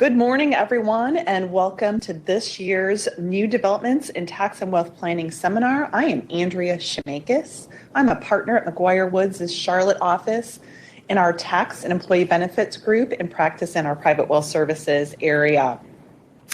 Good morning, everyone, and welcome to this year's New Developments in Tax and Wealth Planning Seminar. I am Andrea Shemakis. I'm a partner at McGuire Woods' Charlotte office in our Tax and Employee Benefits group and practice in our Private Wealth Services area.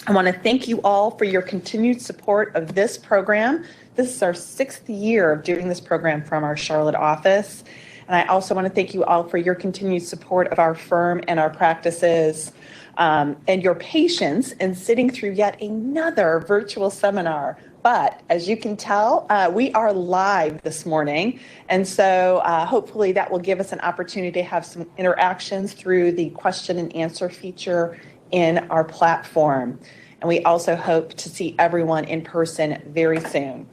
I want to thank you all for your continued support of this program. This is our 6th year of doing this program from our Charlotte office. And I also want to thank you all for your continued support of our firm and our practices. And your patience in sitting through yet another virtual seminar. But as you can tell, we are live this morning. And so hopefully that will give us an opportunity to have some interactions through the question and answer feature in our platform. And we also hope to see everyone in person very soon.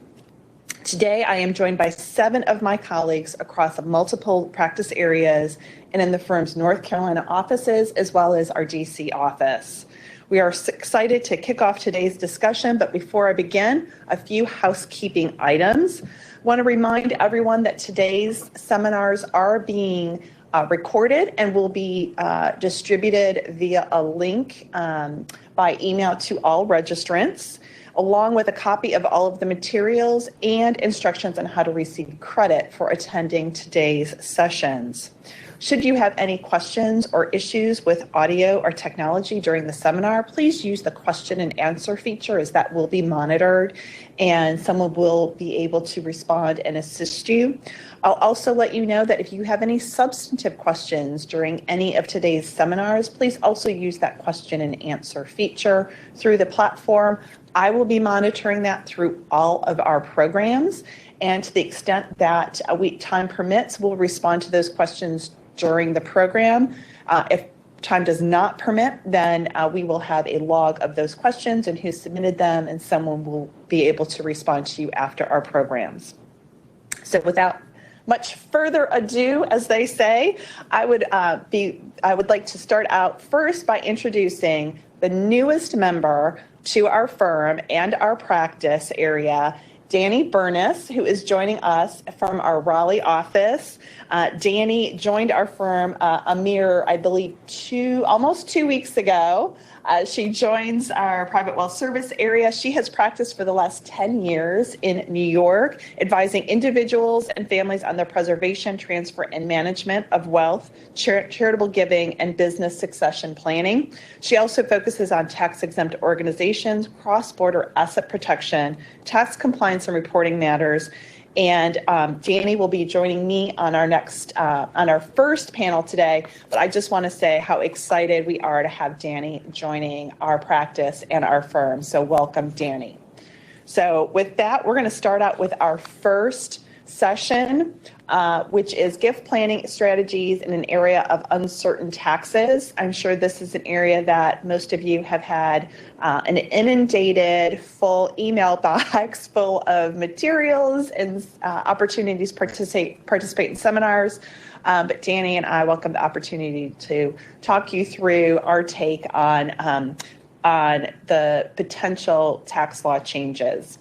Today, I am joined by 7 of my colleagues across multiple practice areas and in the firm's North Carolina offices, as well as our DC office. We are excited to kick off today's discussion, but before I begin, a few housekeeping items. I want to remind everyone that today's seminars are being recorded and will be distributed via a link by email to all registrants, along with a copy of all of the materials and instructions on how to receive credit for attending today's sessions. Should you have any questions or issues with audio or technology during the seminar, please use the question and answer feature, as that will be monitored and someone will be able to respond and assist you. I'll also let you know that if you have any substantive questions during any of today's seminars, please also use that question and answer feature through the platform. I will be monitoring that through all of our programs, and to the extent that time permits, we'll respond to those questions during the program. If time does not permit, then we will have a log of those questions and who submitted them, and someone will be able to respond to you after our programs. So without much further ado, as they say, I would like to start out first by introducing the newest member to our firm and our practice area, Danny Burness, who is joining us from our Raleigh office. Danny joined our firm a mere, I believe, almost 2 weeks ago. She joins our Private Wealth Service area. She has practiced for the last 10 years in New York, advising individuals and families on the preservation, transfer, and management of wealth, charitable giving, and business succession planning. She also focuses on tax-exempt organizations, cross-border asset protection, tax compliance and reporting matters. And Danny will be joining me on our first panel today. But I just want to say how excited we are to have Danny joining our practice and our firm. So welcome, Danny. So with that, we're going to start out with our first session, which is gift planning strategies in an area of uncertain taxes. I'm sure this is an area that most of you have had an inundated full email box full of materials and opportunities to participate in seminars. But Danny and I welcome the opportunity to talk you through our take on the potential tax law changes.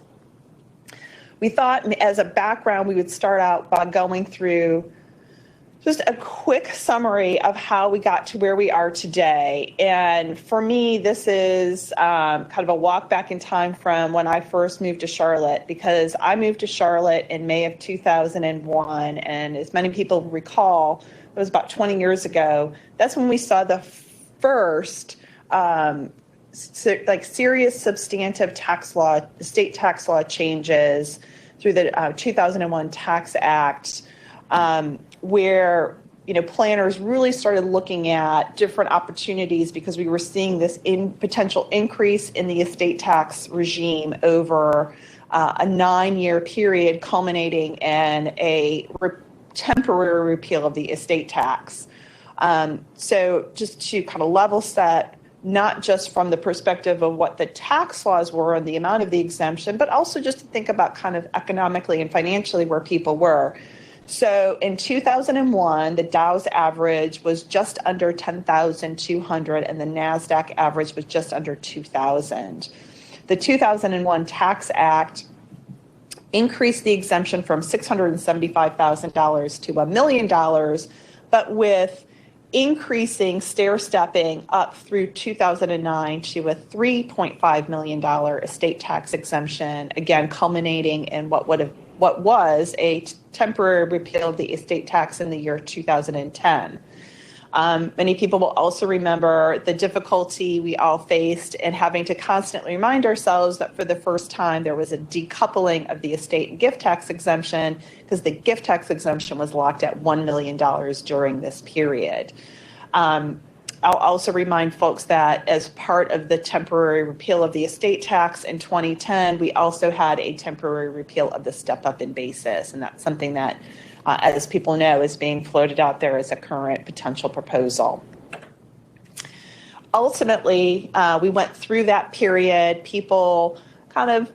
We thought, as a background, we would start out by going through just a quick summary of how we got to where we are today. And for me, this is kind of a walk back in time from when I first moved to Charlotte, because I moved to Charlotte in May of 2001. And as many people recall, it was about 20 years ago. That's when we saw the first serious substantive state tax law changes through the 2001 Tax Act, where planners really started looking at different opportunities, because we were seeing this potential increase in the estate tax regime over a 9-year period, culminating in a temporary repeal of the estate tax. So just to kind of level set, not just from the perspective of what the tax laws were and the amount of the exemption, but also just to think about kind of economically and financially where people were. So in 2001, the Dow's average was just under 10,200 and the NASDAQ average was just under 2,000. The 2001 Tax Act increased the exemption from $675,000 to $1 million, but with increasing, stair-stepping up through 2009 to a $3.5 million estate tax exemption, again, culminating in what was a temporary repeal of the estate tax in the year 2010. Many people will also remember the difficulty we all faced in having to constantly remind ourselves that for the first time there was a decoupling of the estate and gift tax exemption, because the gift tax exemption was locked at $1 million during this period. I'll also remind folks that as part of the temporary repeal of the estate tax in 2010, we also had a temporary repeal of the step-up in basis, and that's something that as people know, is being floated out there as a current potential proposal. Ultimately, we went through that period. People kind of,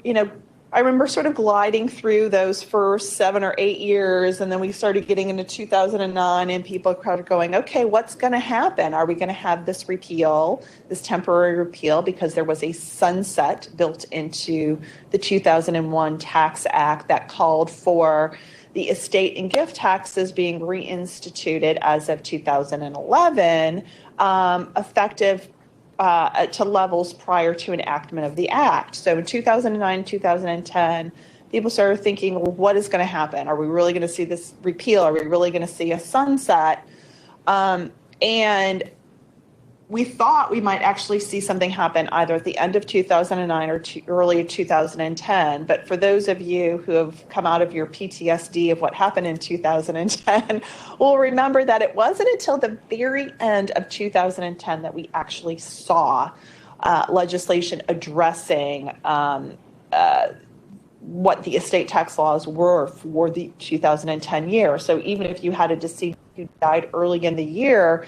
I remember sort of gliding through those first 7 or 8 years, and then we started getting into 2009, and people started going, okay, what's going to happen? Are we going to have this repeal, this temporary repeal, because there was a sunset built into the 2001 Tax Act that called for the estate and gift taxes being reinstituted as of 2011, effective to levels prior to enactment of the act. So in 2009, 2010, people started thinking, well, what is going to happen? Are we really going to see this repeal? Are we really going to see a sunset? And we thought we might actually see something happen either at the end of 2009 or early 2010. But for those of you who have come out of your PTSD of what happened in 2010, will remember that it wasn't until the very end of 2010 that we actually saw legislation addressing what the estate tax laws were for the 2010 year. So even if you had a deceased who died early in the year,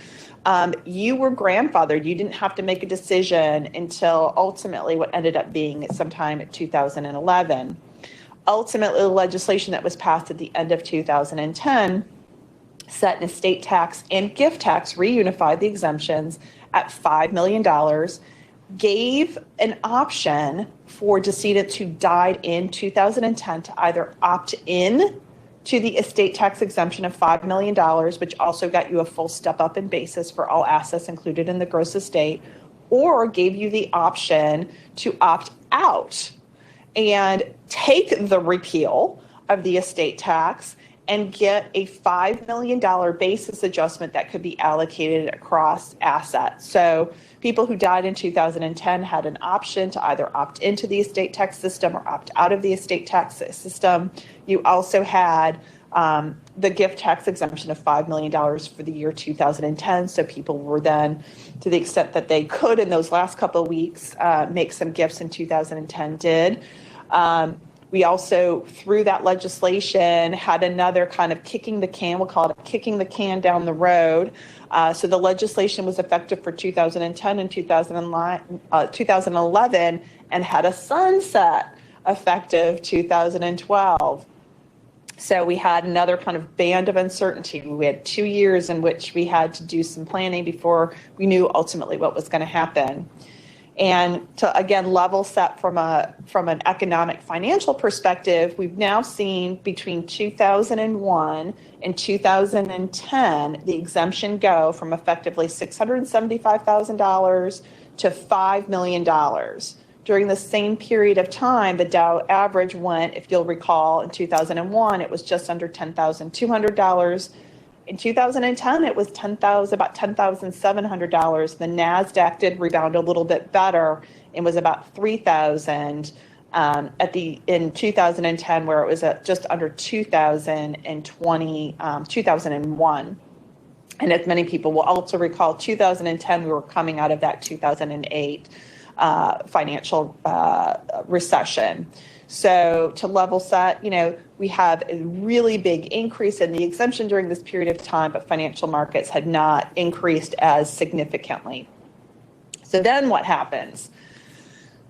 you were grandfathered. You didn't have to make a decision until ultimately what ended up being sometime in 2011. Ultimately, the legislation that was passed at the end of 2010 set an estate tax and gift tax, reunified the exemptions at $5 million, gave an option for decedents who died in 2010 to either opt in to the estate tax exemption of $5 million, which also got you a full step up in basis for all assets included in the gross estate, or gave you the option to opt out and take the repeal of the estate tax and get a $5 million basis adjustment that could be allocated across assets. So people who died in 2010 had an option to either opt into the estate tax system or opt out of the estate tax system. You also had the gift tax exemption of $5 million for the year 2010. So people were then, to the extent that they could in those last couple of weeks, make some gifts in 2010 did. We also, through that legislation, had another kind of kicking the can, we'll call it a kicking the can down the road. So the legislation was effective for 2010 and 2011 and had a sunset effective 2012. So we had another kind of band of uncertainty. We had 2 years in which we had to do some planning before we knew ultimately what was going to happen. And to, again, level set from an economic financial perspective, we've now seen between 2001 and 2010, the exemption go from effectively $675,000 to $5 million. During the same period of time, the Dow average went, if you'll recall, in 2001, it was just under $10,200. In 2010, it was about $10,700. The NASDAQ did rebound a little bit better and was about $3,000 in 2010, where it was at just under $2,000 in 2001. And as many people will also recall, 2010, we were coming out of that 2008 financial recession. So to level set, we have a really big increase in the exemption during this period of time, but financial markets had not increased as significantly. So then what happens?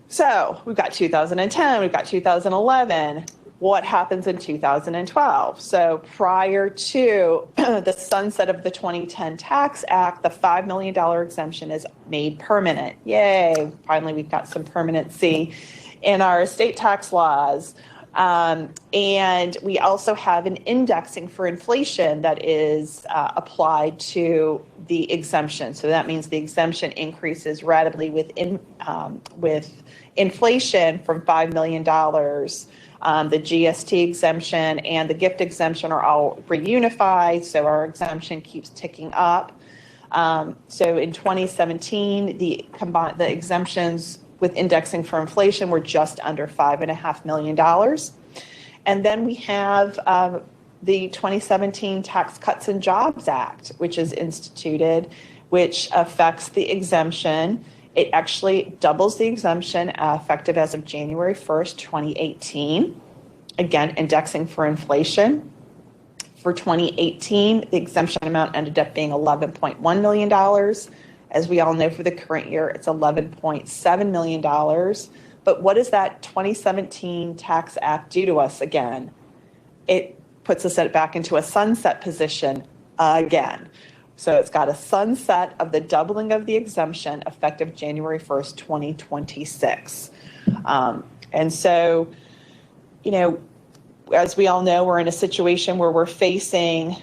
So we've got 2010, we've got 2011. What happens in 2012? So prior to the sunset of the 2010 Tax Act, the $5 million exemption is made permanent. Yay, finally we've got some permanency in our estate tax laws. And we also have an indexing for inflation that is applied to the exemption. So that means the exemption increases ratably with inflation from $5 million. The GST exemption and the gift exemption are all reunified, so our exemption keeps ticking up. So in 2017, the exemptions with indexing for inflation were just under $5.5 million. And then we have the 2017 Tax Cuts and Jobs Act, which is instituted, which affects the exemption. It actually doubles the exemption effective as of January 1st, 2018. Again, indexing for inflation. For 2018, the exemption amount ended up being $11.1 million. As we all know, for the current year, it's $11.7 million. But what does that 2017 Tax Act do to us again? It puts us back into a sunset position again. So it's got a sunset of the doubling of the exemption effective January 1st, 2026. And so, as we all know, we're in a situation where we're facing,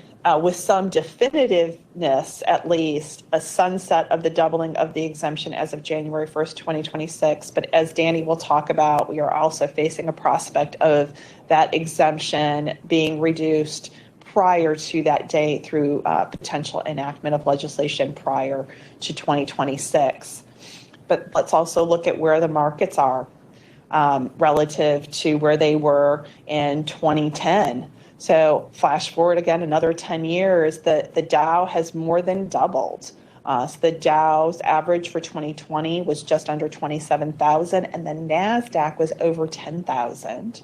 with some definitiveness at least, a sunset of the doubling of the exemption as of January 1st, 2026. But as Danny will talk about, we are also facing a prospect of that exemption being reduced prior to that date through potential enactment of legislation prior to 2026. But let's also look at where the markets are relative to where they were in 2010. So flash forward again another 10 years, the Dow has more than doubled. So the Dow's average for 2020 was just under 27,000, and the NASDAQ was over 10,000.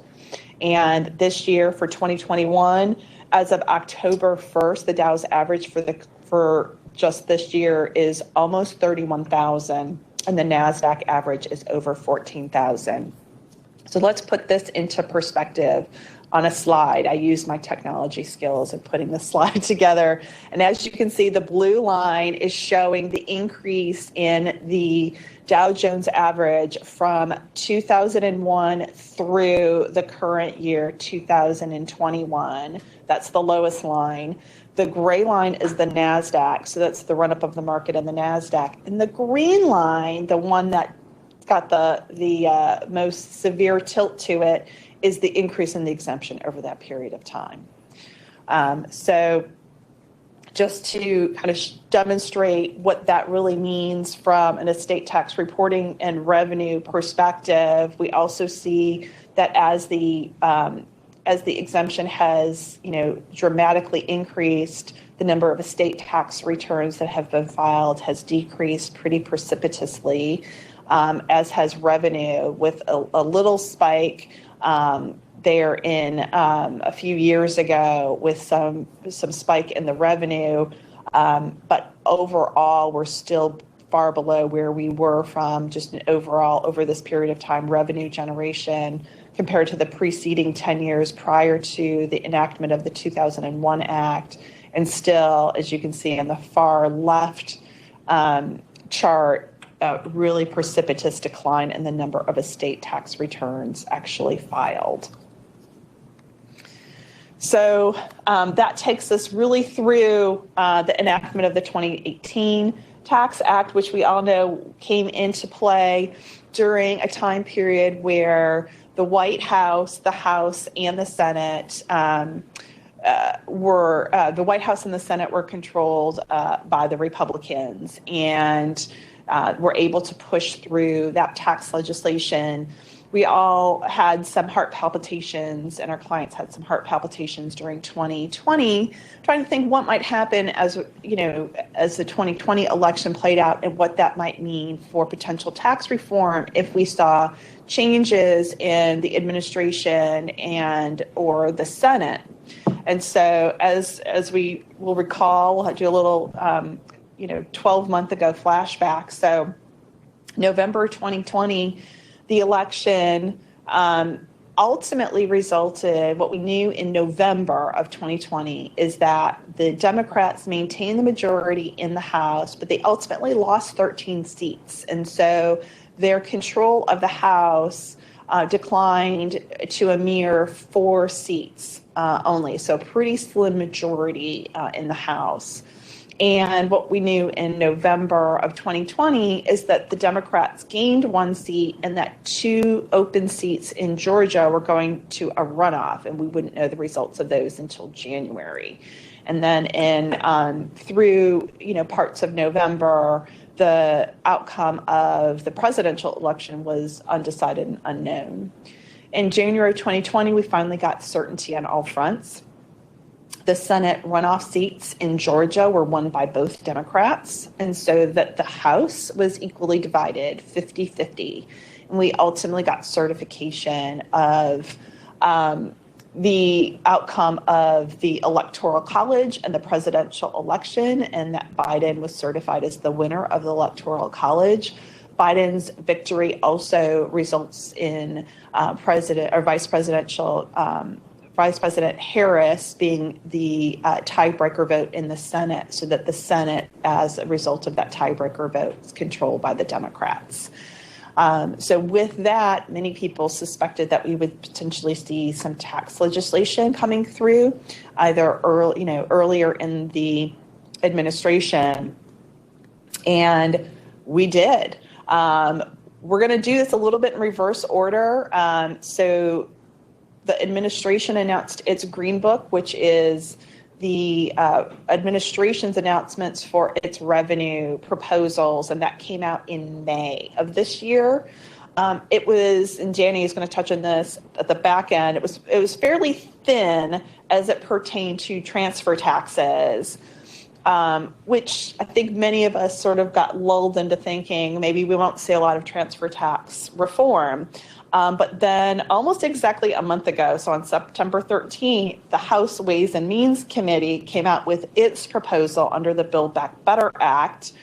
And this year for 2021, as of October 1st, the Dow's average for just this year is almost 31,000, and the NASDAQ average is over 14,000. So let's put this into perspective on a slide. I used my technology skills in putting the slide together. And as you can see, the blue line is showing the increase in the Dow Jones average from 2001 through the current year, 2021. That's the lowest line. The gray line is the NASDAQ. So that's the run-up of the market in the NASDAQ. And the green line, the one that got the most severe tilt to it, is the increase in the exemption over that period of time. So just to kind of demonstrate what that really means from an estate tax reporting and revenue perspective, we also see that as the exemption has, dramatically increased, the number of estate tax returns that have been filed has decreased pretty precipitously, as has revenue, with a little spike there in a few years ago with some spike in the revenue, but overall we're still far below where we were from just an overall over this period of time revenue generation compared to the preceding 10 years prior to the enactment of the 2001 Act. And still, as you can see in the far left chart, really precipitous decline in the number of estate tax returns actually filed. So that takes us really through the enactment of the 2018 Tax Act, which we all know came into play during a time period where the White House, the House, and the Senate the White House and the Senate were controlled by the Republicans, and were able to push through that tax legislation. We all had some heart palpitations, and our clients had some heart palpitations during 2020, trying to think what might happen as the 2020 election played out and what that might mean for potential tax reform if we saw changes in the administration and or the Senate. And so as we will recall, we'll do a little 12-month ago flashback. So November 2020, the election ultimately resulted, what we knew in November of 2020 is that the Democrats maintained the majority in the House, but they ultimately lost 13 seats. And so their control of the House declined to a mere 4 seats only, so a pretty slim majority in the House. And what we knew in November of 2020 is that the Democrats gained 1 seat and that 2 open seats in Georgia were going to a runoff, and we wouldn't know the results of those until January. And then through parts of November, the outcome of the presidential election was undecided and unknown. In January of 2020, we finally got certainty on all fronts. The Senate runoff seats in Georgia were won by both Democrats, and so that the House was equally divided, 50-50. And we ultimately got certification of the outcome of the Electoral College and the presidential election, and that Biden was certified as the winner of the Electoral College. Biden's victory also results in Vice President Harris being the tiebreaker vote in the Senate, so that the Senate, as a result of that tiebreaker vote, is controlled by the Democrats. So with that, many people suspected that we would potentially see some tax legislation coming through, either earlier in the administration, and we did. We're going to do this a little bit in reverse order. So the administration announced its Green Book, which is the administration's announcements for its revenue proposals, and that came out in May of this year. It was, and Danny is going to touch on this at the back end, it was fairly thin as it pertained to transfer taxes, which I think many of us sort of got lulled into thinking maybe we won't see a lot of transfer tax reform. But then almost exactly a month ago, so on September 13th, the House Ways and Means Committee came out with its proposal under the Build Back Better Act,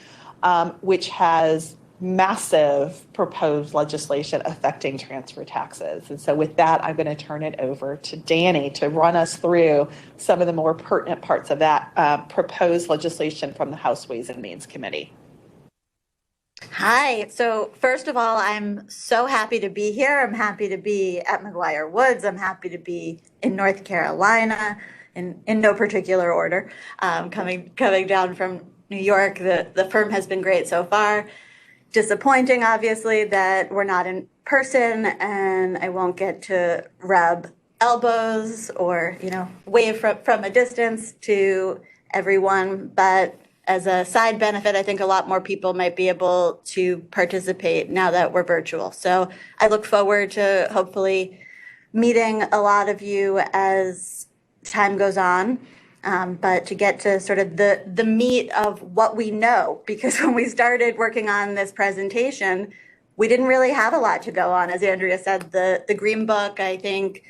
which has massive proposed legislation affecting transfer taxes. And so with that, I'm going to turn it over to Danny to run us through some of the more pertinent parts of that proposed legislation from the House Ways and Means Committee. Hi. So first of all, I'm so happy to be here. I'm happy to be at McGuire Woods. I'm happy to be in North Carolina in no particular order. Coming down from New York, the firm has been great so far. Disappointing, obviously, that we're not in person and I won't get to rub elbows or, wave from a distance to everyone. But as a side benefit, I think a lot more people might be able to participate now that we're virtual. So I look forward to hopefully meeting a lot of you as time goes on. But to get to sort of the meat of what we know, because when we started working on this presentation, we didn't really have a lot to go on. As Andrea said, the Green Book, I think,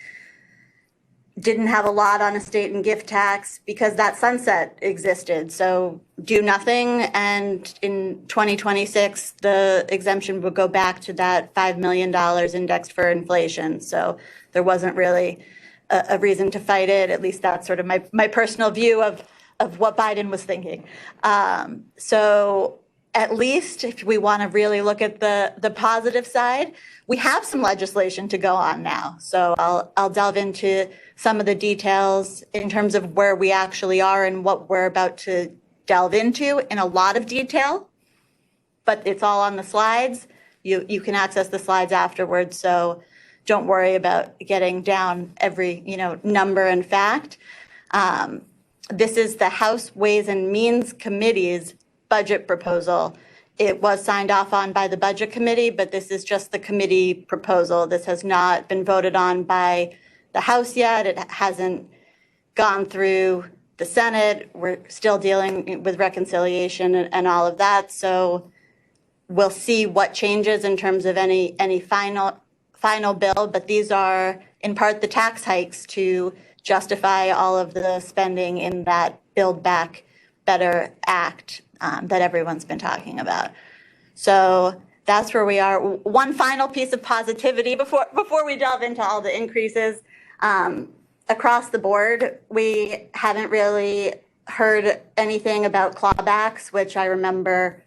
didn't have a lot on estate and gift tax because that sunset existed. So do nothing, and in 2026, the exemption would go back to that $5 million indexed for inflation. So there wasn't really a reason to fight it. At least that's sort of my personal view of what Biden was thinking. So at least if we want to really look at the positive side, we have some legislation to go on now. So I'll delve into some of the details in terms of where we actually are and what we're about to delve into in a lot of detail, but it's all on the slides. You can access the slides afterwards, so don't worry about getting down every number and fact. This is the House Ways and Means Committee's budget proposal. It was signed off on by the Budget Committee, but this is just the committee proposal. This has not been voted on by the House yet. It hasn't gone through the Senate. We're still dealing with reconciliation and all of that. So we'll see what changes in terms of any final bill, but these are in part the tax hikes to justify all of the spending in that Build Back Better Act that everyone's been talking about. So that's where we are. One final piece of positivity before we delve into all the increases. Across the board, we haven't really heard anything about clawbacks, which I remember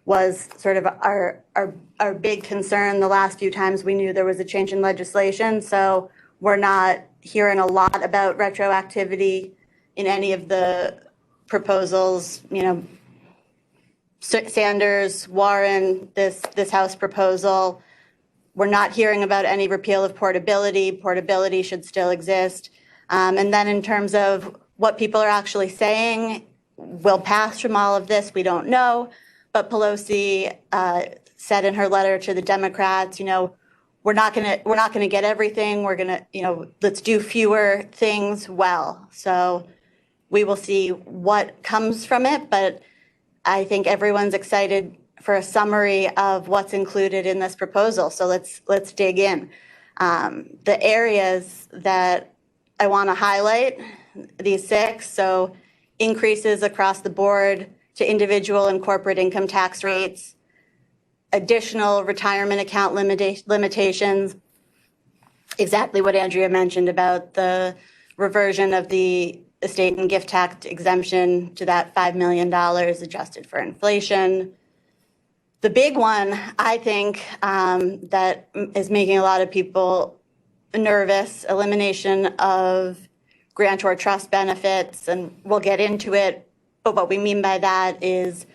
was sort of our big concern the last few times we knew there was a change in legislation. So we're not hearing a lot about retroactivity in any of the proposals, Sanders, Warren, this House proposal. We're not hearing about any repeal of portability. Portability should still exist. And then in terms of what people are actually saying will pass from all of this, we don't know. But Pelosi said in her letter to the Democrats, we're not gonna get everything. We're gonna, let's do fewer things well. So we will see what comes from it, but I think everyone's excited for a summary of what's included in this proposal. So let's dig in. The areas that I want to highlight, these 6, so increases across the board to individual and corporate income tax rates, additional retirement account limitations, exactly what Andrea mentioned about the reversion of the estate and gift tax exemption to that $5 million adjusted for inflation. The big one, I think, that is making a lot of people nervous, elimination of grantor trust benefits, and we'll get into it, but what we mean by that is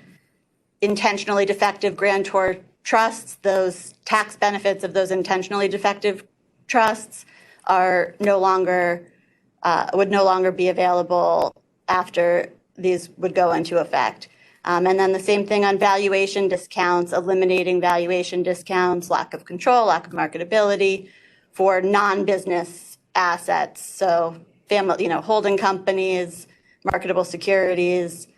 intentionally defective grantor trusts. Those tax benefits of those intentionally defective trusts are would no longer be available after these would go into effect. And then the same thing on valuation discounts, eliminating valuation discounts, lack of control, lack of marketability for non-business assets. So family, holding companies, marketable securities,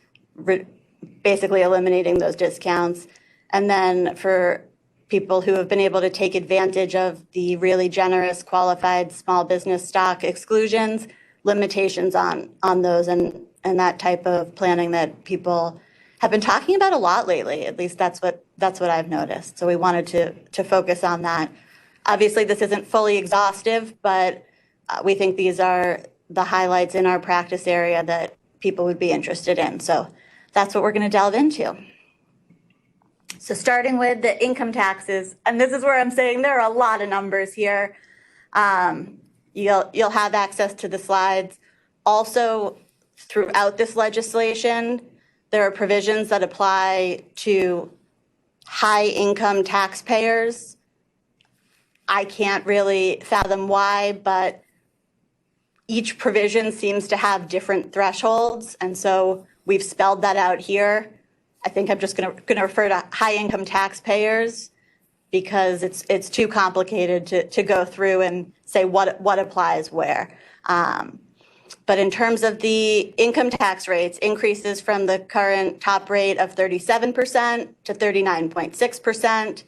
basically eliminating those discounts. And then for people who have been able to take advantage of the really generous qualified small business stock exclusions, limitations on those and that type of planning that people have been talking about a lot lately. At least that's what I've noticed. So we wanted to focus on that. Obviously, this isn't fully exhaustive, but we think these are the highlights in our practice area that people would be interested in. So that's what we're going to delve into. So starting with the income taxes, and this is where I'm saying there are a lot of numbers here. You'll have access to the slides. Also, throughout this legislation, there are provisions that apply to high income taxpayers. I can't really fathom why, but each provision seems to have different thresholds, and so we've spelled that out here. I think I'm just going to refer to high income taxpayers because it's too complicated to go through and say what applies where. But in terms of the income tax rates, increases from the current top rate of 37% to 39.6%,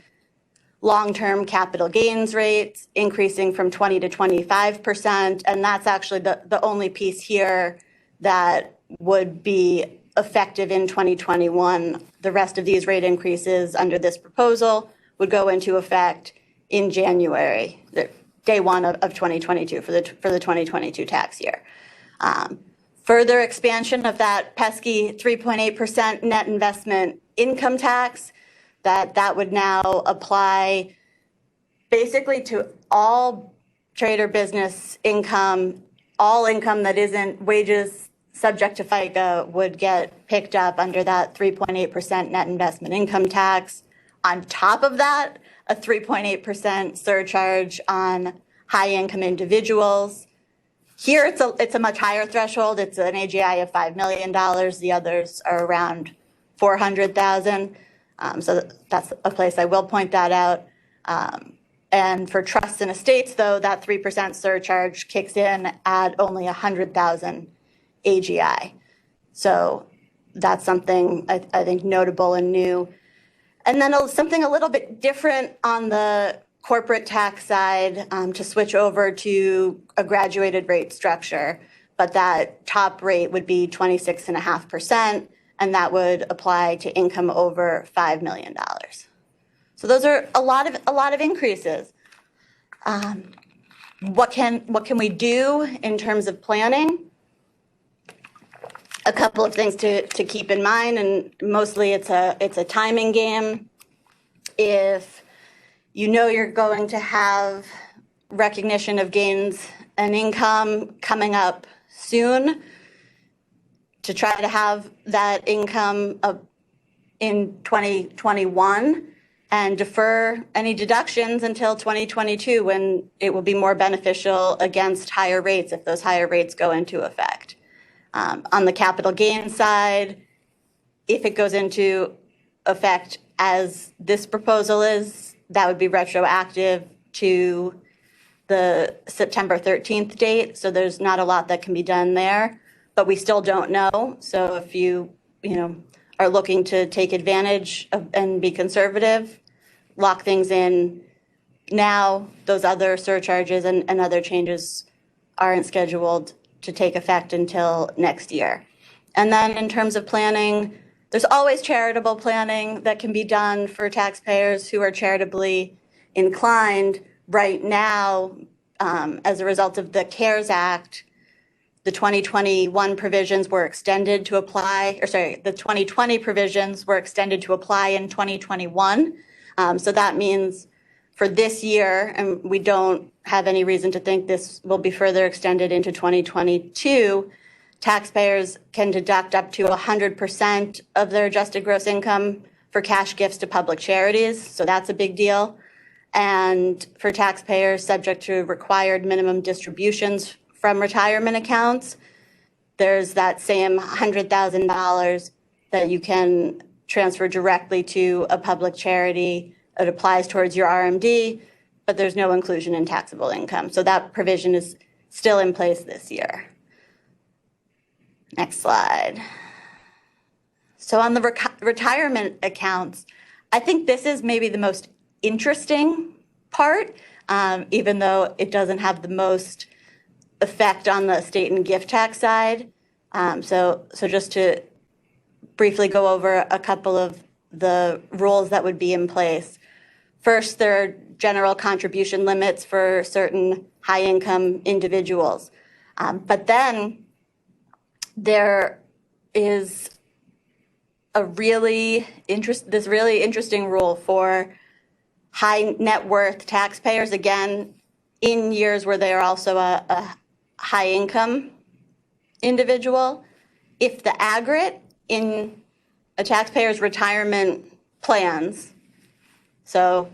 long-term capital gains rates increasing from 20 to 25%, and that's actually the only piece here that would be effective in 2021. The rest of these rate increases under this proposal would go into effect in January, day 1 of 2022 for the 2022 tax year. Further expansion of that pesky 3.8% net investment income tax that would now apply basically to all trade or business income, all income that isn't wages subject to FICA would get picked up under that 3.8% net investment income tax. On top of that, a 3.8% surcharge on high income individuals. Here, it's a much higher threshold. It's an AGI of $5 million. The others are around $400,000. So that's a place I will point that out. And for trusts and estates, though, that 3% surcharge kicks in at only $100,000 AGI. So that's something I think notable and new. And then something a little bit different on the corporate tax side, to switch over to a graduated rate structure, but that top rate would be 26.5%, and that would apply to income over $5 million. So those are a lot of increases. What can we do in terms of planning? a couple of things to keep in mind, and mostly it's a timing game. If you know you're going to have recognition of gains and income coming up soon, to try to have that income in 2021 and defer any deductions until 2022, when it will be more beneficial against higher rates if those higher rates go into effect. On the capital gain side, if it goes into effect as this proposal is, that would be retroactive to the September 13th date. So there's not a lot that can be done there, but we still don't know. So if you are looking to take advantage of and be conservative, lock things in now. Those other surcharges and other changes aren't scheduled to take effect until next year. And then in terms of planning, there's always charitable planning that can be done for taxpayers who are charitably inclined. Right now, as a result of the CARES Act, the 2021 provisions were extended to apply, the 2020 provisions were extended to apply in 2021. So that means for this year, and we don't have any reason to think this will be further extended into 2022, taxpayers can deduct up to 100% of their adjusted gross income for cash gifts to public charities. So that's a big deal. And for taxpayers subject to required minimum distributions from retirement accounts, there's that same $100,000 that you can transfer directly to a public charity. It applies towards your RMD, but there's no inclusion in taxable income. So that provision is still in place this year. Next slide. So on the retirement accounts, I think this is maybe the most interesting part, even though it doesn't have the most effect on the estate and gift tax side. So just to briefly go over a couple of the rules that would be in place. First, there are general contribution limits for certain high-income individuals. But then there is this really interesting rule for high net worth taxpayers, again, in years where they are also a high income individual. If the aggregate in a taxpayer's retirement plans, so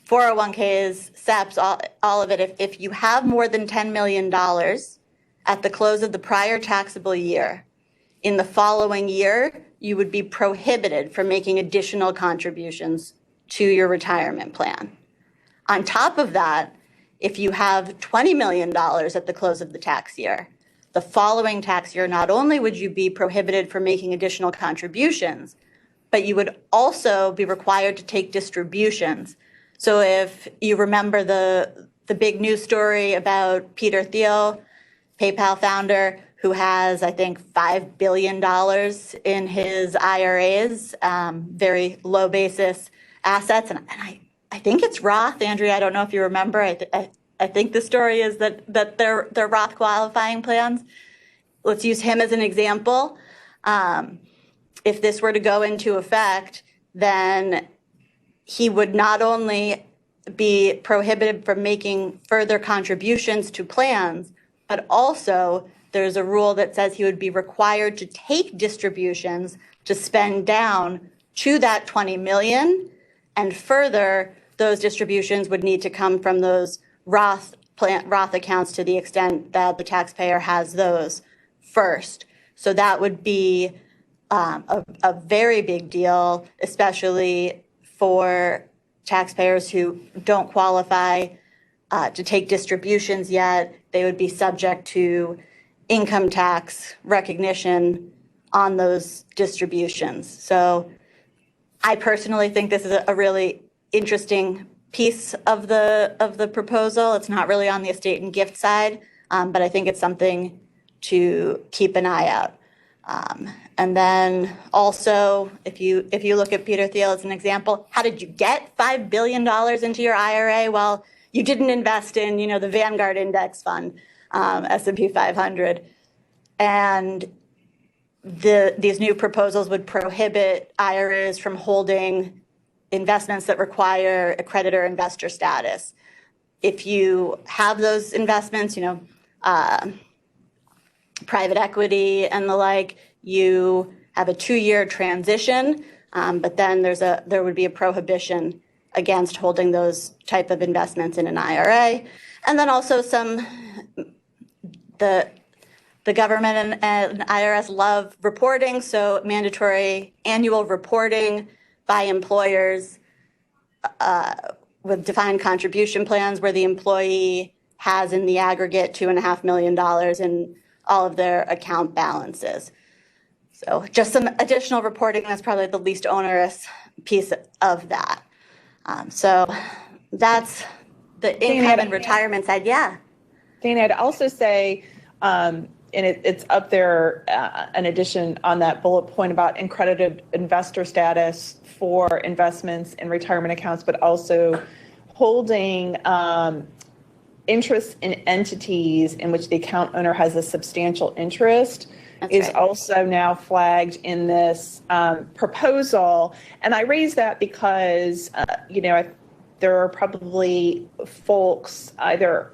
401ks, SEPs, all of it, if you have more than $10 million at the close of the prior taxable year, in the following year, you would be prohibited from making additional contributions to your retirement plan. On top of that, if you have $20 million at the close of the tax year, the following tax year, not only would you be prohibited from making additional contributions, but you would also be required to take distributions. So if you remember the big news story about Peter Thiel, PayPal founder, who has, I think, $5 billion in his IRAs, very low basis assets. And I think it's Roth, Andrea, I don't know if you remember. I think the story is that they're Roth qualifying plans. Let's use him as an example. If this were to go into effect, then he would not only be prohibited from making further contributions to plans, but also there's a rule that says he would be required to take distributions to spend down to that 20 million. And further, those distributions would need to come from those Roth accounts to the extent that the taxpayer has those first. So that would be a very big deal, especially for taxpayers who don't qualify to take distributions yet. They would be subject to income tax recognition on those distributions. So I personally think this is a really interesting piece of the proposal. It's not really on the estate and gift side, but I think it's something to keep an eye out. And then also, if you look at Peter Thiel as an example, how did you get $5 billion into your IRA? Well, you didn't invest in, the Vanguard index fund, S&P 500. And these new proposals would prohibit IRAs from holding investments that require accreditor investor status. If you have those investments, private equity and the like, you have a 2-year transition, but then there would be a prohibition against holding those type of investments in an IRA. And then also the government and IRS love reporting, so mandatory annual reporting by employers with defined contribution plans where the employee has in the aggregate $2.5 million in all of their account balances. So just some additional reporting, that's probably the least onerous piece of that. So that's the income and retirement side, yeah. Dana, I'd also say, and it's up there, an addition on that bullet point about accredited investor status for investments in retirement accounts, but also holding interest in entities in which the account owner has a substantial interest. That's is right. Also now flagged in this proposal. And I raise that because, there are probably folks either,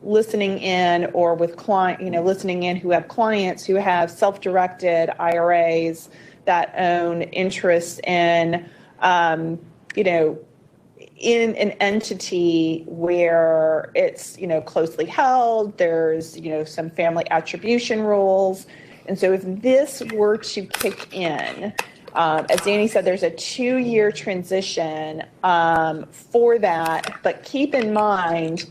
listening in or with listening in who have clients who have self-directed IRAs that own interests in, in an entity where it's, closely held, there's, some family attribution rules. And so if this were to kick in, as Danny said, there's a 2-year transition for that, but keep in mind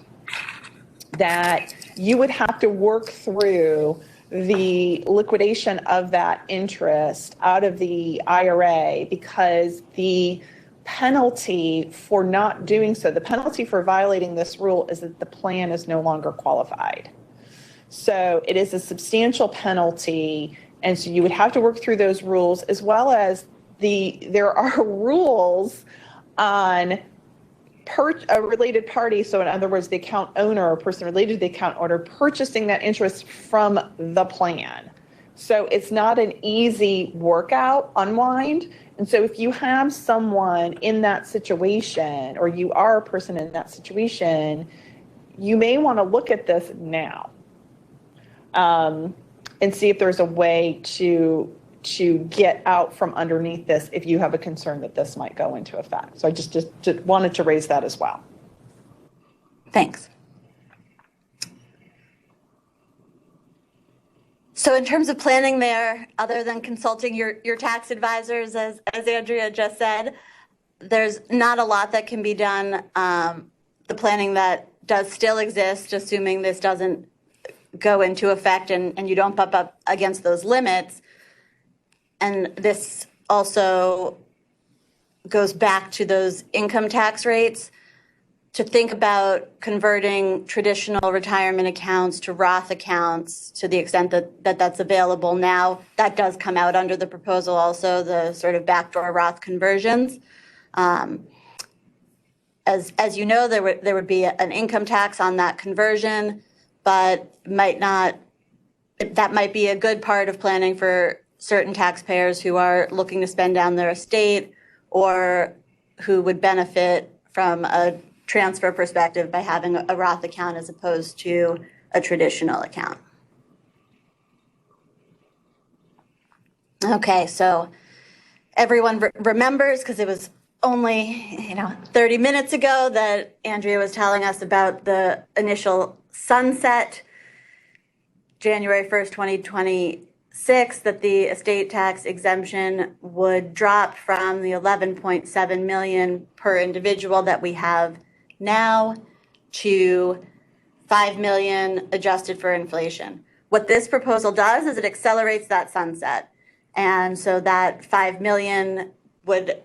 that you would have to work through the liquidation of that interest out of the IRA because the penalty for not doing so, the penalty for violating this rule is that the plan is no longer qualified. So it is a substantial penalty. And so you would have to work through those rules as well as there are rules on a related party. So in other words, the account owner or person related to the account owner purchasing that interest from the plan. So it's not an easy workout, unwind. And so if you have someone in that situation or you are a person in that situation, you may want to look at this now. And see if there's a way to get out from underneath this if you have a concern that this might go into effect. So I just wanted to raise that as well. Thanks. So in terms of planning there, other than consulting your tax advisors, as Andrea just said, there's not a lot that can be done. The planning that does still exist, assuming this doesn't go into effect and you don't bump up against those limits. And this also goes back to those income tax rates to think about converting traditional retirement accounts to Roth accounts to the extent that that's available now. That does come out under the proposal also, the sort of backdoor Roth conversions. As you know, there would be an income tax on that conversion, but that might be a good part of planning for certain taxpayers who are looking to spend down their estate or who would benefit from a transfer perspective by having a Roth account as opposed to a traditional account. Okay, so everyone remembers, because it was only 30 minutes ago that Andrea was telling us about the initial sunset, January 1st, 2026, that the estate tax exemption would drop from the 11.7 million per individual that we have now to 5 million adjusted for inflation. What this proposal does is it accelerates that sunset. And so that 5 million would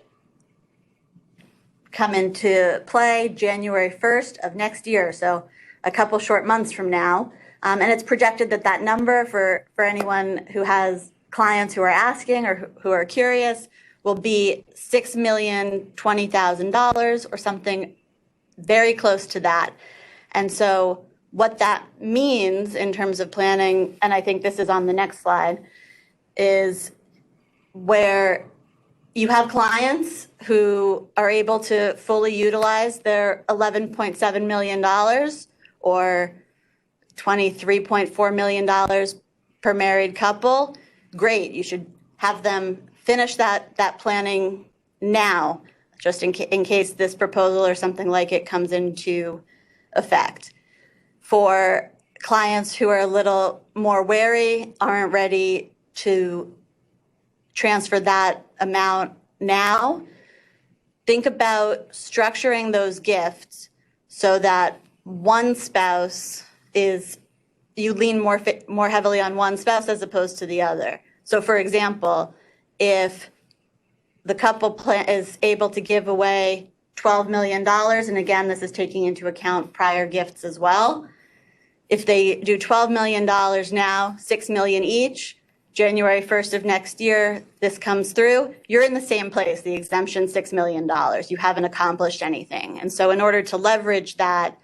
come into play January 1st of next year. So a couple short months from now. And it's projected that number for anyone who has clients who are asking or who are curious will be $6,020,000 or something very close to that. And so what that means in terms of planning, and I think this is on the next slide, is where you have clients who are able to fully utilize their $11.7 million or $23.4 million per married couple. Great, you should have them finish that planning now, just in case this proposal or something like it comes into effect. For clients who are a little more wary, aren't ready to transfer that amount now, think about structuring those gifts so that one spouse you lean more heavily on one spouse as opposed to the other. So for example, if the couple is able to give away $12 million, and again, this is taking into account prior gifts as well, if they do $12 million now, $6 million each, January 1st of next year, this comes through, you're in the same place, the exemption, $6 million. You haven't accomplished anything. And so in order to leverage that,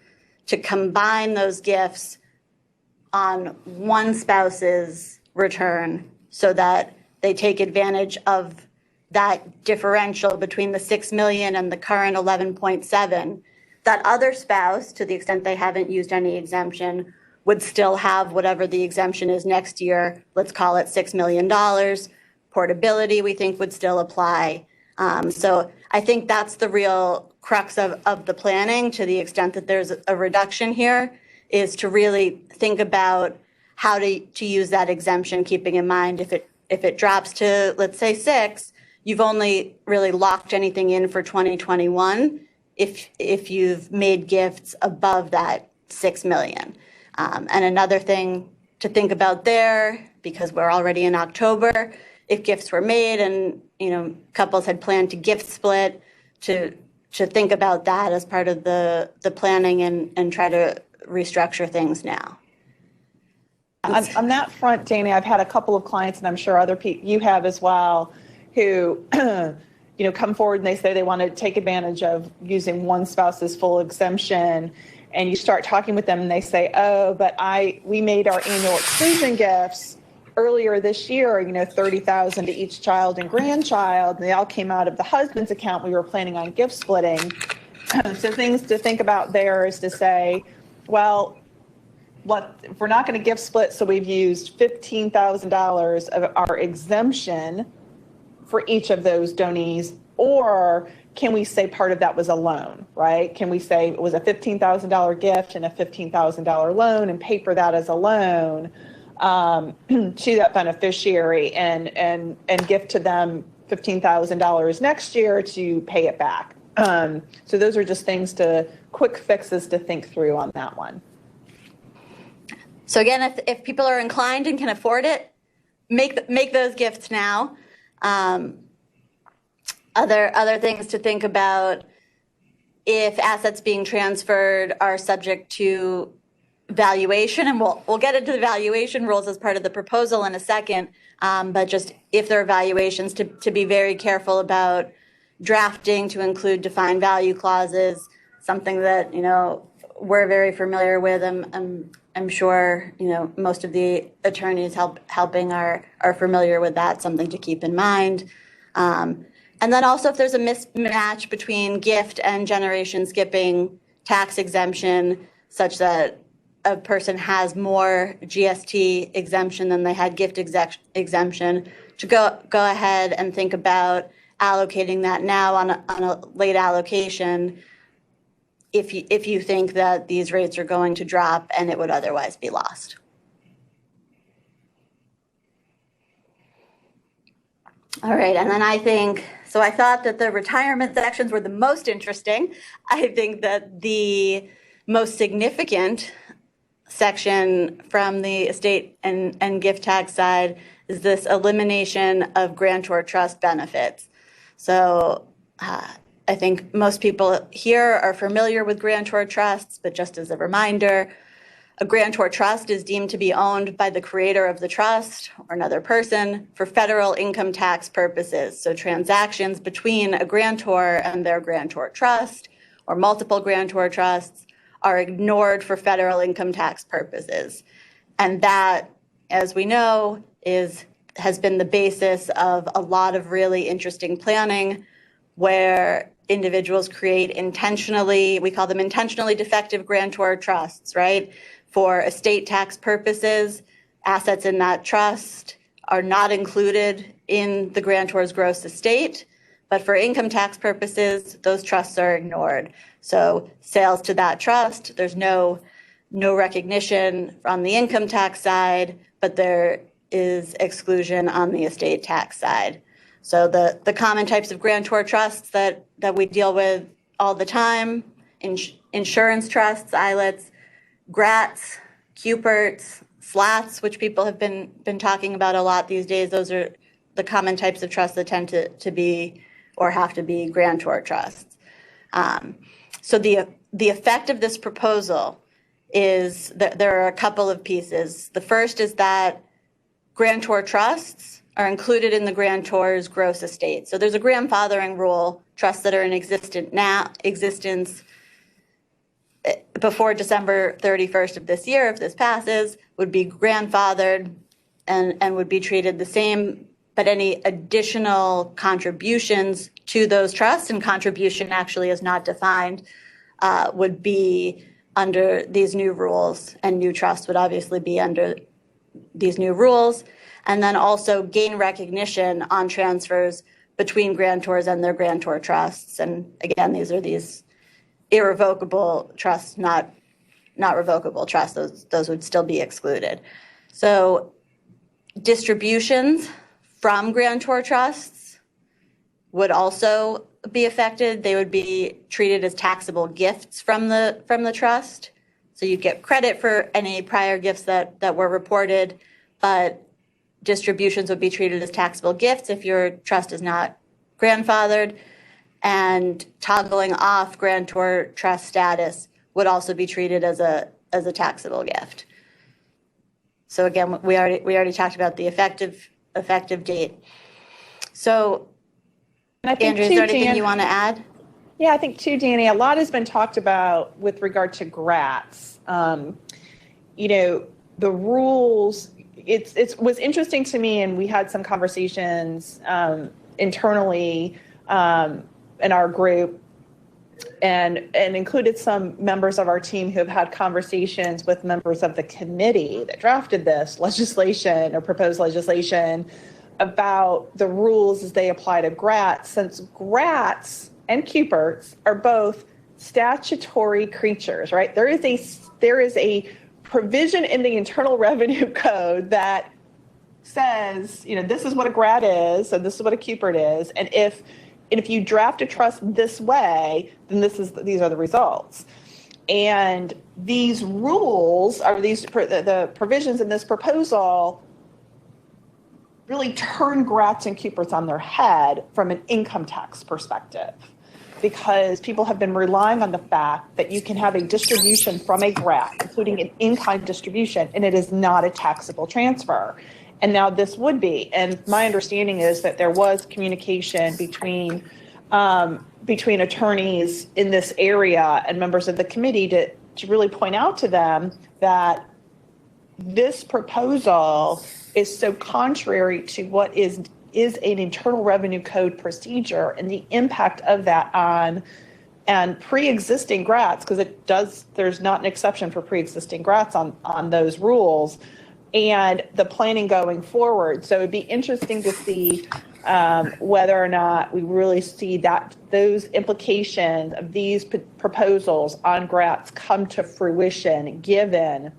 to combine those gifts on one spouse's return so that they take advantage of that differential between the 6 million and the current 11.7, that other spouse, to the extent they haven't used any exemption, would still have whatever the exemption is next year. Let's call it $6 million. Portability, we think, would still apply. So I think that's the real crux of the planning, to the extent that there's a reduction here, is to really think about how to use that exemption, keeping in mind if it drops to, let's say, 6, you've only really locked anything in for 2021 if you've made gifts above that 6 million. And another thing to think about there, because we're already in October, if gifts were made and couples had planned to gift split, to think about that as part of the planning and try to restructure things now. On that front, Danny, I've had a couple of clients, and I'm sure other people you have as well, who come forward and they say they want to take advantage of using one spouse's full exemption, and you start talking with them and they say, oh, but we made our annual exclusion gifts earlier this year, $30,000 to each child and grandchild, and they all came out of the husband's account. We were planning on gift splitting. So things to think about there is to say, well, if we're not going to gift split, so we've used $15,000 of our exemption for each of those donees, or can we say part of that was a loan, right? Can we say it was a $15,000 gift and a $15,000 loan and pay for that as a loan to that beneficiary and gift to them $15,000 next year to pay it back? So those are just quick fixes to think through on that one. So again, if people are inclined and can afford it, make those gifts now. Other things to think about: if assets being transferred are subject to valuation, and we'll get into the valuation rules as part of the proposal in a second, but just if there are valuations, to be very careful about drafting to include defined value clauses, something that we're very familiar with. I'm sure most of the attorneys helping are familiar with that. Something to keep in mind. And then also, if there's a mismatch between gift and generation skipping tax exemption, such that a person has more GST exemption than they had gift exemption, to go ahead and think about allocating that now on a late allocation, if you think that these rates are going to drop and it would otherwise be lost. All right, and then I thought that the retirement sections were the most interesting. I think that the most significant section from the estate and gift tax side is this elimination of grantor trust benefits. So I think most people here are familiar with grantor trusts, but just as a reminder, a grantor trust is deemed to be owned by the creator of the trust or another person for federal income tax purposes. So transactions between a grantor and their grantor trust or multiple grantor trusts are ignored for federal income tax purposes. And that, as we know, is has been the basis of a lot of really interesting planning where individuals create intentionally, we call them intentionally defective grantor trusts, right? For estate tax purposes, assets in that trust are not included in the grantor's gross estate, but for income tax purposes, those trusts are ignored. So sales to that trust, there's no recognition on the income tax side, but there is exclusion on the estate tax side. So the common types of grantor trusts that we deal with all the time, insurance trusts, ILETs, GRATs, QPERTs, SLATs, which people have been talking about a lot these days. Those are the common types of trusts that tend to be or have to be grantor trusts. So the effect of this proposal is that there are a couple of pieces. The first is that grantor trusts are included in the grantor's gross estate. So there's a grandfathering rule. Trusts that are in existence before December 31st of this year, if this passes, would be grandfathered and would be treated the same, but any additional contributions to those trusts, and contribution actually is not defined, would be under these new rules, and new trusts would obviously be under these new rules. And then also gain recognition on transfers between grantors and their grantor trusts. And again, these are these irrevocable trusts, not revocable trusts. Those would still be excluded. So distributions from grantor trusts would also be affected. They would be treated as taxable gifts from the trust. So you'd get credit for any prior gifts that were reported, but distributions would be treated as taxable gifts if your trust is not grandfathered. And toggling off grantor trust status would also be treated as a taxable gift. So again, we already talked about the effective date. So, and I think Andrew, is there anything you want to add? Yeah, I think too, Danny, a lot has been talked about with regard to GRATs. The rules, it was interesting to me, and we had some conversations internally in our group, and included some members of our team who have had conversations with members of the committee that drafted this legislation or proposed legislation about the rules as they apply to GRATs, since GRATs and QPERTs are both statutory creatures, right? There is a provision in the Internal Revenue Code that says, this is what a GRAT is, and this is what a QPERT is, and if you draft a trust this way, then these are the results. And these rules are the provisions in this proposal really turn GRATs and QPERTs on their head from an income tax perspective, because people have been relying on the fact that you can have a distribution from a GRAT, including an in-kind distribution, and it is not a taxable transfer. And now this would be. And my understanding is that there was communication between attorneys in this area and members of the committee to really point out to them that this proposal is so contrary to what is an Internal Revenue Code procedure, and the impact of that on pre-existing GRATs, because there's not an exception for pre-existing GRATs on those rules, and the planning going forward. So it'd be interesting to see whether or not we really see that those implications of these proposals on GRATs come to fruition, given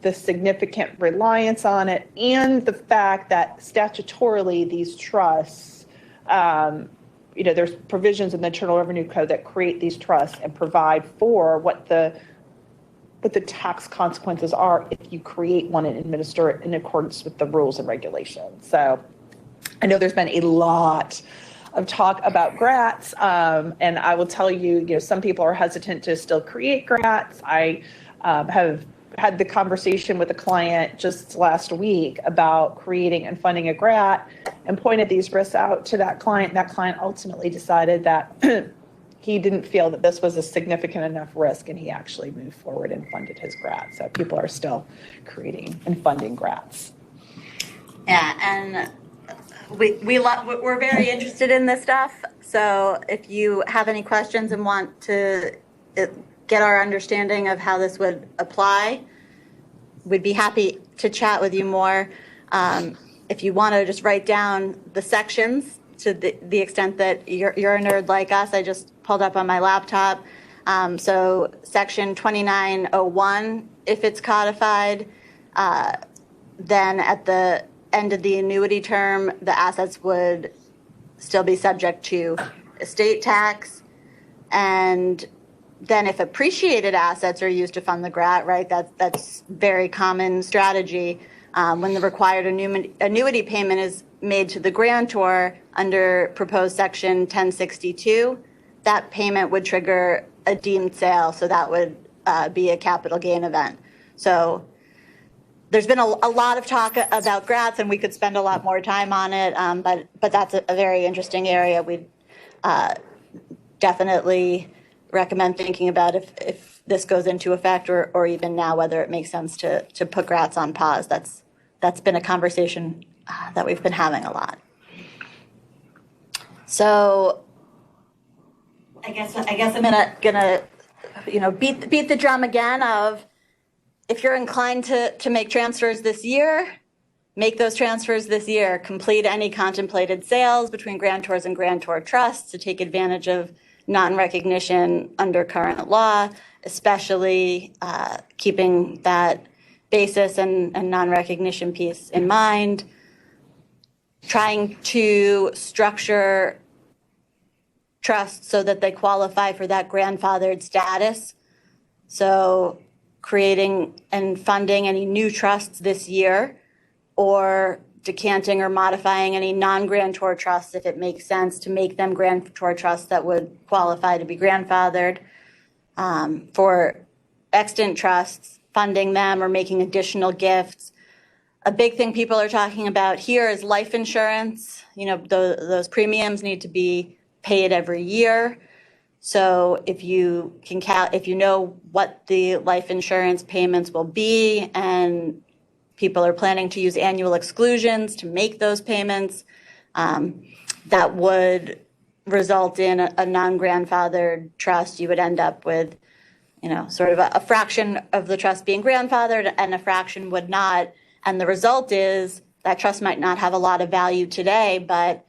the significant reliance on it and the fact that statutorily these trusts, there's provisions in the Internal Revenue Code that create these trusts and provide for what the tax consequences are if you create one and administer it in accordance with the rules and regulations. So I know there's been a lot of talk about GRATs, and I will tell you, some people are hesitant to still create GRATs. I have had the conversation with a client just last week about creating and funding a GRAT, and pointed these risks out to that client. That client ultimately decided that he didn't feel that this was a significant enough risk, and he actually moved forward and funded his GRAT. So people are still creating and funding GRATs. Yeah, and we're very interested in this stuff. So if you have any questions and want to get our understanding of how this would apply, we'd be happy to chat with you more. If you want to just write down the sections to the extent that you're a nerd like us, I just pulled up on my laptop. So section 2901, if it's codified, then at the end of the annuity term, the assets would still be subject to estate tax. And then if appreciated assets are used to fund the GRAT, right, that's very common strategy. When the required annuity payment is made to the grantor under proposed section 1062, that payment would trigger a deemed sale. So that would be a capital gain event. So there's been a lot of talk about GRATs, and we could spend a lot more time on it, but that's a very interesting area. We'd definitely recommend thinking about if this goes into effect or even now, whether it makes sense to put GRATs on pause. That's been a conversation that we've been having a lot. So I guess I'm gonna beat the drum again of, if you're inclined to make transfers this year, make those transfers this year. Complete any contemplated sales between grantors and grantor trusts to take advantage of non-recognition under current law, especially keeping that basis and non-recognition piece in mind. Trying to structure trusts so that they qualify for that grandfathered status. So creating and funding any new trusts this year, or decanting or modifying any non-grantor trusts if it makes sense to make them grantor trusts that would qualify to be grandfathered. For extant trusts, funding them or making additional gifts. A big thing people are talking about here is life insurance. Those premiums need to be paid every year. So if you know what the life insurance payments will be, and people are planning to use annual exclusions to make those payments, that would result in a non-grandfathered trust. You would end up with, sort of a fraction of the trust being grandfathered and a fraction would not. And the result is that trust might not have a lot of value today, but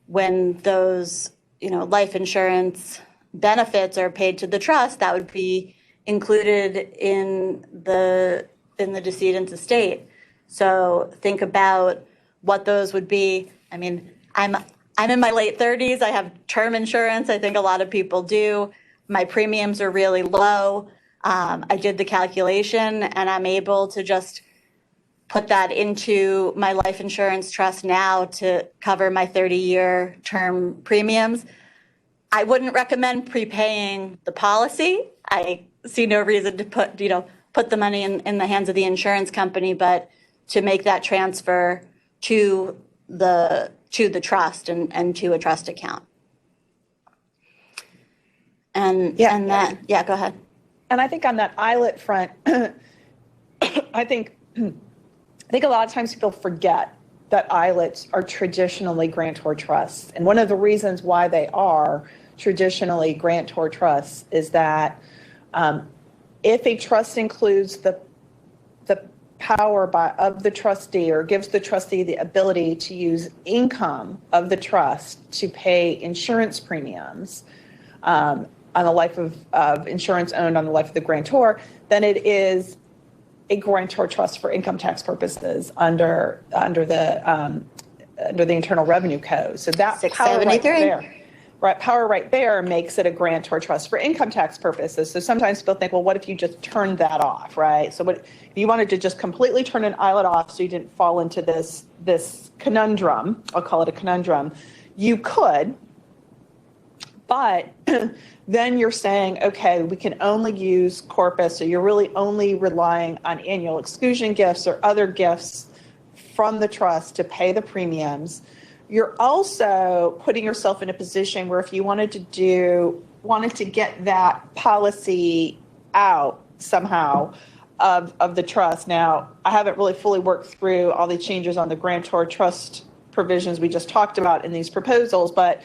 when those, life insurance benefits are paid to the trust, that would be included in the decedent's estate. So think about what those would be. I mean, I'm in my late 30s. I have term insurance. I think a lot of people do. My premiums are really low. I did the calculation, and I'm able to just put that into my life insurance trust now to cover my 30-year term premiums. I wouldn't recommend prepaying the policy. I see no reason to put the money in the hands of the insurance company, but to make that transfer to the trust and to a trust account. Go ahead. And I think on that ILET front, I think a lot of times people forget that ILETs are traditionally grantor trusts. And one of the reasons why they are traditionally grantor trusts is that if a trust includes the power of the trustee, or gives the trustee the ability to use income of the trust to pay insurance premiums on the life of insurance owned on the life of the grantor, then it is a grantor trust for income tax purposes under the Internal Revenue Code. So that power right there makes it a grantor trust for income tax purposes. So sometimes people think, well, what if you just turned that off, right? So what if you wanted to just completely turn an ILET off so you didn't fall into this conundrum? I'll call it a conundrum. You could, but then you're saying, okay, we can only use corpus, so you're really only relying on annual exclusion gifts or other gifts from the trust to pay the premiums. You're also putting yourself in a position where if you wanted to get that policy out somehow of the trust. Now, I haven't really fully worked through all the changes on the grantor trust provisions we just talked about in these proposals, but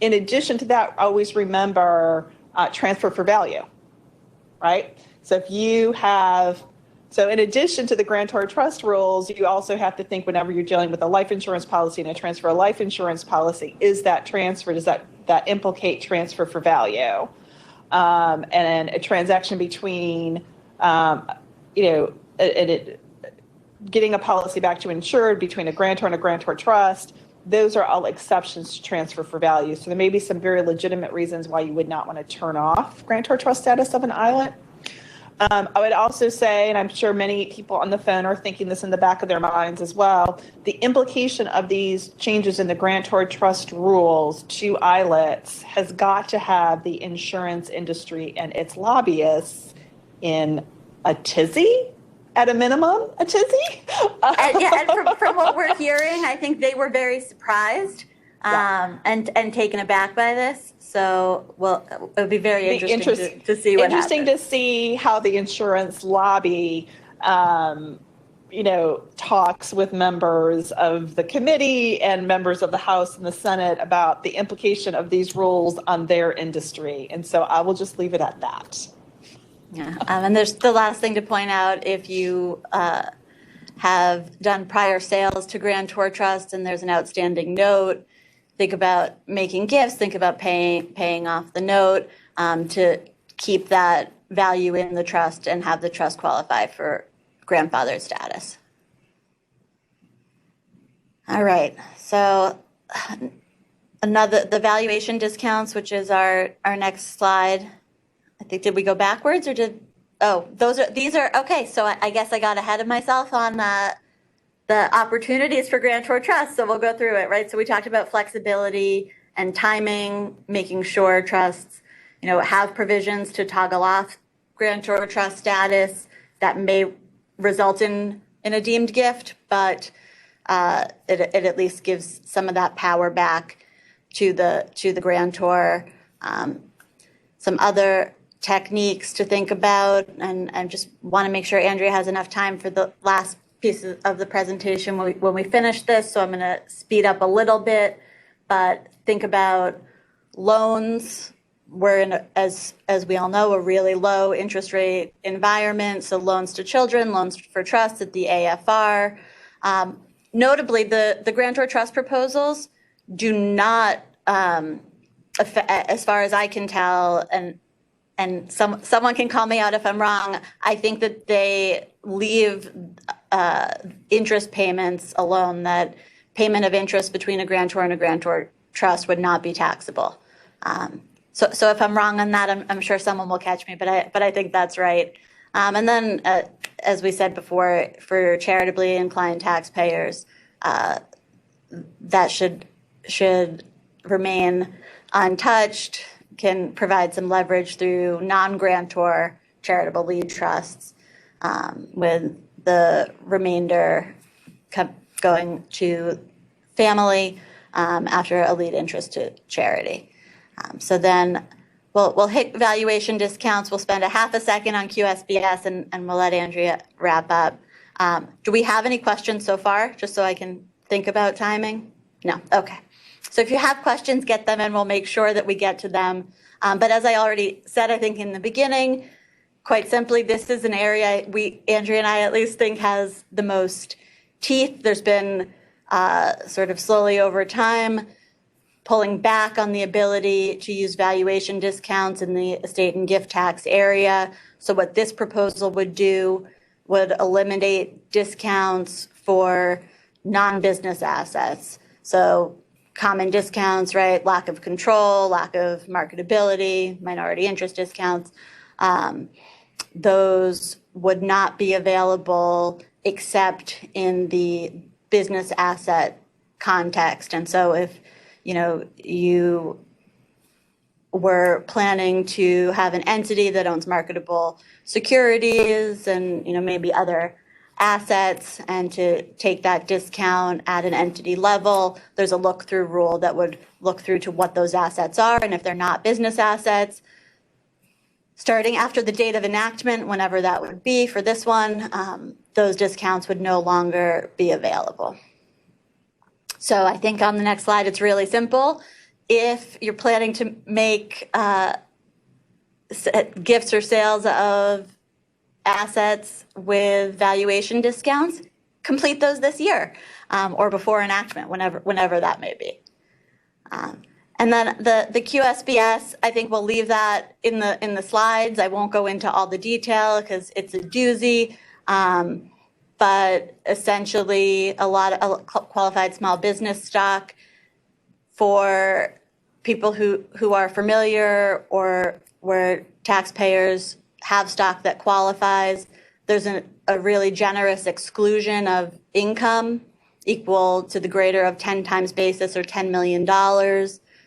in addition to that, always remember transfer for value, right? So if you have, so in addition to the grantor trust rules, you also have to think whenever you're dealing with a life insurance policy and a transfer of life insurance policy, is that transfer, does that implicate transfer for value? And a transaction between, getting a policy back to insured between a grantor and a grantor trust, those are all exceptions to transfer for value. So there may be some very legitimate reasons why you would not want to turn off grantor trust status of an ILET. I would also say, and I'm sure many people on the phone are thinking this in the back of their minds as well, the implication of these changes in the grantor trust rules to ILETs has got to have the insurance industry and its lobbyists in a tizzy, at a minimum, a tizzy. And from what we're hearing, I think they were very surprised and taken aback by this. So, well, it would be very interesting to see what happens. Interesting to see how the insurance lobby, talks with members of the committee and members of the House and the Senate about the implication of these rules on their industry. And so I will just leave it at that. Yeah, and there's the last thing to point out, if you have done prior sales to grantor trust and there's an outstanding note, think about making gifts, think about paying off the note to keep that value in the trust and have the trust qualify for grandfather status. All right, so the valuation discounts, which is our next slide. I think, did we go backwards or these are, okay, so I guess I got ahead of myself on the opportunities for grantor trust, so we'll go through it, right? So we talked about flexibility and timing, making sure trusts, have provisions to toggle off grantor trust status that may result in a deemed gift, but it at least gives some of that power back to the grantor. Some other techniques to think about, and I just want to make sure Andrea has enough time for the last piece of the presentation when we finish this, so I'm going to speed up a little bit, but think about loans. We're in, as we all know, a really low interest rate environment, so loans to children, loans for trusts at the AFR. Notably, the grantor trust proposals do not, as far as I can tell, and someone can call me out if I'm wrong, I think that they leave interest payments alone, that payment of interest between a grantor and a grantor trust would not be taxable. So if I'm wrong on that, I'm sure someone will catch me, but I think that's right. And then, as we said before, for charitably inclined taxpayers, that should remain untouched, can provide some leverage through non-grantor charitable lead trusts, with the remainder going to family after a lead interest to charity. So then we'll hit valuation discounts. We'll spend a half a second on QSBS and we'll let Andrea wrap up. Do we have any questions so far, just so I can think about timing? No, okay. So if you have questions, get them and we'll make sure that we get to them. But as I already said, I think in the beginning, quite simply, this is an area Andrea and I at least think has the most teeth. There's been sort of slowly over time pulling back on the ability to use valuation discounts in the estate and gift tax area. So what this proposal would do would eliminate discounts for non-business assets. So common discounts, right? Lack of control, lack of marketability, minority interest discounts. Those would not be available except in the business asset context. And so if you were planning to have an entity that owns marketable securities and, maybe other assets, and to take that discount at an entity level, there's a look-through rule that would look through to what those assets are. And if they're not business assets, Starting after the date of enactment, whenever that would be for this one, those discounts would no longer be available. So I think on the next slide, it's really simple. If you're planning to make gifts or sales of assets with valuation discounts, complete those this year or before enactment, whenever that may be. And then the QSBS, I think we'll leave that in the slides. I won't go into all the detail because it's a doozy. But essentially, a lot of qualified small business stock for people who are familiar or where taxpayers have stock that qualifies. There's a really generous exclusion of income equal to the greater of 10 times basis or $10 million.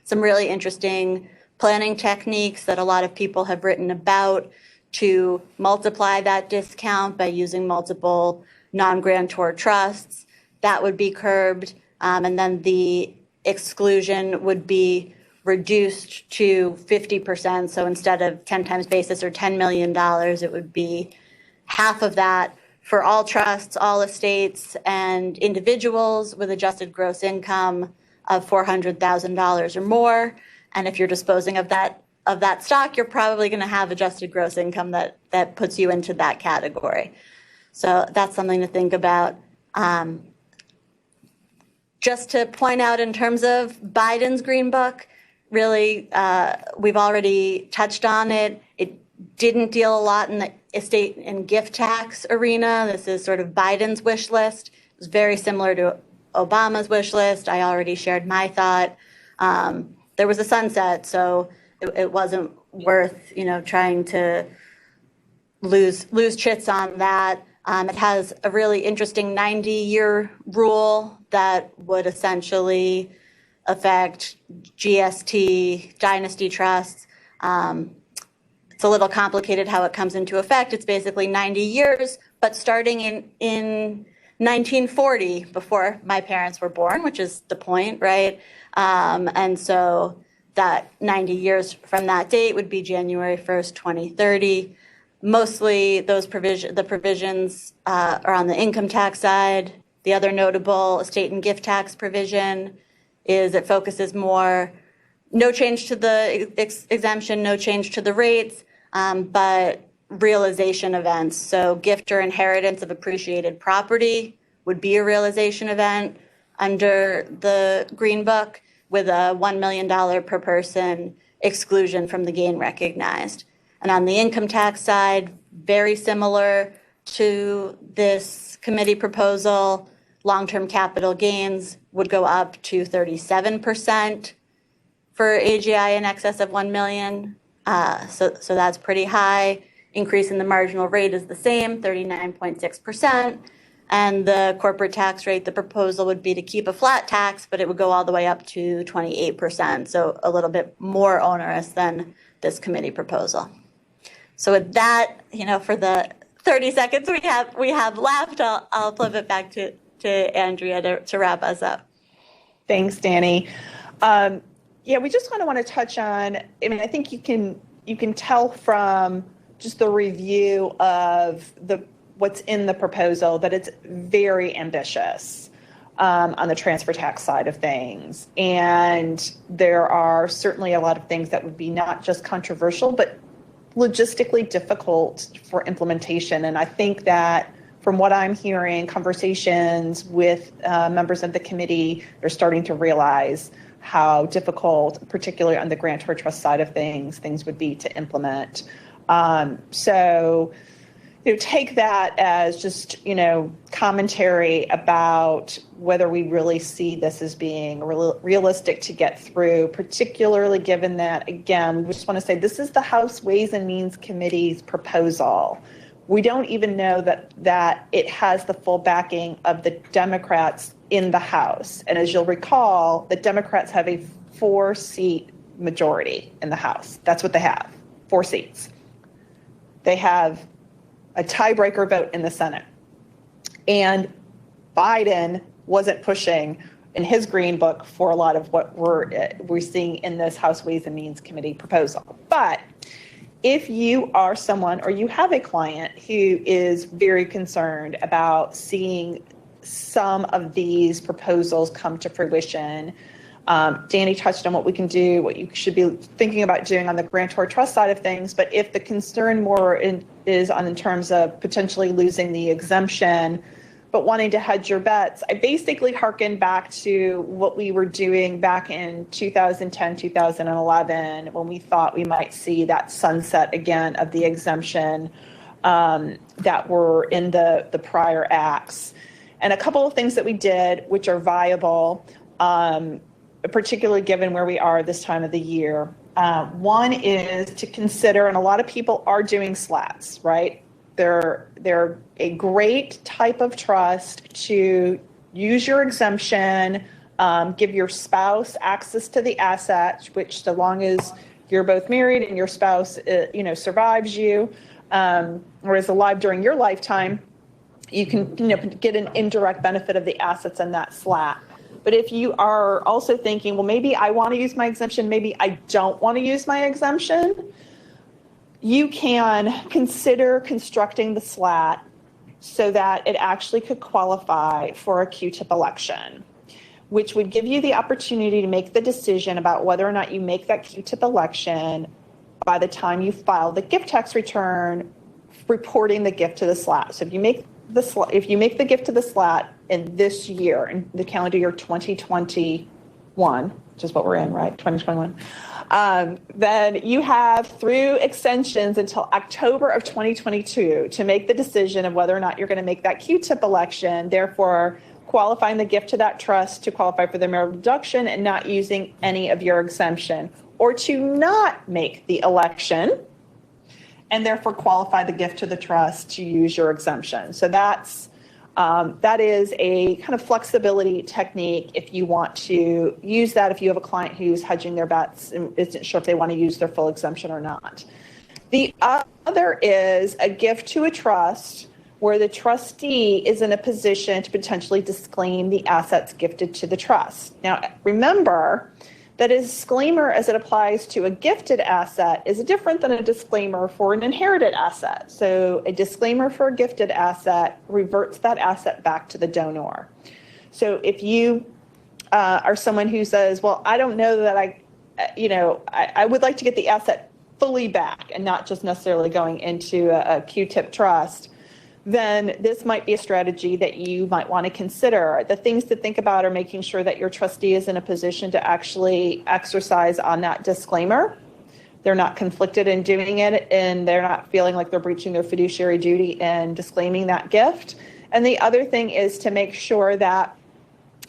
Some really interesting planning techniques that a lot of people have written about to multiply that discount by using multiple non-grantor trusts. That would be curbed, and then the exclusion would be reduced to 50%. So instead of 10 times basis or $10 million, it would be half of that for all trusts, all estates, and individuals with adjusted gross income of $400,000 or more. And if you're disposing of that stock, you're probably going to have adjusted gross income that puts you into that category. So that's something to think about. Just to point out in terms of Biden's Green Book, really, we've already touched on it. It didn't deal a lot in the estate and gift tax arena. This is sort of Biden's wish list. It was very similar to Obama's wish list. I already shared my thought. There was a sunset, so it wasn't worth, trying to lose chits on that. It has a really interesting 90-year rule that would essentially affect GST, dynasty trusts. It's a little complicated how it comes into effect. It's basically 90 years, but starting in 1940, before my parents were born, which is the point, right? And so that 90 years from that date would be January 1st, 2030. Mostly the provisions are on the income tax side. The other notable estate and gift tax provision is it focuses more, no change to the exemption, no change to the rates, but realization events. So gift or inheritance of appreciated property would be a realization event under the Green Book with a $1 million per person exclusion from the gain recognized. And on the income tax side, very similar to this committee proposal, long-term capital gains would go up to 37% for AGI in excess of 1 million. So that's pretty high. Increase in the marginal rate is the same, 39.6%. And the corporate tax rate, the proposal would be to keep a flat tax, but it would go all the way up to 28%. So a little bit more onerous than this committee proposal. So with that, for the 30 seconds we have left, I'll flip it back to Andrea to wrap us up. Thanks, Danny. We just kind of want to touch on, I think you can tell from just the review of what's in the proposal that it's very ambitious on the transfer tax side of things. And there are certainly a lot of things that would be not just controversial, but logistically difficult for implementation. And I think that from what I'm hearing, conversations with members of the committee, they're starting to realize how difficult, particularly on the grantor trust side of things would be to implement. So take that as just, commentary about whether we really see this as being realistic to get through, particularly given that, again, we just want to say this is the House Ways and Means Committee's proposal. We don't even know that it has the full backing of the Democrats in the House. And as you'll recall, the Democrats have a 4-seat majority in the House. That's what they have, 4 seats. They have a tiebreaker vote in the Senate. And Biden wasn't pushing in his Green Book for a lot of what we're seeing in this House Ways and Means Committee proposal. But if you are someone or you have a client who is very concerned about seeing some of these proposals come to fruition, Danny touched on what we can do, what you should be thinking about doing on the grantor trust side of things. But if the concern more is on in terms of potentially losing the exemption, but wanting to hedge your bets, I basically hearken back to what we were doing back in 2010, 2011, when we thought we might see that sunset again of the exemption that were in the prior acts. And a couple of things that we did, which are viable, particularly given where we are this time of the year. One is to consider, and a lot of people are doing slats, right? They're a great type of trust to use your exemption, give your spouse access to the assets, which so long as you're both married and your spouse, survives you, or is alive during your lifetime, you can get an indirect benefit of the assets in that slat. But if you are also thinking, well, maybe I want to use my exemption, maybe I don't want to use my exemption, you can consider constructing the slat so that it actually could qualify for a Q-tip election, which would give you the opportunity to make the decision about whether or not you make that Q-tip election by the time you file the gift tax return reporting the gift to the slat. So if you make the gift to the slat in this year, in the calendar year 2021, which is what we're in, right? 2021. Then you have through extensions until October of 2022 to make the decision of whether or not you're going to make that Q-tip election, therefore qualifying the gift to that trust to qualify for the marital deduction and not using any of your exemption, or to not make the election and therefore qualify the gift to the trust to use your exemption. So that is a kind of flexibility technique if you want to use that, if you have a client who's hedging their bets and isn't sure if they want to use their full exemption or not. The other is a gift to a trust where the trustee is in a position to potentially disclaim the assets gifted to the trust. Now, remember that a disclaimer as it applies to a gifted asset is different than a disclaimer for an inherited asset. So a disclaimer for a gifted asset reverts that asset back to the donor. So if you are someone who says, well, I don't know that I would like to get the asset fully back and not just necessarily going into a Q-tip trust, then this might be a strategy that you might want to consider. The things to think about are making sure that your trustee is in a position to actually exercise on that disclaimer. They're not conflicted in doing it, and they're not feeling like they're breaching their fiduciary duty in disclaiming that gift. And the other thing is to make sure that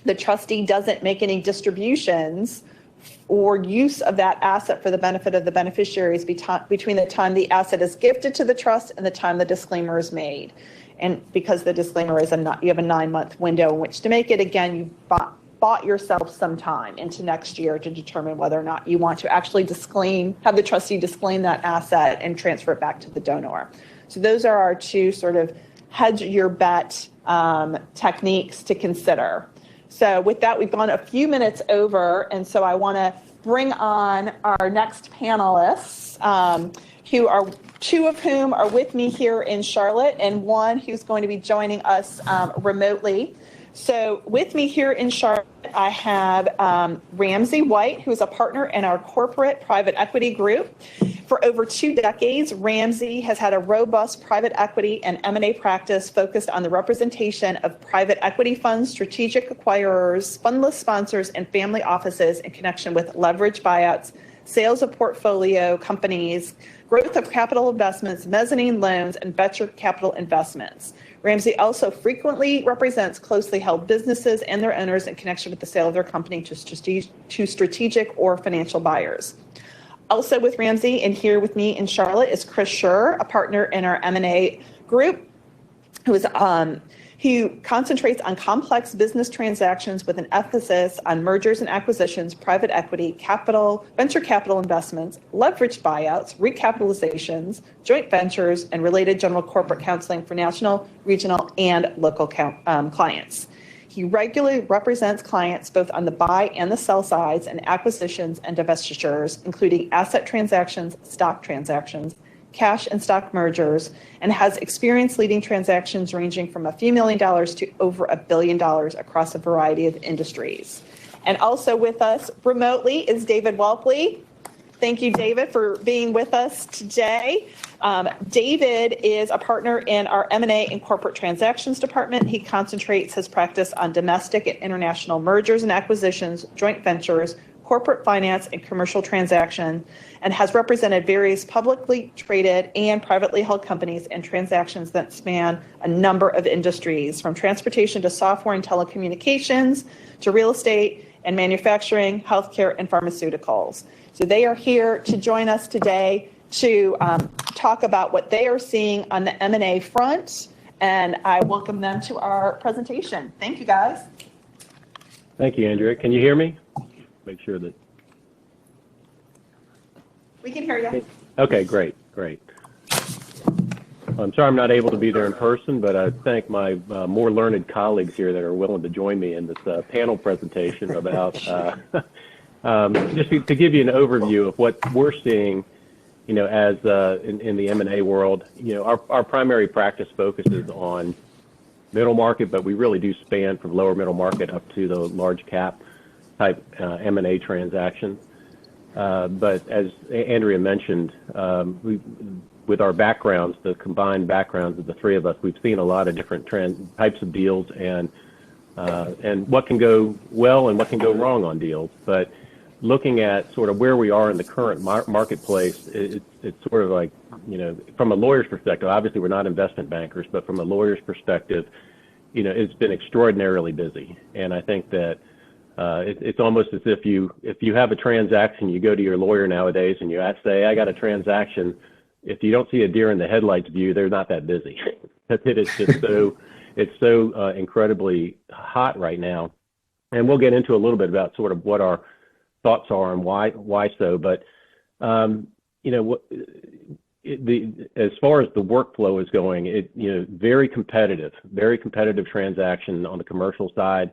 the trustee doesn't make any distributions or use of that asset for the benefit of the beneficiaries between the time the asset is gifted to the trust and the time the disclaimer is made. And because the disclaimer is you have a 9-month window in which to make it, again, you've bought yourself some time into next year to determine whether or not you want to actually have the trustee disclaim that asset and transfer it back to the donor. So those are our two sort of hedge your bet techniques to consider. So with that, we've gone a few minutes over, and so I want to bring on our next panelists, two of whom are with me here in Charlotte, and one who's going to be joining us remotely. So with me here in Charlotte, I have Ramsey White, who is a partner in our corporate private equity group. For over 2 decades, Ramsey has had a robust private equity and M&A practice focused on the representation of private equity funds, strategic acquirers, fundless sponsors, and family offices in connection with leverage buyouts, sales of portfolio companies, growth of capital investments, mezzanine loans, and venture capital investments. Ramsey also frequently represents closely held businesses and their owners in connection with the sale of their company to strategic or financial buyers. Also with Ramsey and here with me in Charlotte is Chris Schur, a partner in our M&A group, who concentrates on complex business transactions with an emphasis on mergers and acquisitions, private equity, capital, venture capital investments, leveraged buyouts, recapitalizations, joint ventures, and related general corporate counseling for national, regional, and local clients. He regularly represents clients both on the buy and the sell sides in acquisitions and divestitures, including asset transactions, stock transactions, cash and stock mergers, and has experience leading transactions ranging from a few $1 million to over $1 billion across a variety of industries. And also with us remotely is David Walpley. Thank you, David, for being with us today. David is a partner in our M&A and corporate transactions department. He concentrates his practice on domestic and international mergers and acquisitions, joint ventures, corporate finance, and commercial transactions, and has represented various publicly traded and privately held companies and transactions that span a number of industries, from transportation to software and telecommunications to real estate and manufacturing, healthcare, and pharmaceuticals. So they are here to join us today to talk about what they are seeing on the M&A front, and I welcome them to our presentation. Thank you, guys. Thank you, Andrea. Can you hear me? Make sure that... We can hear you. Okay, great. I'm sorry I'm not able to be there in person, but I thank my more learned colleagues here that are willing to join me in this panel presentation about, just to give you an overview of what we're seeing, as in the M&A world. Our primary practice focuses on middle market, but we really do span from lower middle market up to the large cap type M&A transactions. But as Andrea mentioned, with our backgrounds, the combined backgrounds of the three of us, we've seen a lot of different types of deals and what can go well and what can go wrong on deals. But looking at sort of where we are in the current marketplace, it's sort of like, from a lawyer's perspective, obviously we're not investment bankers, but from a lawyer's perspective, it's been extraordinarily busy. And I think that it's almost as if you have a transaction, you go to your lawyer nowadays and you say, I got a transaction. If you don't see a deer in the headlights view, they're not that busy. It's just so incredibly hot right now. And we'll get into a little bit about sort of what our thoughts are and why so. But as far as the workflow is going, very competitive transaction on the commercial side.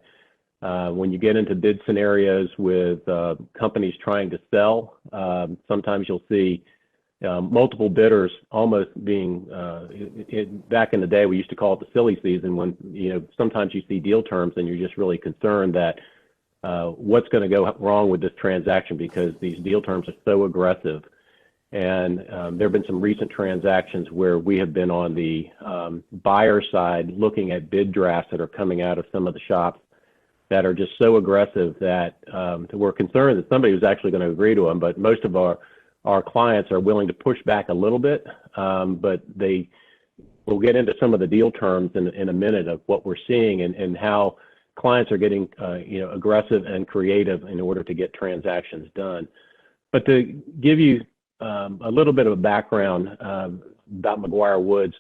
When you get into bid scenarios with companies trying to sell, sometimes you'll see multiple bidders almost being, back in the day, we used to call it the silly season, when, sometimes you see deal terms and you're just really concerned that what's going to go wrong with this transaction, because these deal terms are so aggressive. And there have been some recent transactions where we have been on the buyer side looking at bid drafts that are coming out of some of the shops that are just so aggressive that we're concerned that somebody was actually going to agree to them. But most of our clients are willing to push back a little bit, but we'll get into some of the deal terms in a minute of what we're seeing and how clients are getting aggressive and creative in order to get transactions done. But to give you a little bit of a background about McGuire Woods,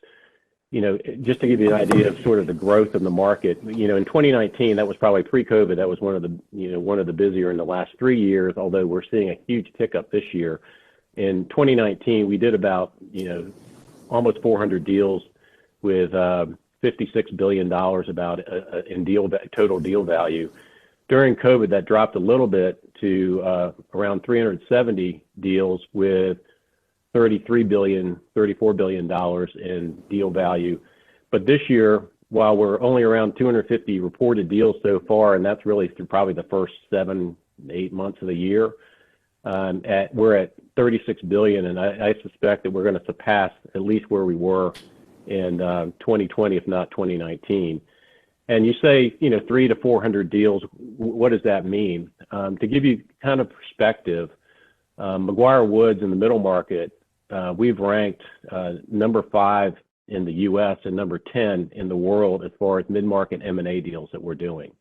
just to give you an idea of sort of the growth of the market, in 2019, that was probably pre-COVID, that was one of the busier in the last 3 years, although we're seeing a huge tick up this year. In 2019, we did about, almost 400 deals with $56 billion about in total deal value. During COVID, that dropped a little bit to around 370 deals with $34 billion in deal value. But this year, while we're only around 250 reported deals so far, and that's really through probably the first 7-8 months of the year, we're at 36 billion, and I suspect that we're going to surpass at least where we were in 2020, if not 2019. And you say, 300 to 400 deals. What does that mean? To give you kind of perspective, McGuire Woods in the middle market, we've ranked number 5 in the U.S. and number 10 in the world as far as mid-market M&A deals that we're doing.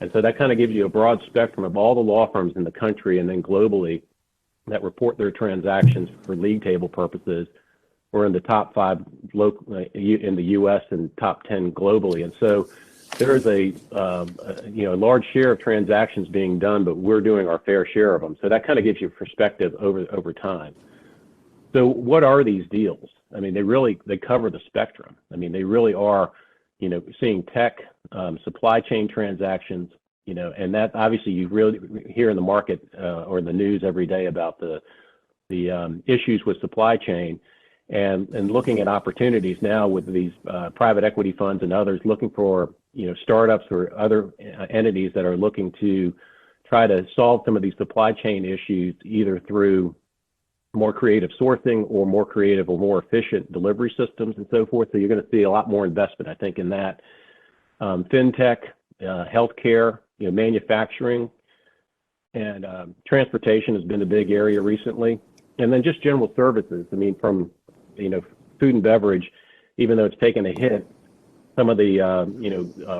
And so that kind of gives you a broad spectrum of all the law firms in the country and then globally that report their transactions for league table purposes. We're in the top 5 in the U.S. and top 10 globally. And so there is a large share of transactions being done, but we're doing our fair share of them. So that kind of gives you perspective over time. So what are these deals? I mean, they cover the spectrum. I mean, they really are, seeing tech, supply chain transactions, and that obviously you really hear in the market or in the news every day about the issues with supply chain. and looking at opportunities now with these private equity funds and others looking for, startups or other entities that are looking to try to solve some of these supply chain issues, either through more creative sourcing or more creative or more efficient delivery systems and so forth. So you're going to see a lot more investment, I think, in that. Fintech, healthcare, manufacturing, and transportation has been a big area recently. And then just general services. I mean, from, food and beverage, even though it's taken a hit, some of the,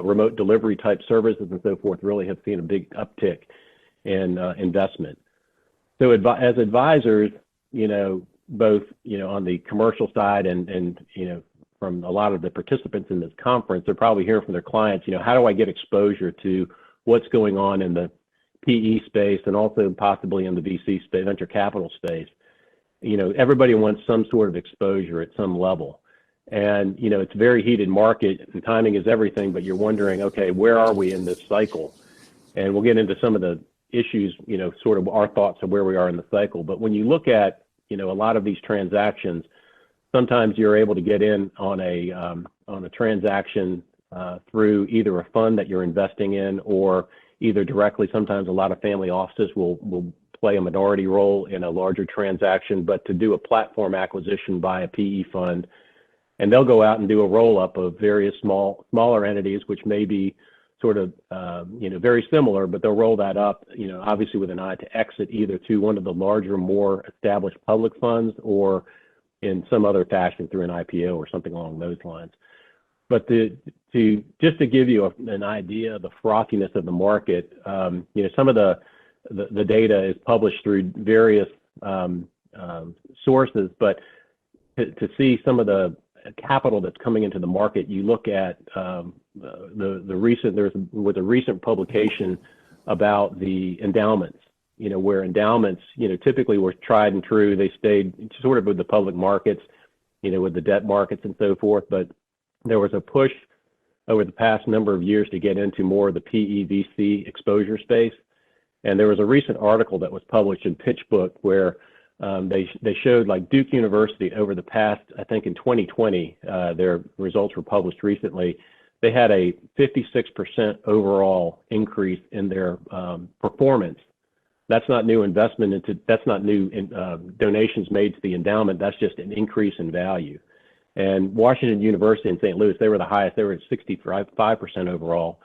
remote delivery type services and so forth really have seen a big uptick in investment. So as advisors, both, on the commercial side and from a lot of the participants in this conference, they're probably hearing from their clients, how do I get exposure to what's going on in the PE space and also possibly in the VC space, venture capital space. Everybody wants some sort of exposure at some level. And, it's a very heated market and timing is everything, but you're wondering, okay, where are we in this cycle? And we'll get into some of the issues, sort of our thoughts of where we are in the cycle. But when you look at, a lot of these transactions, sometimes you're able to get in on a transaction through either a fund that you're investing in or either directly. Sometimes a lot of family offices will play a minority role in a larger transaction, but to do a platform acquisition by a PE fund, and they'll go out and do a roll-up of various smaller entities, which may be sort of, very similar, but they'll roll that up, obviously with an eye to exit either to one of the larger, more established public funds or in some other fashion through an IPO or something along those lines. But just to give you an idea of the frothiness of the market, some of the data is published through various sources, but to see some of the capital that's coming into the market, you look at there was a recent publication about the endowments, where endowments, typically were tried and true. They stayed sort of with the public markets, with the debt markets and so forth, but there was a push over the past number of years to get into more of the PE VC exposure space. And there was a recent article that was published in PitchBook where they showed like Duke University over the past, I think in 2020, their results were published recently. They had a 56% overall increase in their performance. That's not new investment that's not new donations made to the endowment. That's just an increase in value. And Washington University in St. Louis, they were the highest. They were at 65% overall.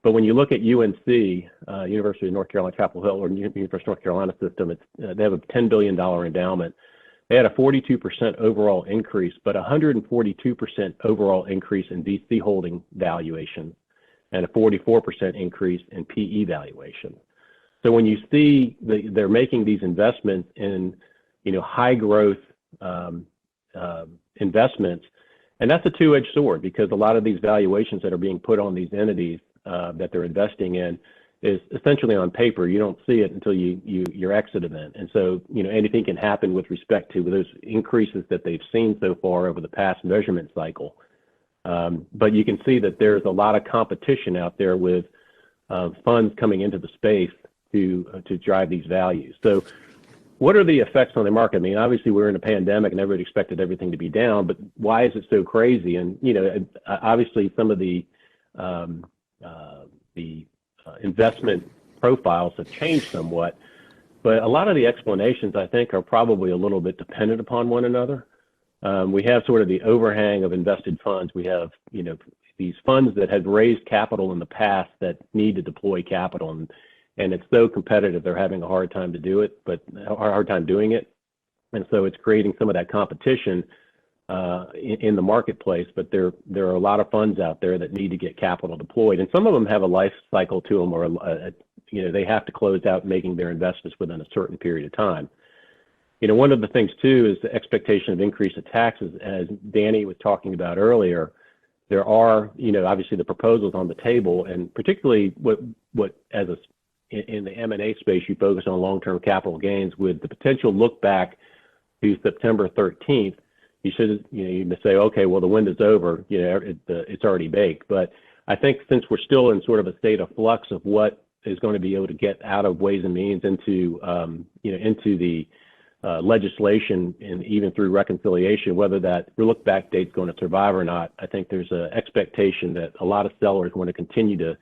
But when you look at UNC, University of North Carolina, Chapel Hill, or University of North Carolina system, they have a $10 billion endowment. They had a 42% overall increase, but 142% overall increase in VC holding valuation and a 44% increase in PE valuation. So when you see they're making these investments in, high growth investments, and that's a two-edged sword because a lot of these valuations that are being put on these entities that they're investing in is essentially on paper. You don't see it until you're exited in. And so, anything can happen with respect to those increases that they've seen so far over the past measurement cycle. But you can see that there's a lot of competition out there with funds coming into the space to drive these values. So what are the effects on the market? I mean, obviously we're in a pandemic and everybody expected everything to be down, but why is it so crazy? And, obviously some of the investment profiles have changed somewhat, but a lot of the explanations I think are probably a little bit dependent upon one another. We have sort of the overhang of invested funds. We have, these funds that have raised capital in the past that need to deploy capital, and it's so competitive they're having a hard time to do it, but a hard time doing it. And so it's creating some of that competition in the marketplace, but there are a lot of funds out there that need to get capital deployed, and some of them have a life cycle to them, or they have to close out making their investments within a certain period of time. One of the things too is the expectation of increase of taxes, as Danny was talking about earlier. There are, obviously the proposals on the table, and particularly in the M&A space, you focus on long-term capital gains with the potential look back to September 13th. You should, you say, okay, well, the window's over, it's already baked. But I think since we're still in sort of a state of flux of what is going to be able to get out of Ways and Means into the legislation and even through reconciliation, whether that look-back date's going to survive or not, I think there's an expectation that a lot of sellers want to continue to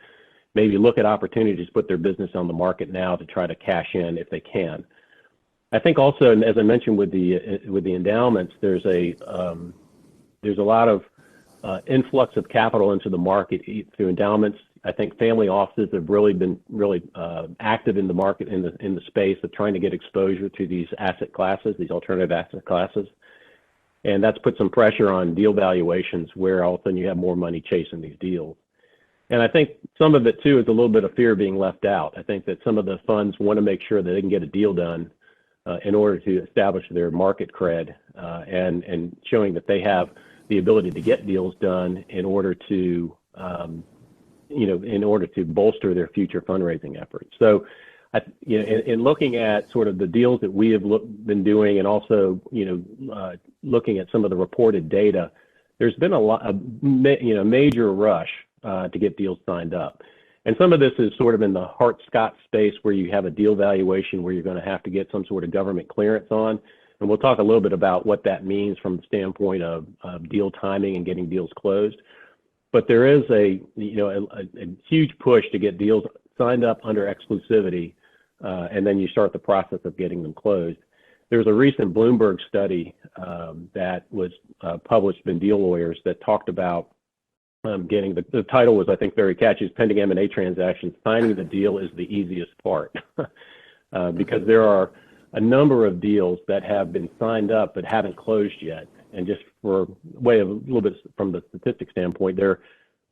maybe look at opportunities to put their business on the market now to try to cash in if they can. I think also, and as I mentioned with the endowments, there's a lot of influx of capital into the market through endowments. I think family offices have really been active in the market in the space of trying to get exposure to these asset classes, these alternative asset classes, and that's put some pressure on deal valuations where all of a sudden you have more money chasing these deals. And I think some of it too is a little bit of fear of being left out. I think that some of the funds want to make sure that they can get a deal done in order to establish their market cred and showing that they have the ability to get deals done in order to bolster their future fundraising efforts. So, in looking at sort of the deals that we have been doing, and also looking at some of the reported data, there's been a major rush to get deals signed up. And some of this is sort of in the Hart-Scott space where you have a deal valuation where you're going to have to get some sort of government clearance on. And we'll talk a little bit about what that means from the standpoint of deal timing and getting deals closed. But there is a huge push to get deals signed up under exclusivity, and then you start the process of getting them closed. There's a recent Bloomberg study that was published in Deal Lawyers that talked about getting the title was, I think, very catchy. Pending M&A transactions, signing the deal is the easiest part, because there are a number of deals that have been signed up but haven't closed yet. And just for way of a little bit from the statistic standpoint, there are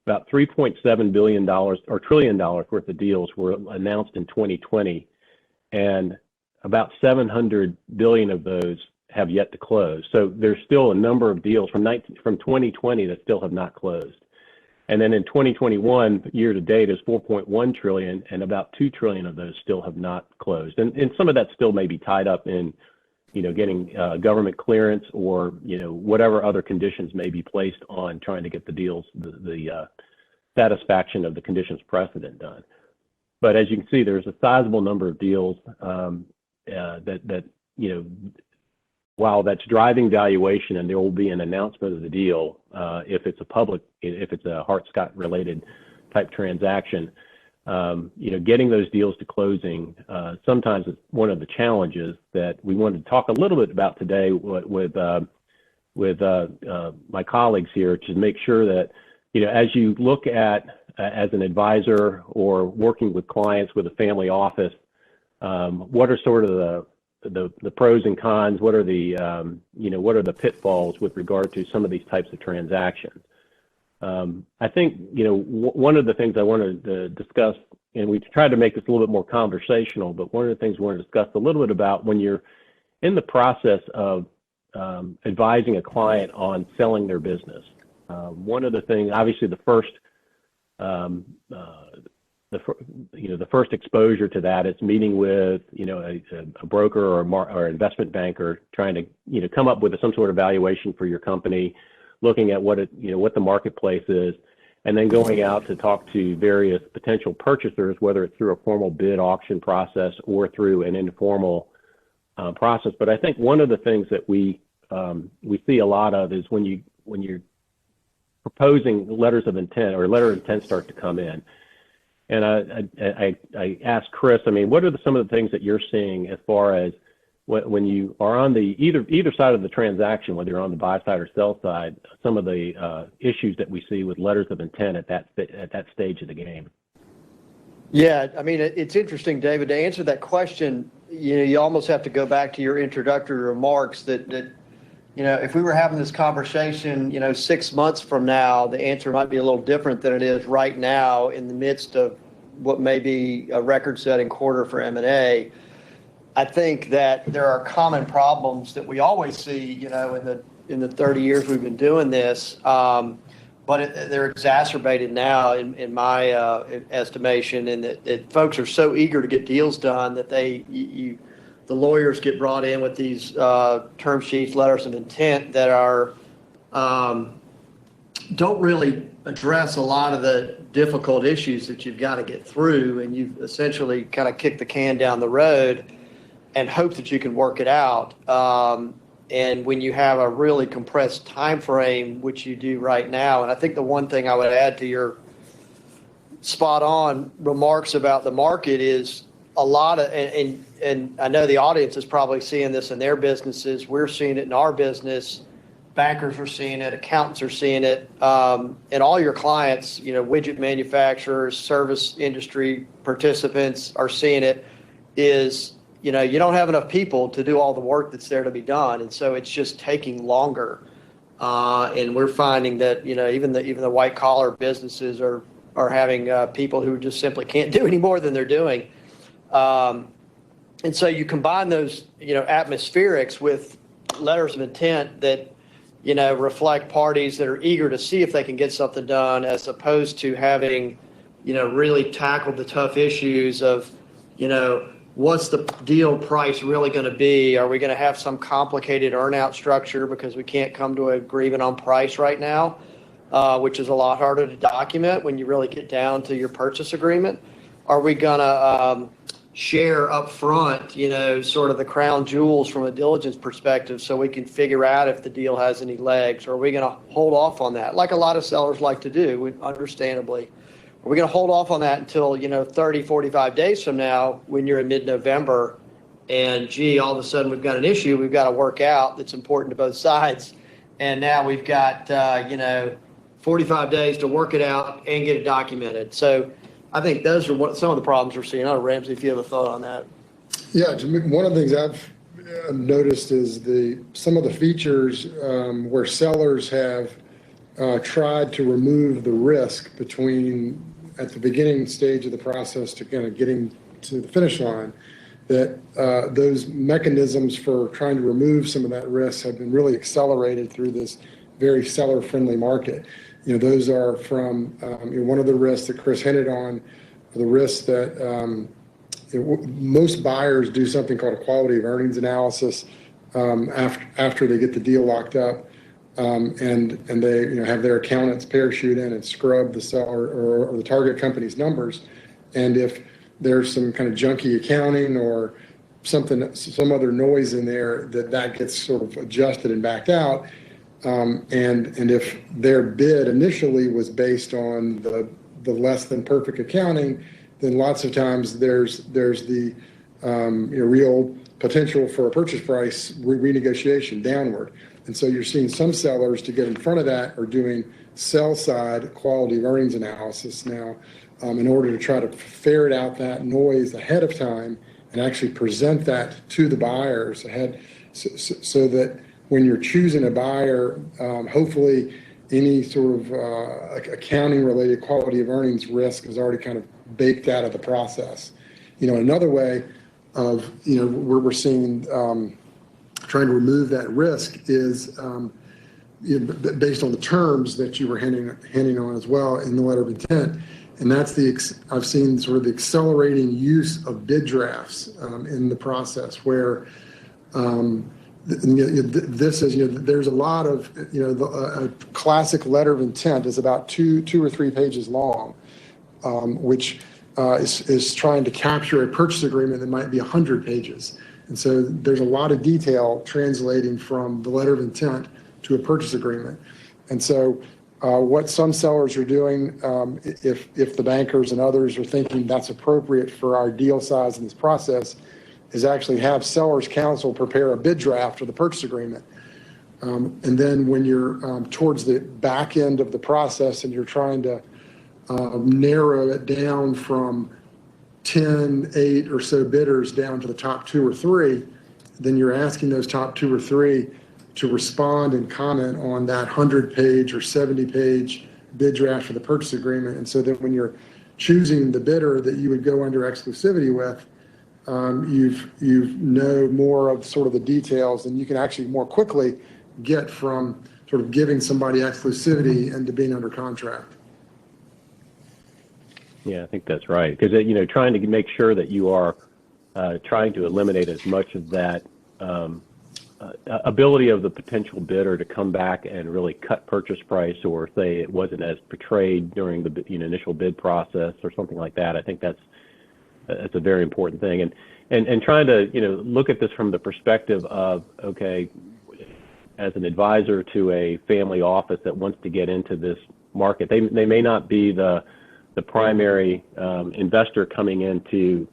about $3.7 billion or $1 trillion worth of deals were announced in 2020, and about 700 billion of those have yet to close. So there's still a number of deals from 2020 that still have not closed. And then in 2021, year to date is 4.1 trillion, and about 2 trillion of those still have not closed. And some of that still may be tied up in, getting government clearance or, whatever other conditions may be placed on trying to get the deals, the satisfaction of the conditions precedent done. But as you can see, there's a sizable number of deals that while that's driving valuation, and there will be an announcement of the deal if it's a Hart-Scott related type transaction, getting those deals to closing sometimes is one of the challenges that we wanted to talk a little bit about today with my colleagues here, to make sure that as you look at as an advisor or working with clients with a family office, what are sort of the pros and cons? What are the pitfalls with regard to some of these types of transactions? I think one of the things I wanted to discuss, and we tried to make this a little bit more conversational, but one of the things we want to discuss a little bit about when you're in the process of advising a client on selling their business. One of the things, obviously, the first exposure to that is meeting with a broker or investment banker, trying to come up with some sort of valuation for your company, looking at what the marketplace is, and then going out to talk to various potential purchasers, whether it's through a formal bid auction process or through an informal process. But I think one of the things that we see a lot of is when you're proposing letters of intent, or letter of intent start to come in. And I asked Chris, what are some of the things that you're seeing as far as when you are on the either side of the transaction, whether you're on the buy side or sell side, some of the issues that we see with letters of intent at that stage of the game? Yeah, it's interesting, David, to answer that question. You almost have to go back to your introductory remarks that if we were having this conversation, 6 months from now, the answer might be a little different than it is right now in the midst of what may be a record-setting quarter for M&A. I think that there are common problems that we always see, in the 30 years we've been doing this, but they're exacerbated now in my estimation, and that folks are so eager to get deals done that the lawyers get brought in with these term sheets, letters of intent that are don't really address a lot of the difficult issues that you've got to get through, and you've essentially kind of kicked the can down the road. and hope that you can work it out. And when you have a really compressed time frame, which you do right now, and I think the one thing I would add to your spot on remarks about the market is a lot of, and I know the audience is probably seeing this in their businesses. We're seeing it in our business. Bankers are seeing it. Accountants are seeing it. And all your clients, widget manufacturers, service industry participants are seeing it is, you don't have enough people to do all the work that's there to be done. And so it's just taking longer. And we're finding that, even the white collar businesses are having people who just simply can't do any more than they're doing. And so you combine those, atmospherics with letters of intent that, reflect parties that are eager to see if they can get something done, as opposed to having, really tackled the tough issues of, what's the deal price really going to be? Are we going to have some complicated earnout structure because we can't come to an agreement on price right now, which is a lot harder to document when you really get down to your purchase agreement? Are we going to share up front, sort of the crown jewels from a diligence perspective so we can figure out if the deal has any legs? Or are we going to hold off on that, like a lot of sellers like to do, understandably? Are we going to hold off on that until, 30, 45 days from now when you're in mid-November and, all of a sudden we've got an issue we've got to work out that's important to both sides. And now we've got, 45 days to work it out and get it documented. So I think those are some of the problems we're seeing. I don't know, Ramsey, if you have a thought on that. Yeah, one of the things I've noticed is some of the features where sellers have tried to remove the risk between at the beginning stage of the process to kind of getting to the finish line, that those mechanisms for trying to remove some of that risk have been really accelerated through this very seller-friendly market. Those are from one of the risks that Chris hinted on, the risk that most buyers do something called a quality of earnings analysis after they get the deal locked up, and they have their accountants parachute in and scrub the seller or the target company's numbers, and if there's some kind of junky accounting or some other noise in there, that gets sort of adjusted and backed out. And if their bid initially was based on the less than perfect accounting, then lots of times there's the real potential for a purchase price renegotiation downward. And so you're seeing some sellers, to get in front of that, are doing sell side quality of earnings analysis now in order to try to ferret out that noise ahead of time and actually present that to the buyers ahead, so that when you're choosing a buyer, hopefully any sort of accounting related quality of earnings risk is already kind of baked out of the process. Another way of, where we're seeing trying to remove that risk is based on the terms that you were hinting on as well in the letter of intent. And that's I've seen sort of the accelerating use of bid drafts in the process, where this is, there's a lot of, a classic letter of intent is about two or three pages long, which is trying to capture a purchase agreement that might be 100 pages. And so there's a lot of detail translating from the letter of intent to a purchase agreement. And so what some sellers are doing, if the bankers and others are thinking that's appropriate for our deal size in this process, is actually have sellers counsel prepare a bid draft of the purchase agreement. And then when you're towards the back end of the process and you're trying to narrow it down from 10, 8 or so bidders down to the top 2 or 3, then you're asking those top 2 or 3 to respond and comment on that 100-page or 70-page bid draft for the purchase agreement. And so that when you're choosing the bidder that you would go under exclusivity with, you know more of sort of the details, and you can actually more quickly get from sort of giving somebody exclusivity into being under contract. Yeah, I think that's right. Because, trying to make sure that you are trying to eliminate as much of that ability of the potential bidder to come back and really cut purchase price, or say it wasn't as portrayed during the initial bid process or something like that. I think that's that's a very important thing. And trying to, look at this from the perspective of, okay, as an advisor to a family office that wants to get into this market, they may not be the primary investor coming in to,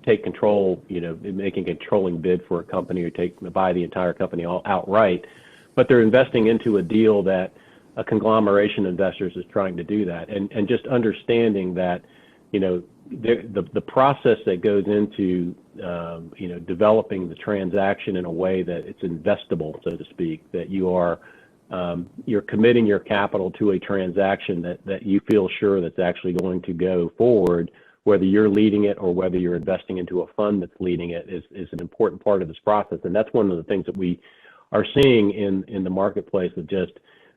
take control, making a controlling bid for a company or buy the entire company all outright, but they're investing into a deal that a conglomeration of investors is trying to do that. And just understanding that, the process that goes into, developing the transaction in a way that it's investable, so to speak, that you're committing your capital to a transaction that you feel sure that's actually going to go forward, whether you're leading it or whether you're investing into a fund that's leading it is an important part of this process. And that's one of the things that we are seeing in the marketplace of just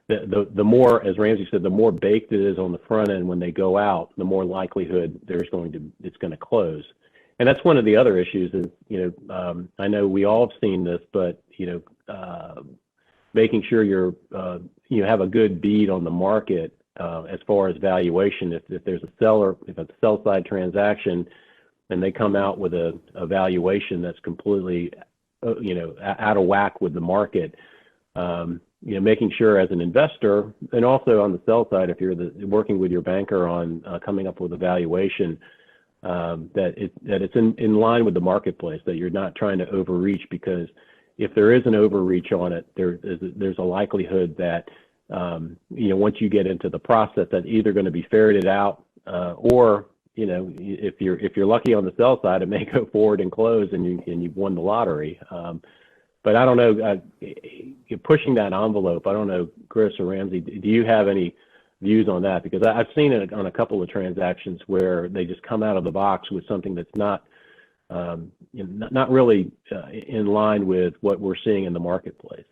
the more, as Ramsey said, the more baked it is on the front end when they go out, the more likelihood it's going to close. And that's one of the other issues is, I know we all have seen this, but, making sure you have a good bead on the market as far as valuation. If there's a sell side transaction and they come out with a valuation that's completely, out of whack with the market, making sure as an investor, and also on the sell side, if you're working with your banker on coming up with a valuation, that it's in line with the marketplace, that you're not trying to overreach, because if there is an overreach on it, there's a likelihood that once you get into the process, that's either going to be ferreted out, or if you're lucky on the sell side, it may go forward and close, and you've won the lottery. But I don't know, pushing that envelope, I don't know, Chris or Ramsey, do you have any views on that? Because I've seen it on a couple of transactions where they just come out of the box with something that's not really in line with what we're seeing in the marketplace.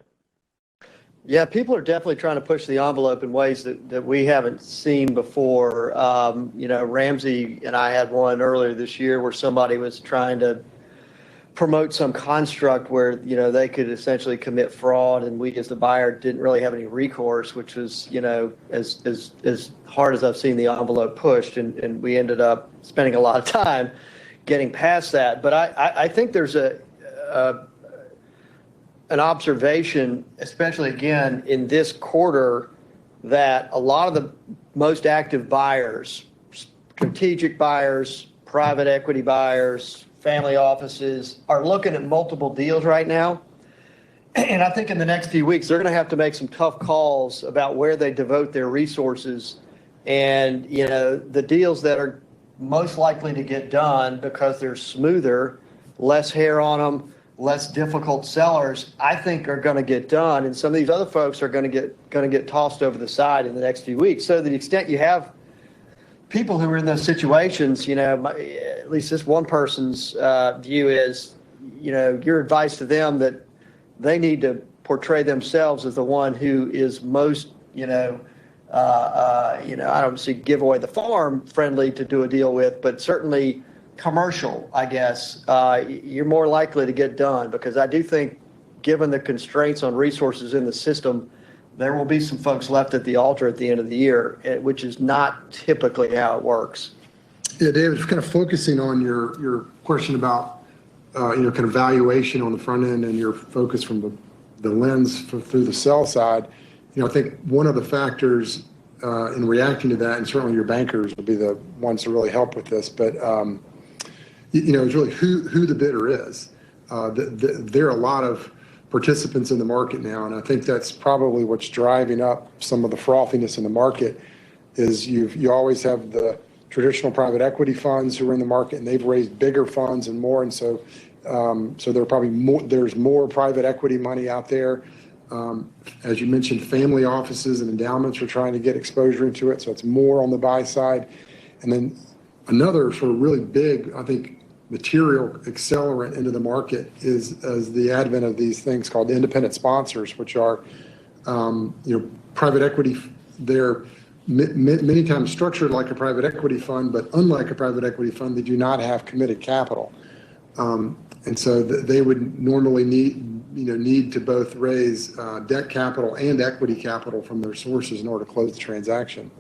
Yeah, people are definitely trying to push the envelope in ways that we haven't seen before. Ramsey and I had one earlier this year where somebody was trying to promote some construct where, they could essentially commit fraud, and we as the buyer didn't really have any recourse, which was, as hard as I've seen the envelope pushed, and we ended up spending a lot of time getting past that. But I think there's an observation, especially again in this quarter, that a lot of the most active buyers, strategic buyers, private equity buyers, family offices, are looking at multiple deals right now. And I think in the next few weeks, they're going to have to make some tough calls about where they devote their resources. And, the deals that are most likely to get done because they're smoother, less hair on them, less difficult sellers, I think are going to get done. And some of these other folks are going to get tossed over the side in the next few weeks. So to the extent you have people who are in those situations, at least this one person's view is, your advice to them that they need to portray themselves as the one who is most, I don't see give away the farm friendly to do a deal with, but certainly commercial, I guess, you're more likely to get done, because I do think, given the constraints on resources in the system, there will be some folks left at the altar at the end of the year, which is not typically how it works. Yeah, David, kind of focusing on your question about, kind of valuation on the front end and your focus from the lens through the sell side. I think one of the factors in reacting to that, and certainly your bankers will be the ones to really help with this, but is really who the bidder is. There are a lot of participants in the market now, and I think that's probably what's driving up some of the frothiness in the market. Is you always have the traditional private equity funds who are in the market, and they've raised bigger funds and more, and so there are probably there's more private equity money out there. As you mentioned, family offices and endowments are trying to get exposure into it, so it's more on the buy side. And then another sort of really big, I think, material accelerant into the market is the advent of these things called independent sponsors, which are private equity. They're many times structured like a private equity fund, but unlike a private equity fund, they do not have committed capital, and so they would normally need to both raise debt capital and equity capital from their sources in order to close the transaction.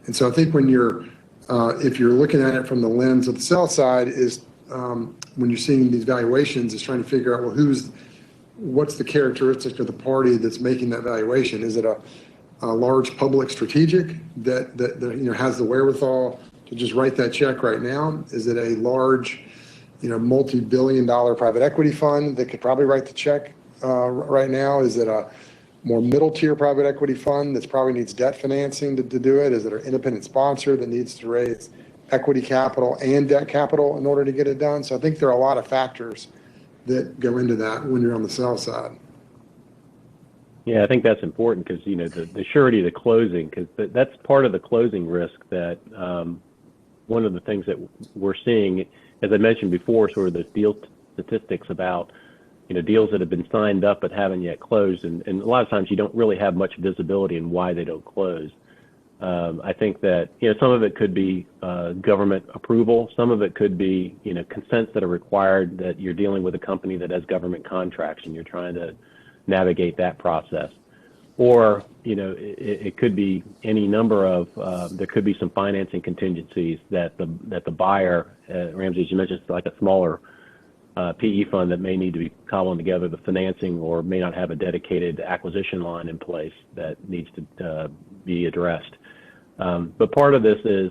And so I think when you're if you're looking at it from the lens of the sell side, is when you're seeing these valuations, is trying to figure out, well, what's the characteristic of the party that's making that valuation? Is it a large public strategic that has the wherewithal to just write that check right now? Is it a large, multi-billion-dollar private equity fund that could probably write the check right now? Is it a more middle-tier private equity fund that probably needs debt financing to do it? Is it an independent sponsor that needs to raise equity capital and debt capital in order to get it done? So I think there are a lot of factors that go into that when you're on the sell side. Yeah, I think that's important because, the surety of the closing, because that's part of the closing risk that one of the things that we're seeing, as I mentioned before, sort of those deal statistics about, deals that have been signed up but haven't yet closed. And a lot of times you don't really have much visibility in why they don't close. I think that, some of it could be government approval. Some of it could be, consents that are required, that you're dealing with a company that has government contracts and you're trying to navigate that process. Or, it could be any number of, there could be some financing contingencies that the buyer, Ramsey, as you mentioned, it's like a smaller PE fund that may need to be cobbling together the financing or may not have a dedicated acquisition line in place that needs to be addressed. But part of this is,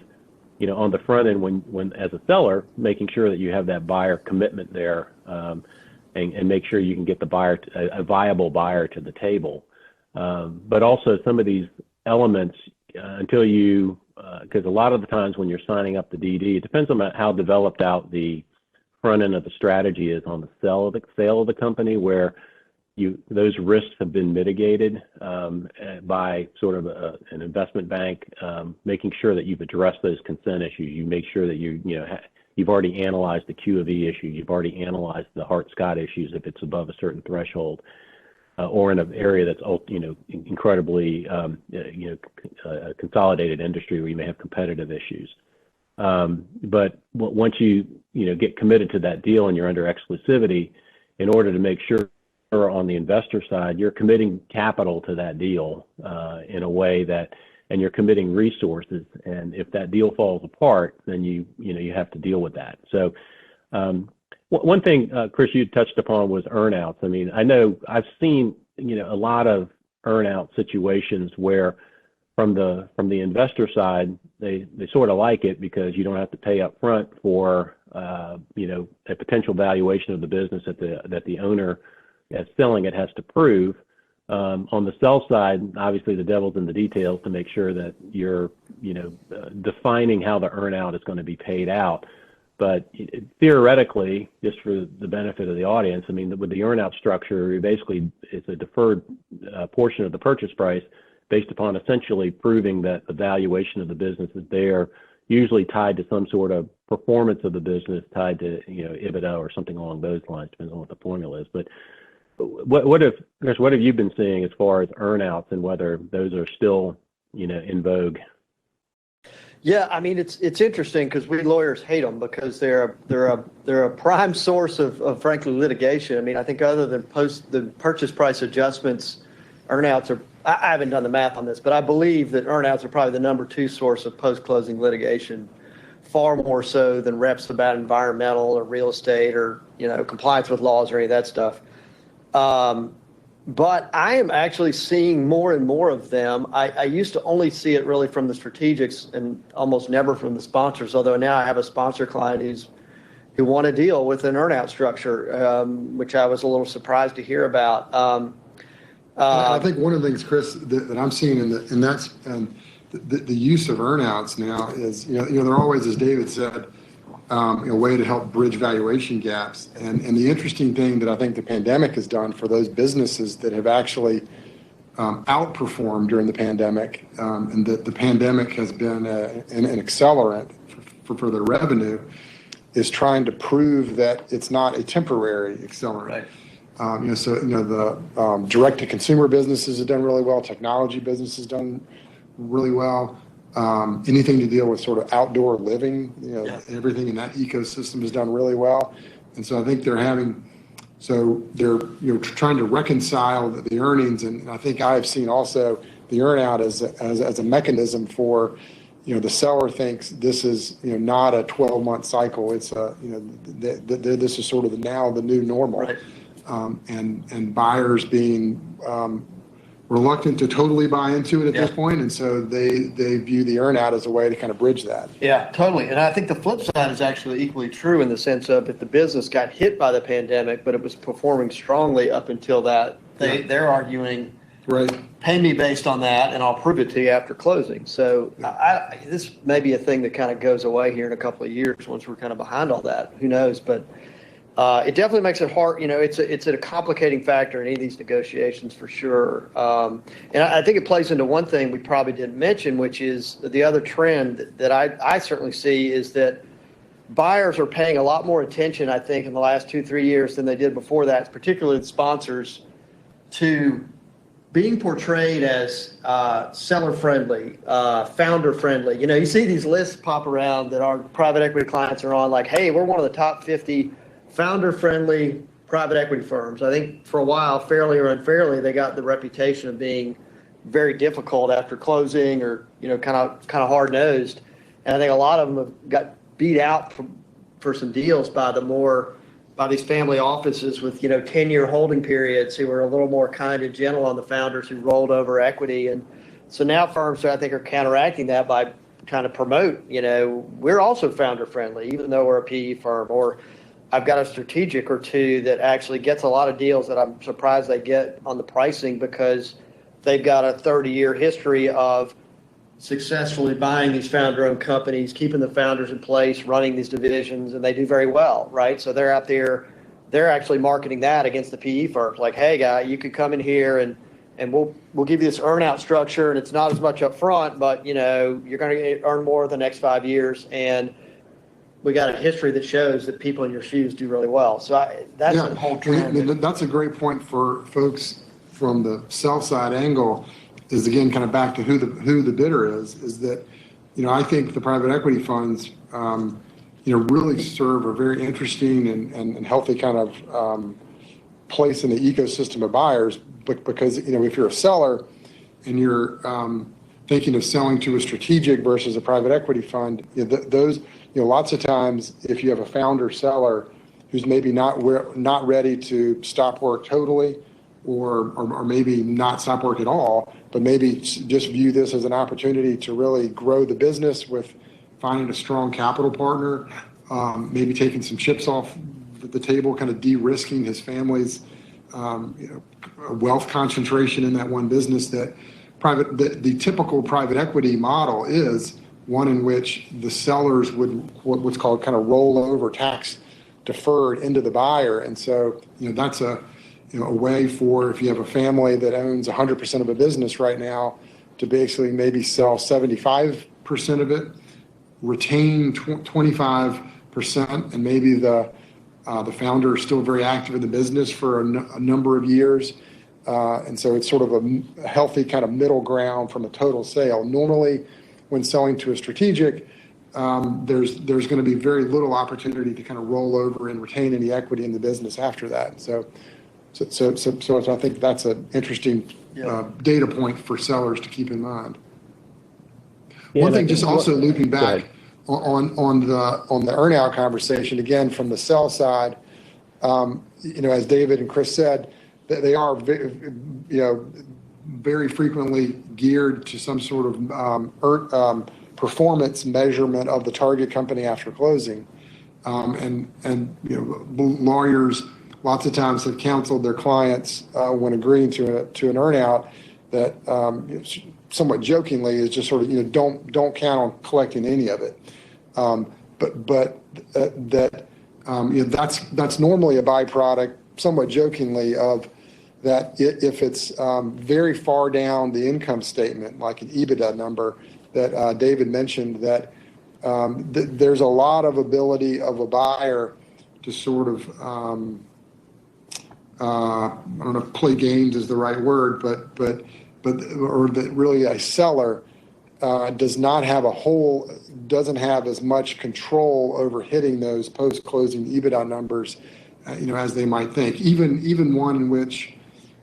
on the front end, when as a seller, making sure that you have that buyer commitment there, and make sure you can get the buyer, a viable buyer to the table. But also some of these elements, until you, because a lot of the times when you're signing up the DD, it depends on how developed out the front end of the strategy is on the sale of the company, where those risks have been mitigated by sort of an investment bank, making sure that you've addressed those consent issues. You make sure that you've already analyzed the Q of E issue. You've already analyzed the Hart-Scott issues if it's above a certain threshold, or in an area that's incredibly a consolidated industry where you may have competitive issues. But once you get committed to that deal and you're under exclusivity, in order to make sure on the investor side you're committing capital to that deal in a way that, and you're committing resources, and if that deal falls apart, then you have to deal with that. So one thing, Chris, you touched upon was earnouts. I mean, I know I've seen a lot of earnout situations where from the investor side, they sort of like it because you don't have to pay up front for a potential valuation of the business that the owner that's selling it has to prove. On the sell side, obviously the devil's in the details to make sure that you're defining how the earnout is going to be paid out. But theoretically, just for the benefit of the audience, I mean, with the earnout structure, basically it's a deferred portion of the purchase price based upon essentially proving that the valuation of the business is there, usually tied to some sort of performance of the business, tied to EBITDA or something along those lines, depends on what the formula is. But what have you been seeing as far as earnouts and whether those are still in vogue? Yeah, I mean, it's interesting because we lawyers hate them because they're a prime source of frankly litigation. I mean, I think other than the purchase price adjustments, earnouts are. I haven't done the math on this, but I believe that earnouts are probably the number 2 source of post-closing litigation, far more so than reps about environmental or real estate or compliance with laws or any of that stuff. But I am actually seeing more and more of them. I used to only see it really from the strategics and almost never from the sponsors, although now I have a sponsor client who won a deal with an earnout structure, which I was a little surprised to hear about. I think one of the things, Chris, that I'm seeing, and that's the use of earnouts now is, they're always, as David said, a way to help bridge valuation gaps. And the interesting thing that I think the pandemic has done for those businesses that have actually outperformed during the pandemic, and that the pandemic has been an accelerant for their revenue, is trying to prove that it's not a temporary accelerant. Right. The direct-to-consumer businesses have done really well. Technology business has done really well. Anything to deal with sort of outdoor living, everything in that ecosystem has done really well. And so I think they're trying to reconcile the earnings. And I think I have seen also the earnout as a mechanism for, the seller thinks this is, not a 12-month cycle. It's this is sort of now the new normal. Right. And buyers being reluctant to totally buy into it at this point. And so they view the earnout as a way to kind of bridge that. Yeah, totally. And I think the flip side is actually equally true in the sense of if the business got hit by the pandemic, but it was performing strongly up until that, they're arguing, Right. pay me based on that and I'll prove it to you after closing. So this may be a thing that kind of goes away here in a couple of years once we're kind of behind all that. Who knows? But it definitely makes it hard. It's a complicating factor in any of these negotiations for sure. And I think it plays into one thing we probably didn't mention, which is the other trend that I certainly see is that buyers are paying a lot more attention, I think, in the last 2-3 years than they did before that, particularly the sponsors, to being portrayed as seller-friendly, founder-friendly. You see these lists pop around that our private equity clients are on, like, hey, we're one of the top 50 founder-friendly private equity firms. I think for a while, fairly or unfairly, they got the reputation of being very difficult after closing or, kind of hard-nosed. And I think a lot of them have got beat out for some deals by these family offices with 10-year holding periods who were a little more kind and gentle on the founders who rolled over equity. And so now firms, I think, are counteracting that by trying to promote, we're also founder friendly, even though we're a PE firm, or I've got a strategic or two that actually gets a lot of deals that I'm surprised they get on the pricing because they've got a 30-year history of successfully buying these founder-owned companies, keeping the founders in place, running these divisions, and they do very well, right? So they're out there, they're actually marketing that against the PE firms. Like, hey, guy, you could come in here and we'll give you this earn-out structure, and it's not as much up front, but you're going to earn more the next 5 years, and we got a history that shows that people in your shoes do really well. So that's a whole trend. That's a great point for folks from the sell side angle. Is again kind of back to who the bidder is that I think the private equity funds really serve a very interesting and healthy kind of place in the ecosystem of buyers, because if you're a seller and you're thinking of selling to a strategic versus a private equity fund, those lots of times if you have a founder seller who's maybe not ready to stop work totally, or maybe not stop work at all, but maybe just view this as an opportunity to really grow the business with finding a strong capital partner, maybe taking some chips off the table, kind of de-risking his family's wealth concentration in that one business. That the typical private equity model is one in which the sellers would what's called kind of roll over tax deferred into the buyer, and so that's a way for, if you have a family that owns 100% of a business right now, to basically maybe sell 75% of it, retain 25%, and maybe the founder is still very active in the business for a number of years. And so it's sort of a healthy kind of middle ground from a total sale. Normally, when selling to a strategic, there's going to be very little opportunity to kind of roll over and retain any equity in the business after that. So I think that's an interesting data point for sellers to keep in mind. Yeah, One thing, just also looping back on the earnout conversation again from the sell side, as David and Chris said, they are very frequently geared to some sort of performance measurement of the target company after closing, and lawyers lots of times have counseled their clients when agreeing to an earnout that somewhat jokingly is just sort of don't count on collecting any of it, that's normally a byproduct, somewhat jokingly, of that if it's very far down the income statement, like an EBITDA number that David mentioned, that there's a lot of ability of a buyer to sort of I don't know if play games is the right word, but or that really a seller doesn't have as much control over hitting those post-closing EBITDA numbers, as they might think. Even one in which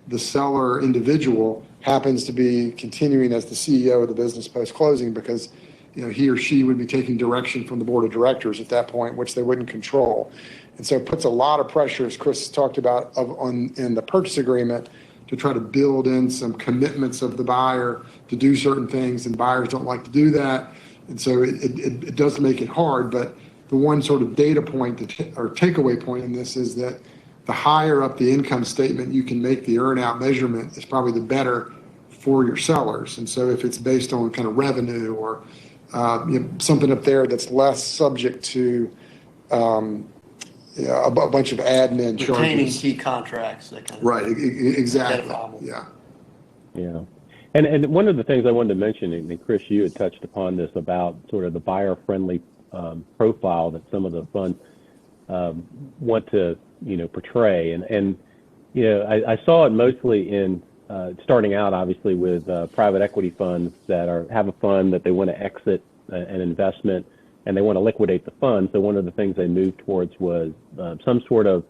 the seller individual happens to be continuing as the CEO of the business post-closing, because he or she would be taking direction from the board of directors at that point, which they wouldn't control. And so it puts a lot of pressure, as Chris talked about, in the purchase agreement to try to build in some commitments of the buyer to do certain things, and buyers don't like to do that. And so it does make it hard, but the one sort of data point or takeaway point in this is that the higher up the income statement you can make the earn-out measurement is probably the better for your sellers. And so if it's based on kind of revenue or something up there that's less subject to a bunch of admin charges. Retaining key contracts, that kind of Right, thing. exactly. Yeah. Yeah. And one of the things I wanted to mention, and Chris, you had touched upon this about sort of the buyer-friendly profile that some of the funds want to, portray. And I saw it mostly in starting out, obviously, with private equity funds that have a fund that they want to exit an investment and they want to liquidate the fund. So one of the things they moved towards was some sort of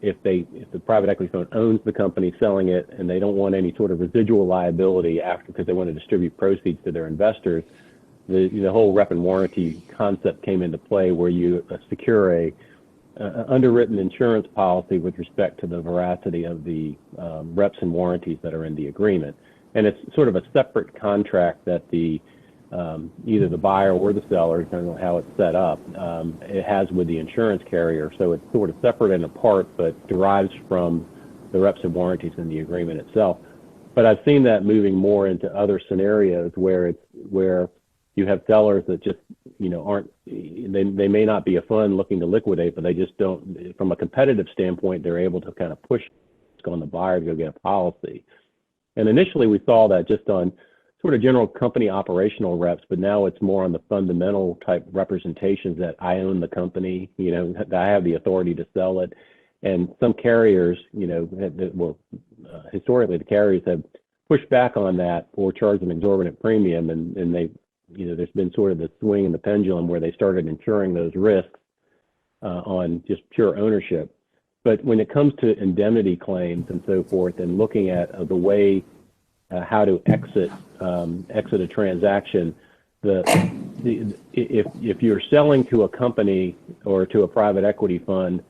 if the private equity fund owns the company selling it and they don't want any sort of residual liability after because they want to distribute proceeds to their investors, the whole rep and warranty concept came into play where you secure a underwritten insurance policy with respect to the veracity of the reps and warranties that are in the agreement. And it's sort of a separate contract that the either the buyer or the seller, depending on how it's set up, it has with the insurance carrier. So it's sort of separate and apart, but derives from the reps and warranties in the agreement itself. But I've seen that moving more into other scenarios where you have sellers that just, aren't, they may not be a fund looking to liquidate, but they just don't, from a competitive standpoint, they're able to kind of push on the buyer to go get a policy. And initially we saw that just on sort of general company operational reps, but now it's more on the fundamental type representations that I own the company, that I have the authority to sell it. And some carriers, historically the carriers have pushed back on that or charged an exorbitant premium, and they, there's been sort of the swing in the pendulum where they started insuring those risks on just pure ownership. But when it comes to indemnity claims and so forth, and looking at the way how to exit a transaction, if you're selling to a company or to a private equity fund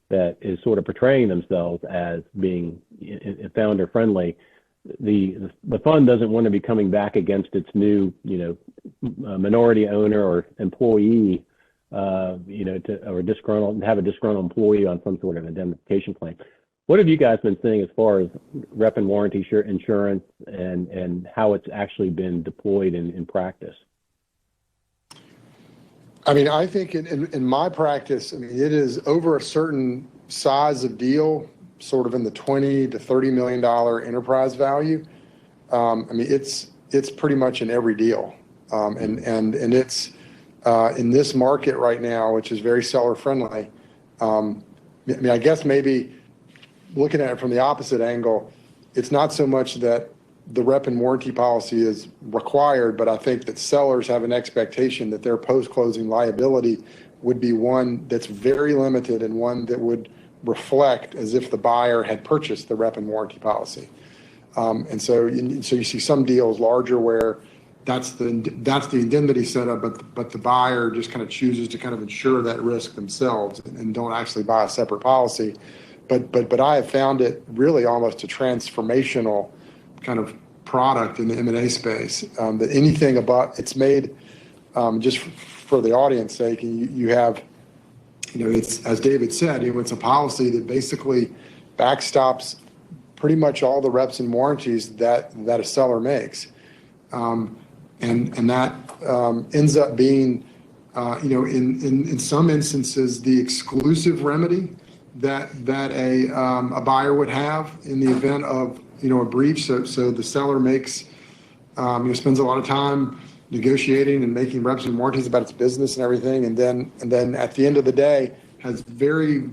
that is sort of portraying themselves as being founder friendly, the fund doesn't want to be coming back against its new minority owner or employee or have a disgruntled employee on some sort of indemnification claim. What have you guys been seeing as far as rep and warranty insurance and how it's actually been deployed in practice? I mean, I think in my practice, it is over a certain size of deal, sort of in the $20 to $30 million enterprise value. It's pretty much in every deal. And it's in this market right now, which is very seller friendly. I guess maybe looking at it from the opposite angle, it's not so much that the rep and warranty policy is required, but I think that sellers have an expectation that their post-closing liability would be one that's very limited and one that would reflect as if the buyer had purchased the rep and warranty policy. And so you see some deals larger where that's the indemnity setup, but the buyer just kind of chooses to kind of insure that risk themselves and don't actually buy a separate policy. But I have found it really almost a transformational kind of product in the M&A space. That anything about it's made, just for the audience sake, you have, it's, as David said, it's a policy that basically backstops pretty much all the reps and warranties that a seller makes, and that ends up being, in some instances, the exclusive remedy that a buyer would have in the event of a breach. So the seller makes spends a lot of time negotiating and making reps and warranties about its business and everything, and then at the end of the day has very,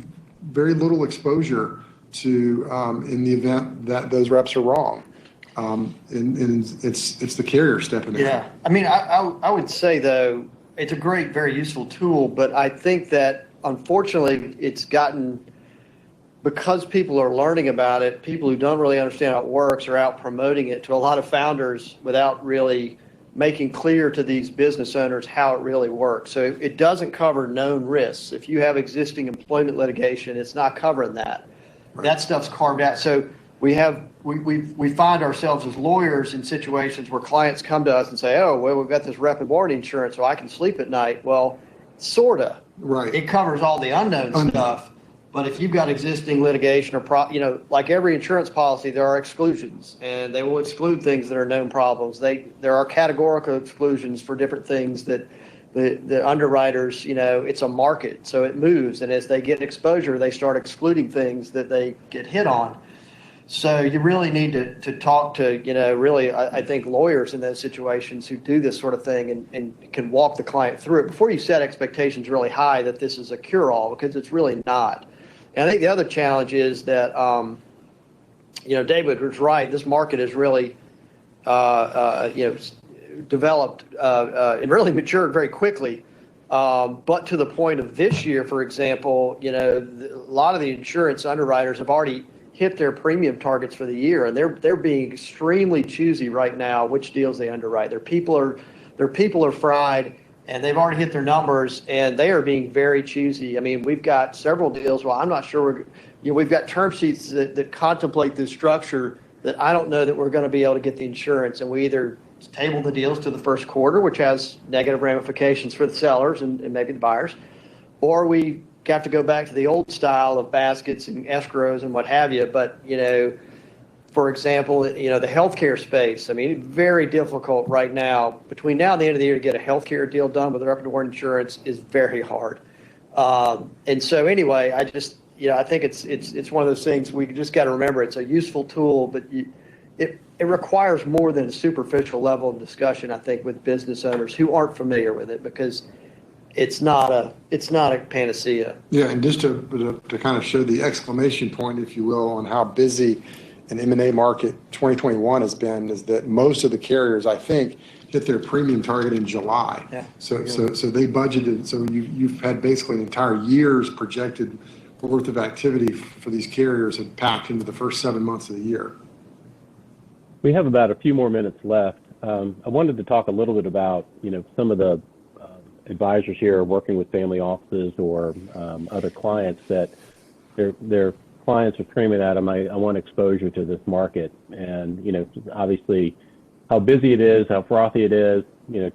very little exposure to in the event that those reps are wrong. And it's the carrier stepping in. Yeah, I would say though it's a great, very useful tool, but I think that unfortunately it's gotten, because people are learning about it, people who don't really understand how it works are out promoting it to a lot of founders without really making clear to these business owners how it really works. So it doesn't cover known risks. If you have existing employment litigation, it's not covering that. Right. That stuff's carved out. So we find ourselves as lawyers in situations where clients come to us and say, oh, well, we've got this rep and warranty insurance, so I can sleep at night. Well, sorta. Right. It covers all the unknown stuff. But if you've got existing litigation or like every insurance policy, there are exclusions, and they will exclude things that are known problems. There are categorical exclusions for different things that the underwriters, it's a market, so it moves. And as they get exposure, they start excluding things that they get hit on. So you really need to talk to, really, I think, lawyers in those situations who do this sort of thing and can walk the client through it before you set expectations really high that this is a cure-all, because it's really not. And I think the other challenge is that, David was right. This market has really, developed and really matured very quickly. But to the point of this year, for example, a lot of the insurance underwriters have already hit their premium targets for the year, and they're being extremely choosy right now which deals they underwrite. Their people are fried, and they've already hit their numbers, and they are being very choosy. I mean, we've got several deals. Well, I'm not sure we've got term sheets that contemplate this structure that I don't know that we're going to be able to get the insurance, and we either table the deals to the first quarter, which has negative ramifications for the sellers and maybe the buyers, or we have to go back to the old style of baskets and escrows and what have you. But, for example, the healthcare space, I mean, very difficult right now. Between now and the end of the year to get a healthcare deal done with rep and warranty insurance is very hard. And so anyway, I just, I think it's one of those things we just got to remember. It's a useful tool, but it requires more than a superficial level of discussion, I think, with business owners who aren't familiar with it, because it's not a panacea. Yeah, and just to kind of show the exclamation point, if you will, on how busy an M&A market 2021 has been, is that most of the carriers, I think, hit their premium target in July. Yeah. So they budgeted. So you've had basically an entire year's projected worth of activity for these carriers had packed into the first 7 months of the year. We have about a few more minutes left. I wanted to talk a little bit about, some of the advisors here are working with family offices or other clients that their clients are screaming at them, I want exposure to this market. And, obviously how busy it is, how frothy it is,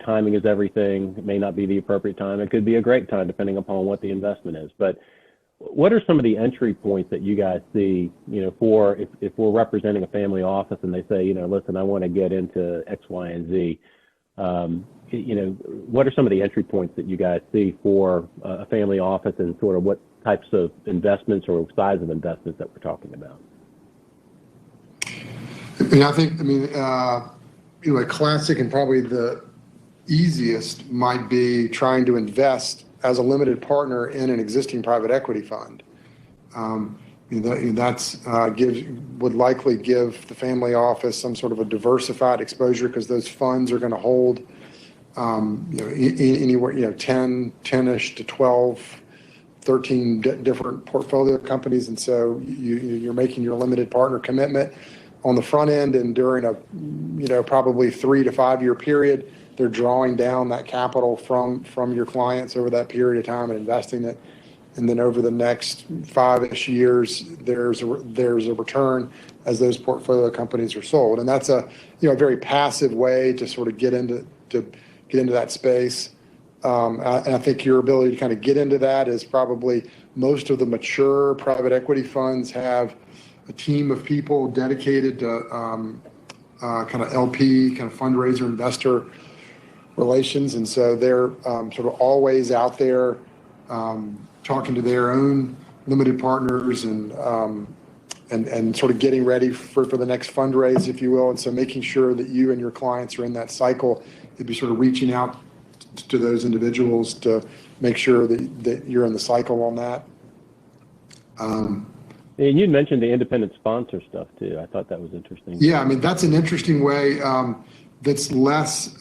timing is everything. It may not be the appropriate time. It could be a great time depending upon what the investment is. But what are some of the entry points that you guys see, for if we're representing a family office and they say, listen, I want to get into X, Y, and Z, what are some of the entry points that you guys see for a family office, and sort of what types of investments or size of investments that we're talking about? I think, a classic and probably the easiest might be trying to invest as a limited partner in an existing private equity fund. That's would likely give the family office some sort of a diversified exposure, because those funds are going to hold anywhere 10-ish to 12, 13 different portfolio companies, and so you're making your limited partner commitment on the front end, and during a probably 3 to 5 year period, they're drawing down that capital from your clients over that period of time and investing it. And then over the next 5-ish years, there's a return as those portfolio companies are sold. And that's a very passive way to sort of get into that space. And I think your ability to kind of get into that is probably, most of the mature private equity funds have a team of people dedicated to kind of LP, kind of fundraiser investor relations. And so they're sort of always out there talking to their own limited partners and sort of getting ready for the next fundraise, if you will. And so making sure that you and your clients are in that cycle, it'd be sort of reaching out to those individuals to make sure that you're in the cycle on that. And you mentioned the independent sponsor stuff too. I thought that was interesting. Yeah, that's an interesting way that's less,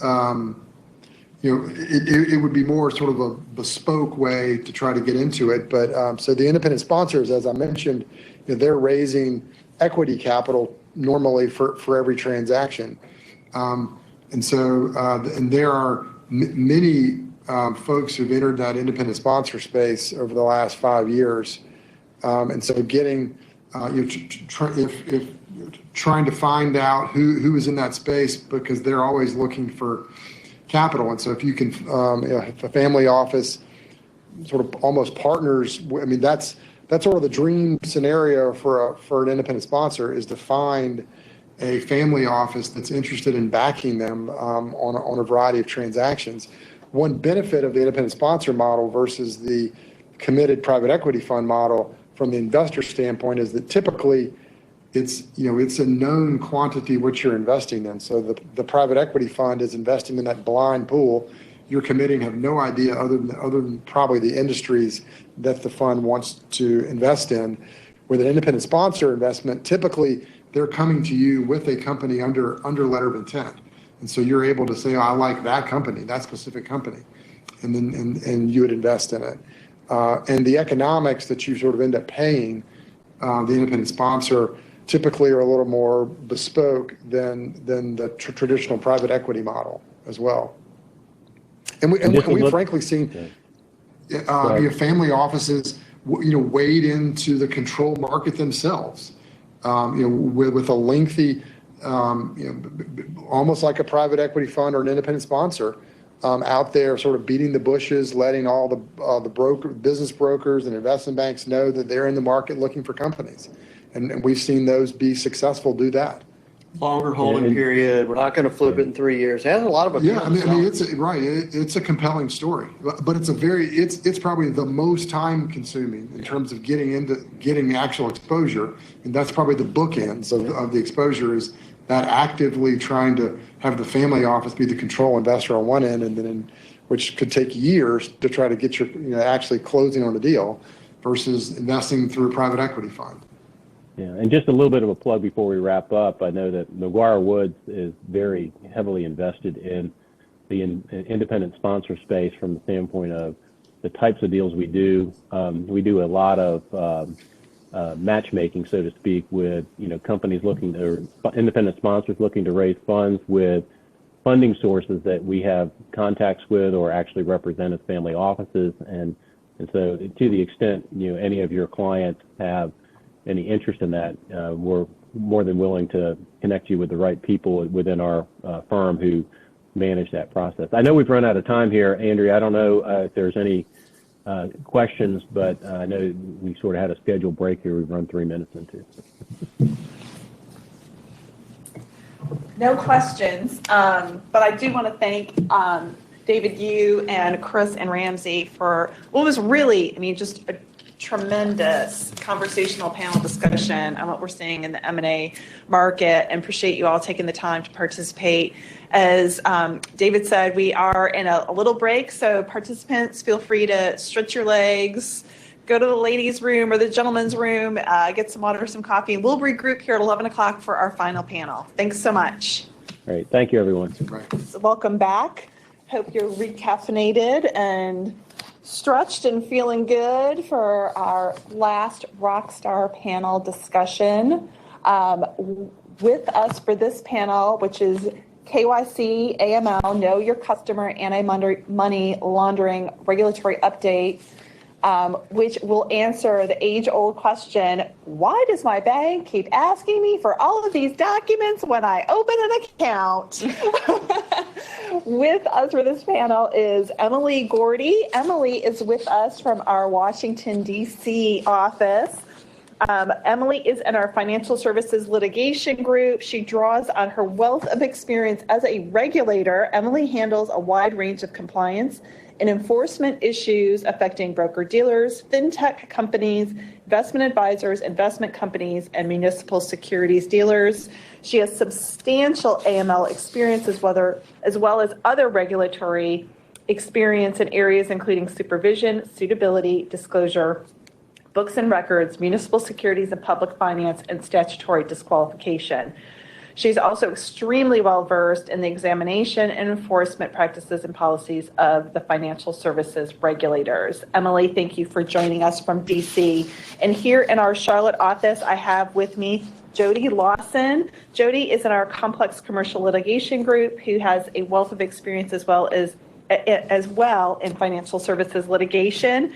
it would be more sort of a bespoke way to try to get into it. But so the independent sponsors, as I mentioned, they're raising equity capital normally for every transaction. And so, and there are many folks who've entered that independent sponsor space over the last 5 years. And so getting, if trying to find out who is in that space, because they're always looking for capital. And so if you can, if a family office sort of almost partners, I mean, that's sort of the dream scenario for an independent sponsor, is to find a family office that's interested in backing them on a variety of transactions. One benefit of the independent sponsor model versus the committed private equity fund model from the investor standpoint is that typically it's a known quantity what you're investing in. So the private equity fund is investing in that blind pool. You're committing, have no idea other than probably the industries that the fund wants to invest in. With an independent sponsor investment, typically they're coming to you with a company under letter of intent. And so you're able to say, oh, I like that company, that specific company, and then and you would invest in it. And the economics that you sort of end up paying the independent sponsor typically are a little more bespoke than the traditional private equity model as well. And we've frankly seen family offices wade into the control market themselves, with a lengthy, almost like a private equity fund or an independent sponsor, out there sort of beating the bushes, letting all the business brokers and investment banks know that they're in the market looking for companies. And we've seen those be successful do that. Longer holding period. We're not going to flip it in 3 years. It has a lot of appeal. Yeah, I mean, it's a compelling story, but it's probably the most time consuming in terms of getting actual exposure, and that's probably the bookends of the exposure, is that actively trying to have the family office be the control investor on one end, and then which could take years to try to get your actually closing on a deal, versus investing through a private equity fund. Yeah, and just a little bit of a plug before we wrap up. I know that McGuire Woods is very heavily invested in the independent sponsor space from the standpoint of the types of deals we do. We do a lot of matchmaking, so to speak, with companies or independent sponsors looking to raise funds with funding sources that we have contacts with or actually represent as family offices. And so to the extent any of your clients have any interest in that, we're more than willing to connect you with the right people within our firm who manage that process. I know we've run out of time here, Andrea. I don't know if there's any questions, but I know we sort of had a scheduled break here. We've run 3 minutes into. No questions, but I do want to thank David, you and Chris and Ramsey for what was really, just a tremendous conversational panel discussion on what we're seeing in the M&A market, and appreciate you all taking the time to participate. As David said, we are in a little break, so participants feel free to stretch your legs, go to the ladies' room or the gentleman's room, get some water, some coffee, and we'll regroup here at 11 o'clock for our final panel. Thanks so much. Great. Thank you, everyone. So welcome back. Hope you're recaffeinated and stretched and feeling good for our last Rockstar panel discussion. With us for this panel, which is KYC, AML, Know Your Customer, Anti-Money Laundering Regulatory Update, which will answer the age-old question, why does my bank keep asking me for all of these documents when I open an account? With us for this panel is Emily Gordy. Emily is with us from our Washington, D.C. office. Emily is in our financial services litigation group. She draws on her wealth of experience as a regulator. Emily handles a wide range of compliance and enforcement issues affecting broker-dealers, fintech companies, investment advisors, investment companies, and municipal securities dealers. She has substantial AML experience as well as other regulatory experience in areas including supervision, suitability, disclosure, books and records, municipal securities and public finance, and statutory disqualification. She's also extremely well versed in the examination and enforcement practices and policies of the financial services regulators. Emily, thank you for joining us from DC. And here in our Charlotte office, I have with me Jody Lawson. Jody is in our complex commercial litigation group, who has a wealth of experience as well in financial services litigation.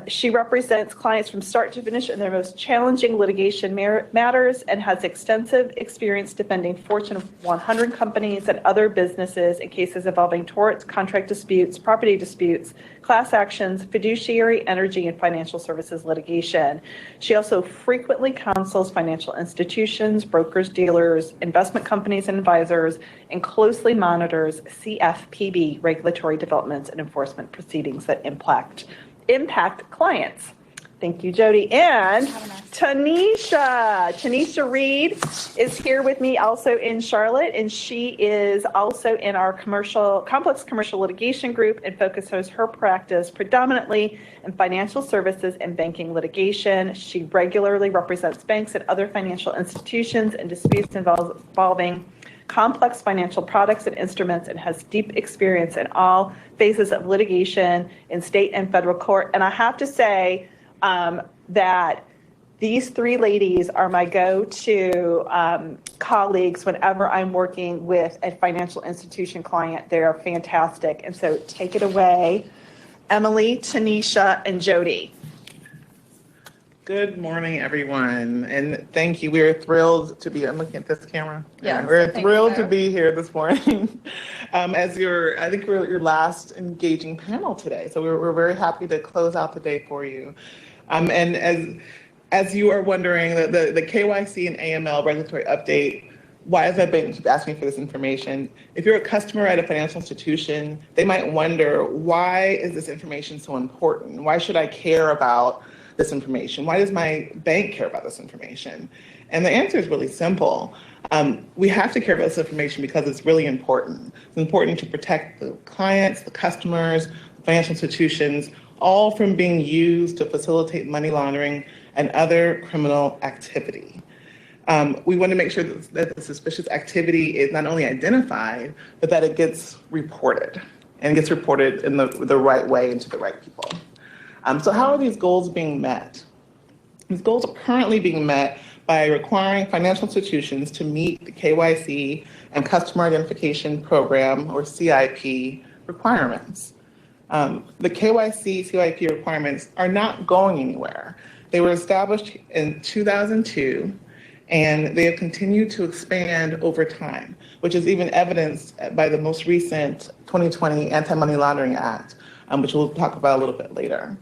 She represents clients from start to finish in their most challenging litigation matters and has extensive experience defending Fortune 100 companies and other businesses in cases involving torts, contract disputes, property disputes, class actions, fiduciary, energy, and financial services litigation. She also frequently counsels financial institutions, brokers, dealers, investment companies, and advisors, and closely monitors CFPB regulatory developments and enforcement proceedings that impact clients. Thank you, Jody. And Tanisha Reed is here with me also in Charlotte, and she is also in our complex commercial litigation group and focuses her practice predominantly in financial services and banking litigation. She regularly represents banks and other financial institutions in disputes involving complex financial products and instruments, and has deep experience in all phases of litigation in state and federal court. And I have to say that these three ladies are my go-to colleagues whenever I'm working with a financial institution client. They're fantastic. And so take it away, Emily, Tanisha, and Jody. Good morning, everyone, and thank you. We're thrilled to be. I'm looking at this camera. Yes, we're thank thrilled you. to be here this morning. I think we're your last engaging panel today, so we're very happy to close out the day for you. And as you are wondering, the KYC and AML regulatory update. Why has that been? Keep asking for this information. If you're a customer at a financial institution, they might wonder, why is this information so important? Why should I care about this information? Why does my bank care about this information? And the answer is really simple. We have to care about this information because it's really important. It's important to protect the clients, the customers, the financial institutions, all from being used to facilitate money laundering and other criminal activity. We want to make sure that the suspicious activity is not only identified, but that it gets reported, and gets reported in the right way and to the right people. So how are these goals being met? These goals are currently being met by requiring financial institutions to meet the KYC and Customer Identification Program, or CIP, requirements. The KYC, CIP requirements are not going anywhere. They were established in 2002, and they have continued to expand over time, which is even evidenced by the most recent 2020 Anti-Money Laundering Act, which we'll talk about a little bit later.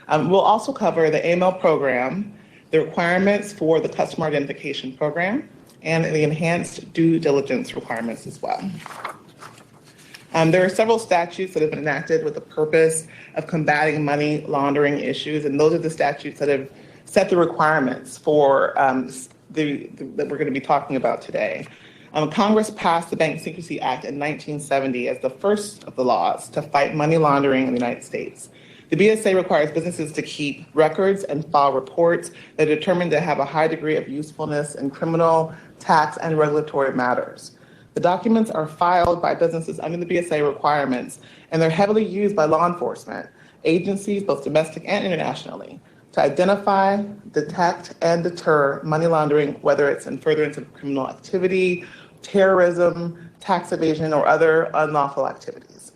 We'll also cover the AML program, the requirements for the Customer Identification Program, and the enhanced due diligence requirements as well. There are several statutes that have been enacted with the purpose of combating money laundering issues, and those are the statutes that have set the requirements for that we're going to be talking about today. Congress passed the Bank Secrecy Act in 1970 as the first of the laws to fight money laundering in the United States. The BSA requires businesses to keep records and file reports that are determined to have a high degree of usefulness in criminal, tax, and regulatory matters. The documents are filed by businesses under the BSA requirements, and they're heavily used by law enforcement agencies, both domestic and internationally, to identify, detect, and deter money laundering, whether it's in furtherance of criminal activity, terrorism, tax evasion, or other unlawful activities.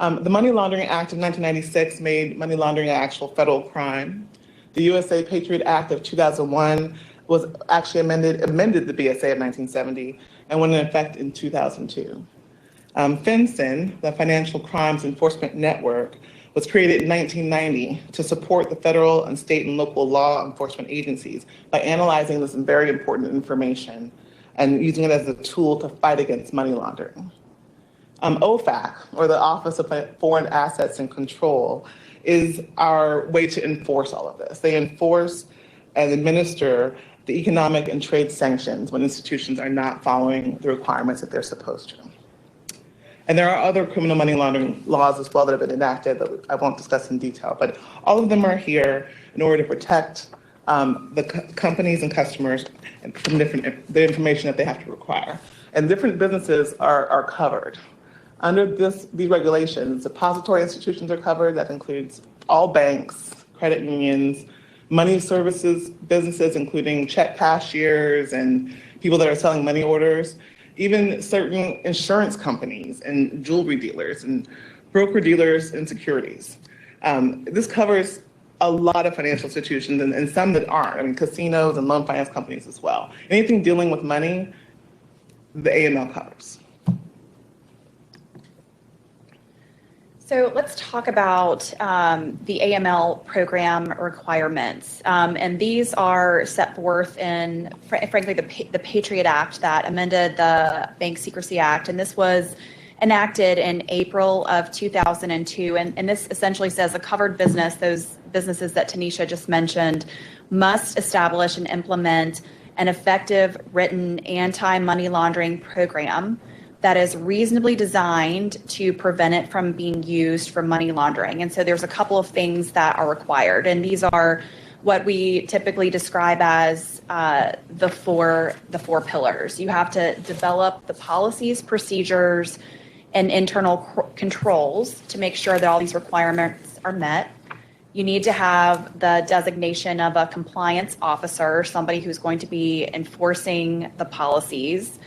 The Money Laundering Act of 1996 made money laundering an actual federal crime. The USA Patriot Act of 2001 was actually amended the BSA of 1970 and went into effect in 2002. FinCEN, the Financial Crimes Enforcement Network, was created in 1990 to support the federal and state and local law enforcement agencies by analyzing this very important information and using it as a tool to fight against money laundering. OFAC, or the Office of Foreign Assets and Control, is our way to enforce all of this. They enforce and administer the economic and trade sanctions when institutions are not following the requirements that they're supposed to. And there are other criminal money laundering laws as well that have been enacted that I won't discuss in detail, but all of them are here in order to protect companies and customers from the information that they have to require. And different businesses are covered. Under these regulations, depository institutions are covered. That includes all banks, credit unions, money services businesses, including check cashiers and people that are selling money orders, even certain insurance companies and jewelry dealers and broker dealers and securities. This covers a lot of financial institutions and some that aren't. I mean, casinos and loan finance companies as well. Anything dealing with money, the AML covers. So let's talk about the AML program requirements. And these are set forth in, frankly, the Patriot Act that amended the Bank Secrecy Act. And this was enacted in April of 2002. And this essentially says a covered business, those businesses that Tanisha just mentioned, must establish and implement an effective written anti-money laundering program that is reasonably designed to prevent it from being used for money laundering. And so there's a couple of things that are required. And these are what we typically describe as the four pillars. You have to develop the policies, procedures, and internal controls to make sure that all these requirements are met. You need to have the designation of a compliance officer, somebody who's going to be enforcing the policies.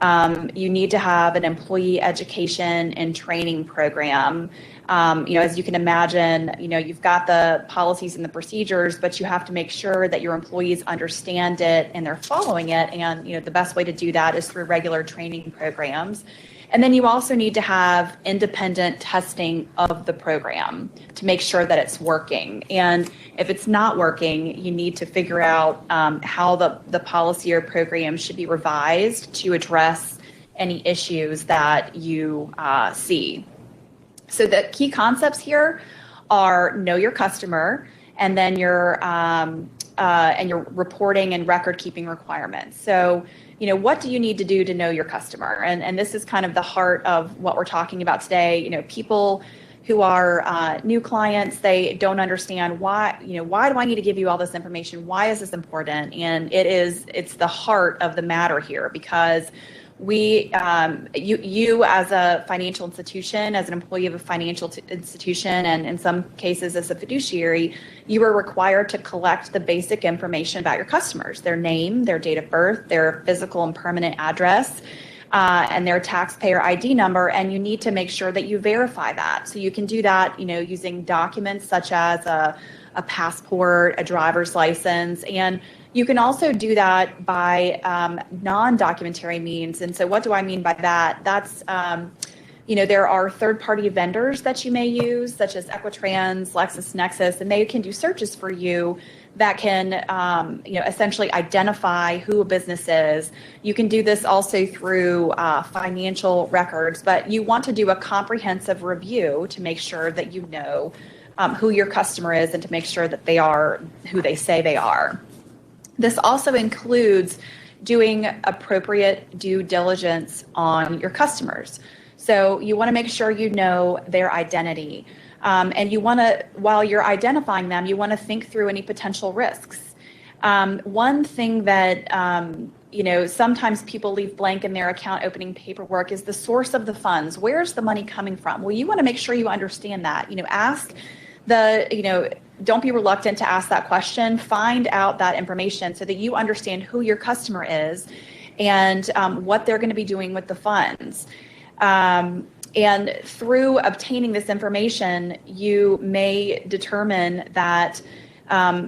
You need to have an employee education and training program. As you can imagine, you've got the policies and the procedures, but you have to make sure that your employees understand it and they're following it. And, the best way to do that is through regular training programs. And then you also need to have independent testing of the program to make sure that it's working. And if it's not working, you need to figure out how the policy or program should be revised to address any issues that you see. So the key concepts here are know your customer, and then your reporting and record keeping requirements. So what do you need to do to know your customer? And this is kind of the heart of what we're talking about today. People who are new clients, they don't understand why do I need to give you all this information? Why is this important? And it's the heart of the matter here, because you as a financial institution, as an employee of a financial institution, and in some cases as a fiduciary, you are required to collect the basic information about your customers: their name, their date of birth, their physical and permanent address, and their taxpayer ID number. And you need to make sure that you verify that. So you can do that, using documents such as a passport, a driver's license, and you can also do that by non-documentary means. And so what do I mean by that? That's, there are third-party vendors that you may use, such as Equitrans, LexisNexis, and they can do searches for you that can, essentially identify who a business is. You can do this also through financial records, but you want to do a comprehensive review to make sure that you know who your customer is and to make sure that they are who they say they are. This also includes doing appropriate due diligence on your customers. So you want to make sure you know their identity. And you want to, while you're identifying them, you want to think through any potential risks. One thing that, sometimes people leave blank in their account opening paperwork is the source of the funds. Where's the money coming from? Well, you want to make sure you understand that. Don't be reluctant to ask that question. Find out that information so that you understand who your customer is and what they're going to be doing with the funds. And through obtaining this information, you may determine that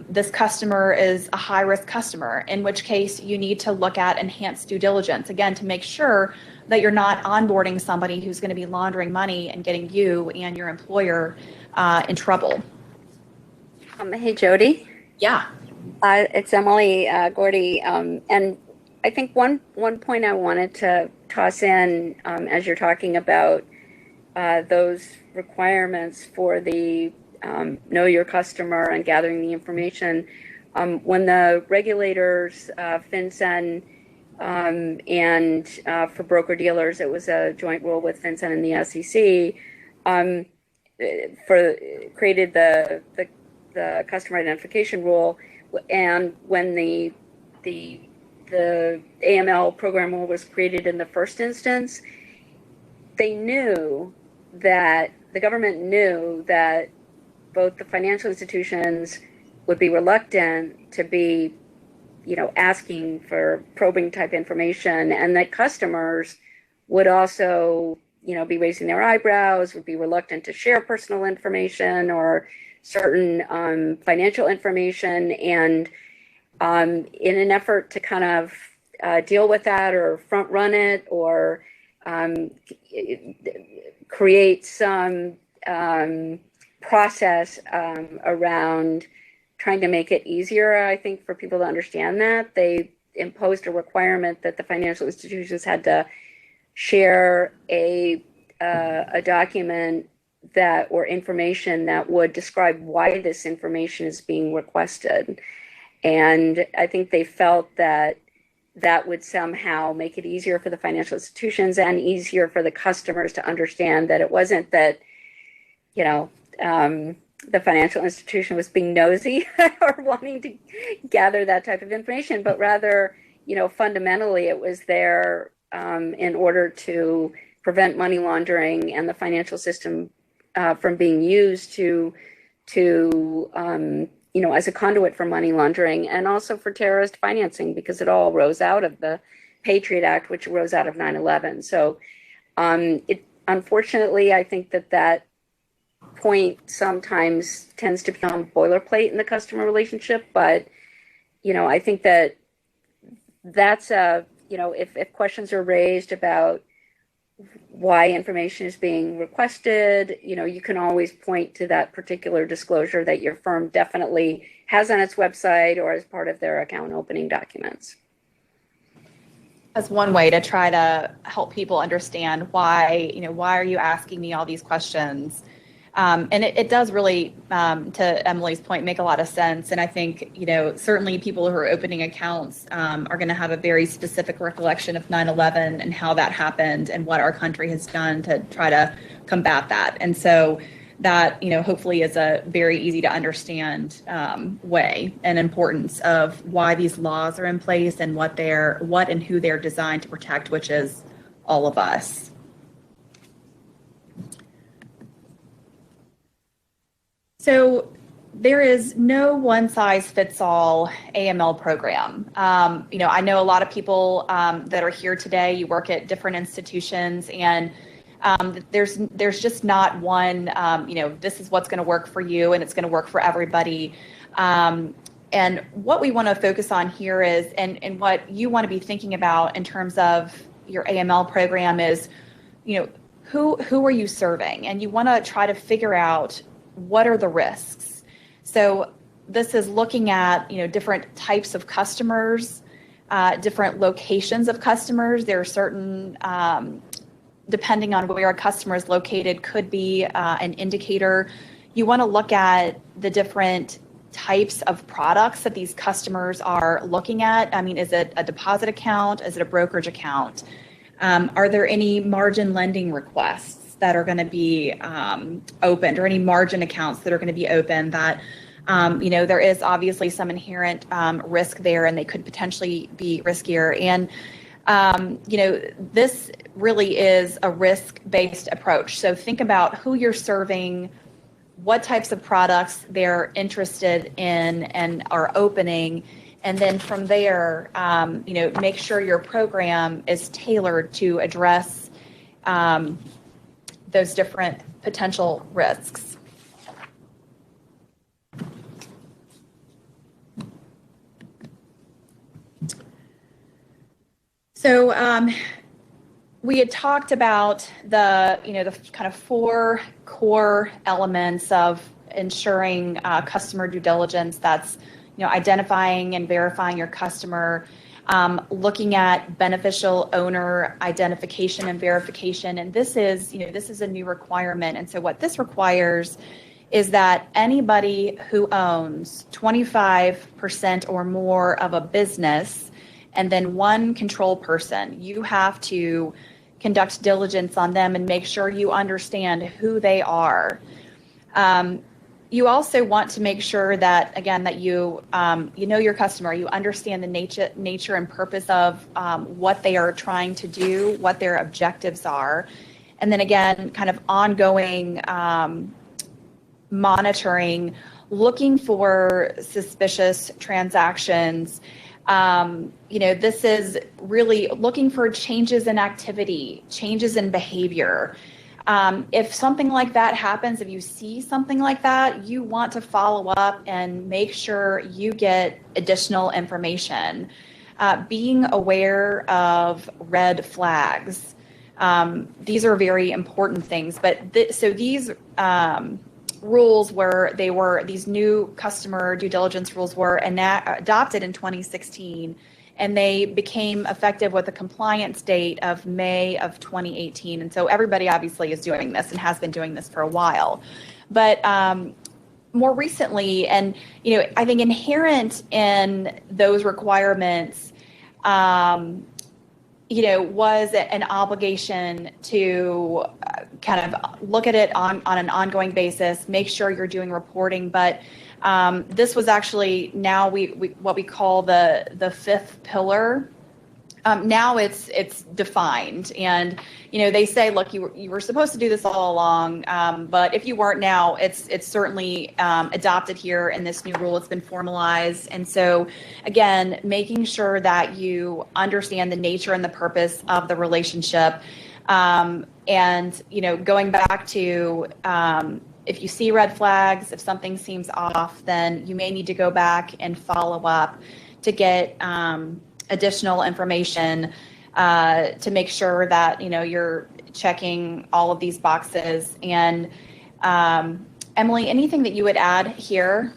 this customer is a high-risk customer, in which case you need to look at enhanced due diligence, again, to make sure that you're not onboarding somebody who's going to be laundering money and getting you and your employer in trouble. Hey, Jody. Yeah. It's Emily Gordy. And I think one point I wanted to toss in as you're talking about those requirements for the know your customer and gathering the information. When the regulators, FinCEN, and for broker dealers, it was a joint rule with FinCEN and the SEC, created the customer identification rule. and when the AML program rule was created in the first instance, they knew that the government knew that both the financial institutions would be reluctant to be, asking for probing type information, and that customers would also, be raising their eyebrows, would be reluctant to share personal information or certain financial information. And in an effort to kind of deal with that or front run it or create some process around trying to make it easier, I think, for people to understand that, they imposed a requirement that the financial institutions had to share a document or information that would describe why this information is being requested. And I think they felt that would somehow make it easier for the financial institutions and easier for the customers to understand that it wasn't that, the financial institution was being nosy or wanting to gather that type of information, but rather, fundamentally it was there in order to prevent money laundering and the financial system from being used to as a conduit for money laundering and also for terrorist financing, because it all rose out of the Patriot Act, which rose out of 9/11. So unfortunately, I think that point sometimes tends to become boilerplate in the customer relationship. But, I think that's if questions are raised about why information is being requested, you can always point to that particular disclosure that your firm definitely has on its website or as part of their account opening documents. As one way to try to help people understand why are you asking me all these questions? And it does really, to Emily's point, make a lot of sense. And I think, certainly people who are opening accounts are going to have a very specific recollection of 9/11 and how that happened and what our country has done to try to combat that. And so that, hopefully is a very easy to understand way and importance of why these laws are in place and what and who they're designed to protect, which is all of us. So there is no one-size-fits-all AML program. I know a lot of people that are here today, you work at different institutions, and there's just not one, this is what's going to work for you and it's going to work for everybody. And what we want to focus on here is, and what you want to be thinking about in terms of your AML program is, who are you serving? And you want to try to figure out what are the risks. So this is looking at, different types of customers, different locations of customers. There are certain, depending on where a customer is located, could be an indicator. You want to look at the different types of products that these customers are looking at. I mean, is it a deposit account? Is it a brokerage account? Are there any margin lending requests that are going to be opened, or any margin accounts that are going to be open that, there is obviously some inherent risk there and they could potentially be riskier. And, this really is a risk-based approach. So think about who you're serving, what types of products they're interested in and are opening. And then from there, make sure your program is tailored to address those different potential risks. So we had talked about the kind of 4 core elements of ensuring customer due diligence. That's, identifying and verifying your customer, looking at beneficial owner identification and verification. And this is a new requirement. And so what this requires is that anybody who owns 25% or more of a business and then one control person, you have to conduct diligence on them and make sure you understand who they are. you also want to make sure that, again, that you you know your customer, you understand the nature and purpose of what they are trying to do, what their objectives are, and then again, kind of ongoing monitoring, looking for suspicious transactions. This is really looking for changes in activity, changes in behavior. If something like that happens, if you see something like that, you want to follow up and make sure you get additional information. Being aware of red flags. These are very important things. But so these rules these new customer due diligence rules were adopted in 2016. And they became effective with a compliance date of May of 2018. And so everybody obviously is doing this and has been doing this for a while. But more recently, and I think inherent in those requirements, was an obligation to kind of look at it on an ongoing basis, make sure you're doing reporting. But this was actually now what we call the fifth pillar. Now it's defined, and they say, look, you were supposed to do this all along, but if you weren't, now it's certainly adopted here in this new rule. It's been formalized, and so again, making sure that you understand the nature and the purpose of the relationship, and going back to if you see red flags, if something seems off, then you may need to go back and follow up to get additional information to make sure that you're checking all of these boxes. And Emily, anything that you would add here?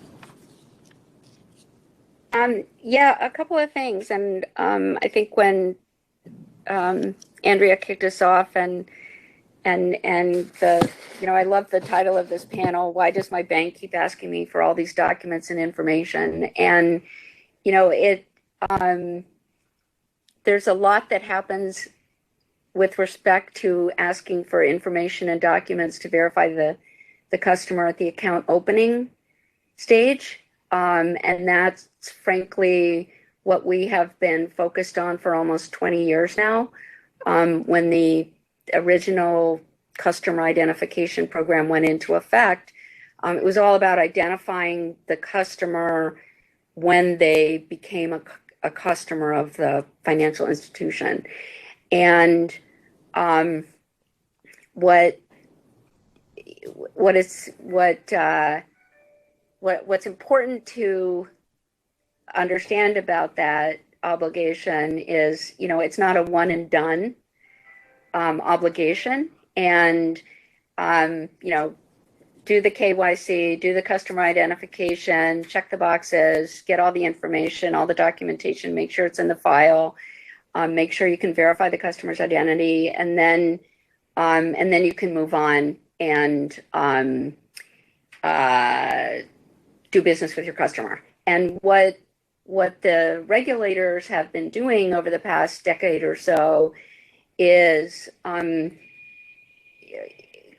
Yeah, a couple of things. And I think when Andrea kicked us off and the I love the title of this panel, Why Does My Bank Keep Asking Me for All These Documents and Information? And there's a lot that happens with respect to asking for information and documents to verify the customer at the account opening stage. And that's frankly what we have been focused on for almost 20 years now. When the original customer identification program went into effect, it was all about identifying the customer when they became a customer of the financial institution. And what's important to understand about that obligation is, it's not a one and done obligation. And do the KYC, do the customer identification, check the boxes, get all the information, all the documentation, make sure it's in the file, make sure you can verify the customer's identity, and then you can move on and do business with your customer. And what the regulators have been doing over the past decade or so is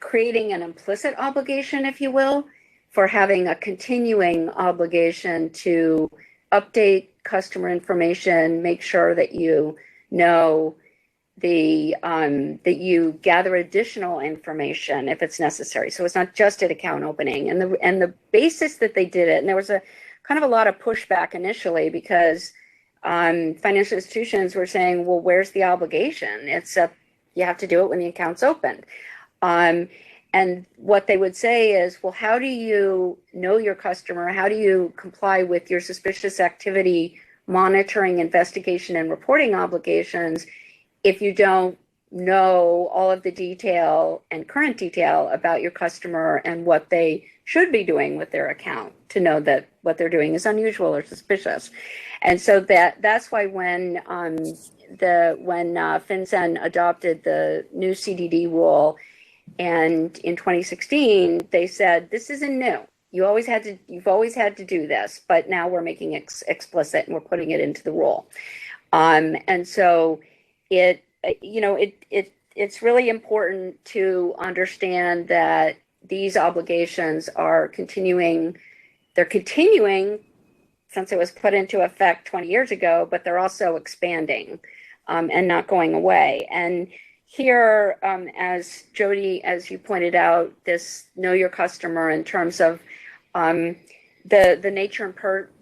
creating an implicit obligation, if you will, for having a continuing obligation to update customer information, make sure that you know that you gather additional information if it's necessary. So it's not just at account opening. And the basis that they did it, and there was a kind of a lot of pushback initially because financial institutions were saying, well, where's the obligation? You have to do it when the account's opened. And what they would say is, well, how do you know your customer? How do you comply with your suspicious activity monitoring, investigation, and reporting obligations if you don't know all of the detail and current detail about your customer and what they should be doing with their account to know that what they're doing is unusual or suspicious? And so that's why when FinCEN adopted the new CDD rule, and in 2016, they said, this isn't new. You've always had to do this, but now we're making it explicit and we're putting it into the rule. And so it's really important to understand that these obligations are continuing. They're continuing since it was put into effect 20 years ago, but they're also expanding and not going away. And here, as Jody, as you pointed out, this know your customer in terms of the nature and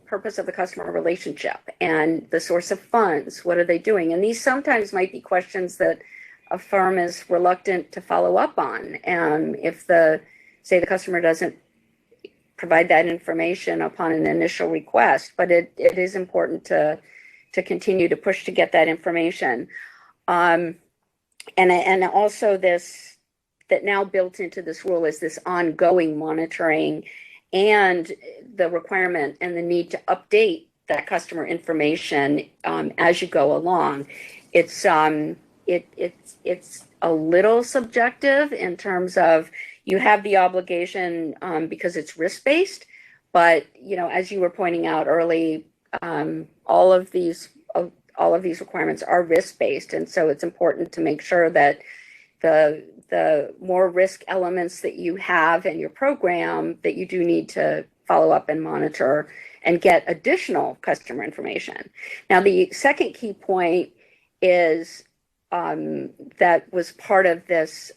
purpose of the customer relationship and the source of funds. What are they doing? And these sometimes might be questions that a firm is reluctant to follow up on. If the customer doesn't provide that information upon an initial request, but it is important to continue to push to get that information. And also this, that now built into this rule is this ongoing monitoring and the requirement and the need to update that customer information as you go along. It's a little subjective in terms of you have the obligation because it's risk-based, but as you were pointing out early, all of these requirements are risk-based, and so it's important to make sure that the more risk elements that you have in your program, that you do need to follow up and monitor and get additional customer information. Now, the second key point is that was part of this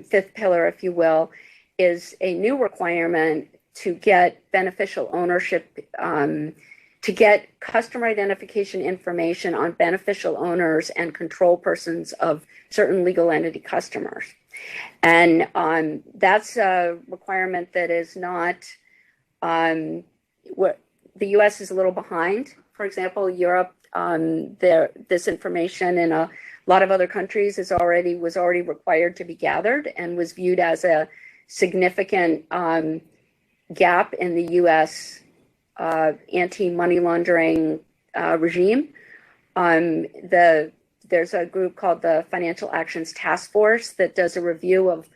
fifth pillar, if you will, is a new requirement to get beneficial ownership, to get customer identification information on beneficial owners and control persons of certain legal entity customers. And that's a requirement that is not, what the US is a little behind. For example, Europe, this information in a lot of other countries was already required to be gathered and was viewed as a significant gap in the US anti-money laundering regime. There's a group called the Financial Actions Task Force that does a review of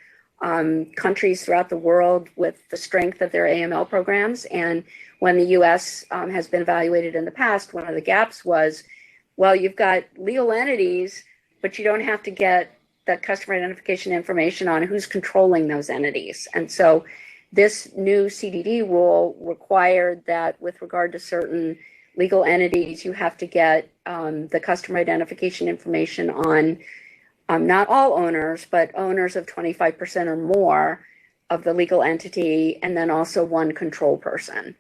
countries throughout the world with the strength of their AML programs. And when the US has been evaluated in the past, one of the gaps was, well, you've got legal entities, but you don't have to get the customer identification information on who's controlling those entities. And so this new CDD rule required that with regard to certain legal entities, you have to get the customer identification information on not all owners, but owners of 25% or more of the legal entity, and then also one control person,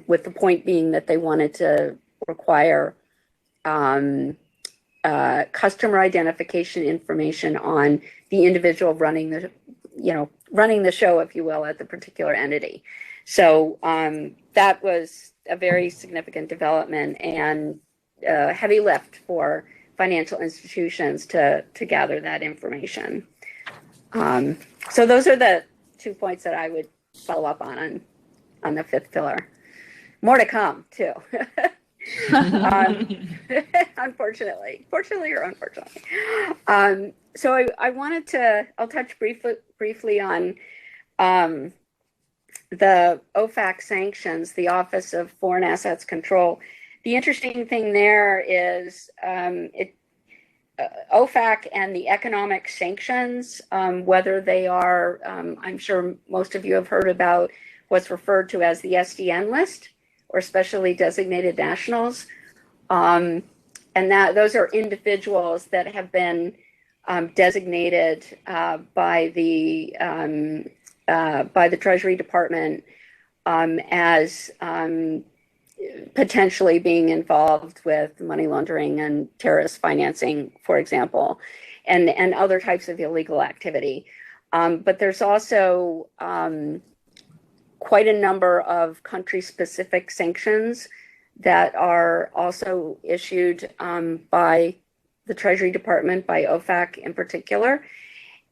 with the point being that they wanted to require customer identification information on the individual running the show, if you will, at the particular entity. So that was a very significant development and heavy lift for financial institutions to gather that information. So those are the 2 points that I would follow up on the fifth pillar. More to come too. Unfortunately, fortunately or unfortunately. So I'll touch briefly on the OFAC sanctions, the Office of Foreign Assets Control. The interesting thing there is OFAC and the economic sanctions, whether they are, I'm sure most of you have heard about what's referred to as the SDN list, or specially designated nationals. And those are individuals that have been designated by the Treasury Department as potentially being involved with money laundering and terrorist financing, for example, and other types of illegal activity. But there's also quite a number of country-specific sanctions that are also issued by the Treasury Department, by OFAC in particular.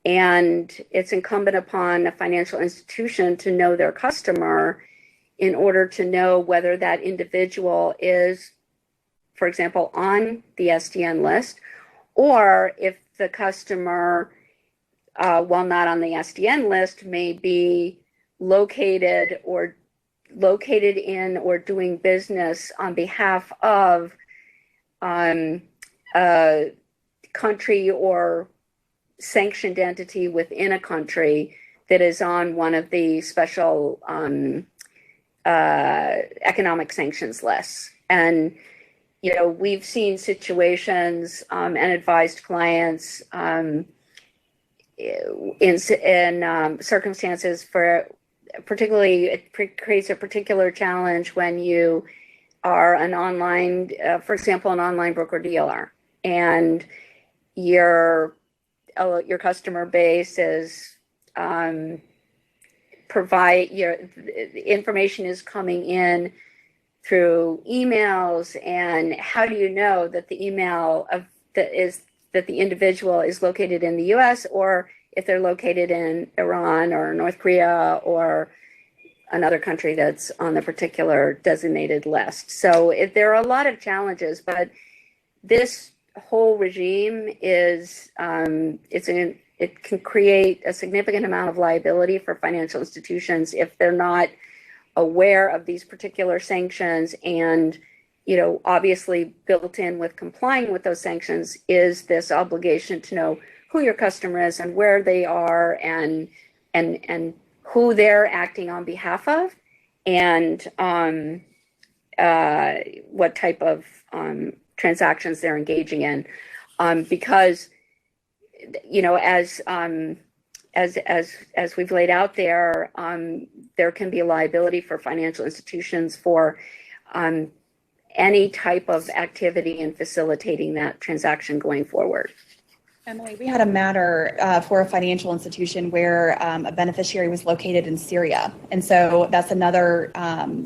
And it's incumbent upon a financial institution to know their customer in order to know whether that individual is, for example, on the SDN list, or if the customer, while not on the SDN list, may be located in or doing business on behalf of a country or sanctioned entity within a country that is on one of the special economic sanctions lists. And, we've seen situations and advised clients in circumstances particularly, it creates a particular challenge when you are an online, for example, an online broker dealer, and your customer base is information is coming in through emails, and how do you know that the email that the individual is located in the U.S. or if they're located in Iran or North Korea or another country that's on the particular designated list. So there are a lot of challenges, but this whole regime is it can create a significant amount of liability for financial institutions if they're not aware of these particular sanctions. And obviously built in with complying with those sanctions is this obligation to know who your customer is and where they are and who they're acting on behalf of, and what type of transactions they're engaging in, because as we've laid out there, there can be a liability for financial institutions for any type of activity in facilitating that transaction going forward. Emily, we had a matter for a financial institution where a beneficiary was located in Syria. And so that's another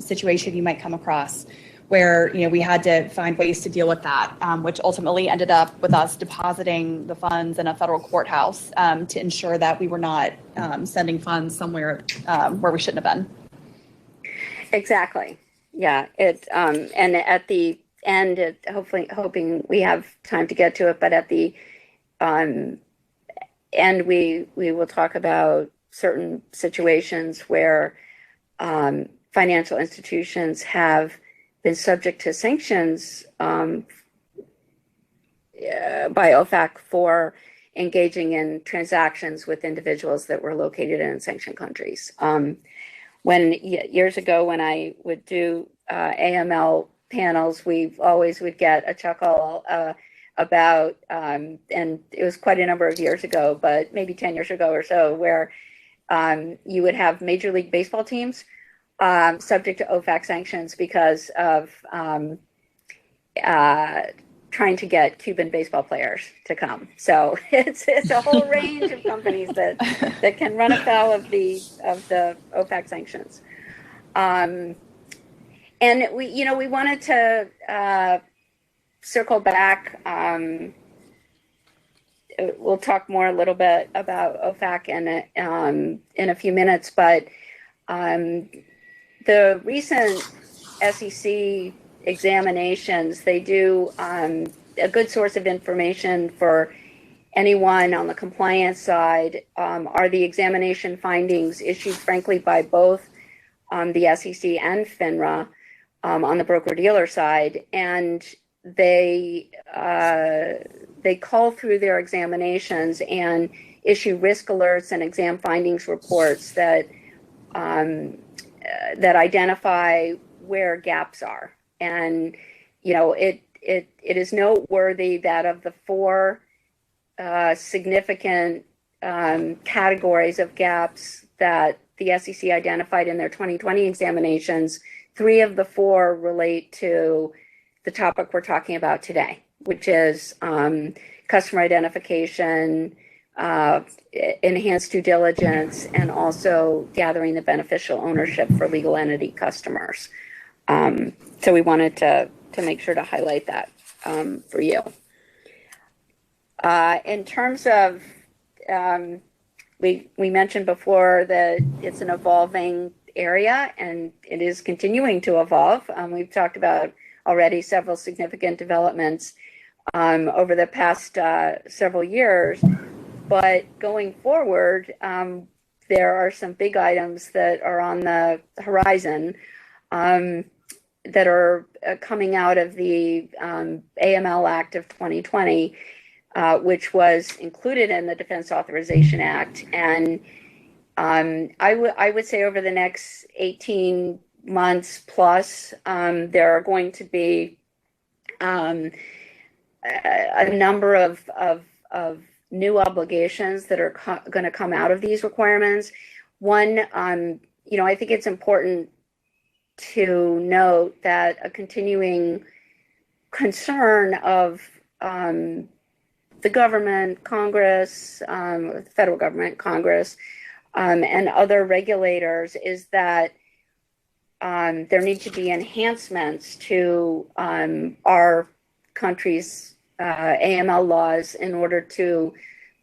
situation you might come across where, we had to find ways to deal with that, which ultimately ended up with us depositing the funds in a federal courthouse to ensure that we were not sending funds somewhere where we shouldn't have been. Exactly. Yeah. And at the end, hoping we have time to get to it, but at the and we will talk about certain situations where financial institutions have been subject to sanctions by OFAC for engaging in transactions with individuals that were located in sanctioned countries. Years ago, when I would do AML panels, we always would get a chuckle about, and it was quite a number of years ago, but maybe 10 years ago or so, where you would have Major League Baseball teams subject to OFAC sanctions because of trying to get Cuban baseball players to come. So it's a whole range of companies that can run afoul of the OFAC sanctions. And we wanted to circle back. We'll talk more a little bit about OFAC in a few minutes, but the recent SEC examinations, they do a good source of information for anyone on the compliance side are the examination findings issued, frankly, by both the SEC and FINRA on the broker-dealer side. And they call through their examinations and issue risk alerts and exam findings reports that identify where gaps are. And it is noteworthy that of the four significant categories of gaps that the SEC identified in their 2020 examinations, 3 of the 4 relate to the topic we're talking about today, which is customer identification, enhanced due diligence, and also gathering the beneficial ownership for legal entity customers. So we wanted to make sure to highlight that for you. In terms of, we mentioned before that it's an evolving area, and it is continuing to evolve. We've talked about already several significant developments over the past several years, but going forward, there are some big items that are on the horizon that are coming out of the AML Act of 2020, which was included in the Defense Authorization Act. And I would say over the next 18 months plus, there are going to be a number of new obligations that are going to come out of these requirements. One, I think it's important to note that a continuing concern of the government, Congress, the federal government, Congress, and other regulators is that there need to be enhancements to our country's AML laws in order to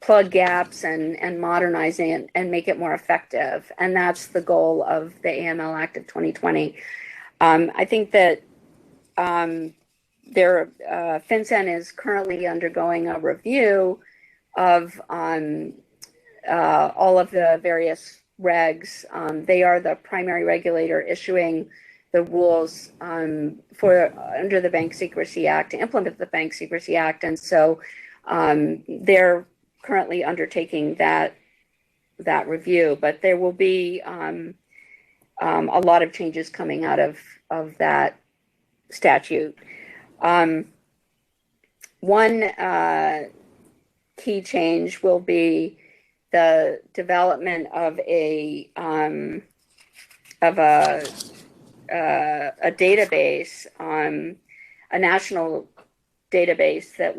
plug gaps and modernize it and make it more effective. And that's the goal of the AML Act of 2020. I think that FinCEN is currently undergoing a review of all of the various regs. They are the primary regulator issuing the rules under the Bank Secrecy Act to implement the Bank Secrecy Act, and so they're currently undertaking that review. But there will be a lot of changes coming out of that statute. One key change will be the development of a database, a national database that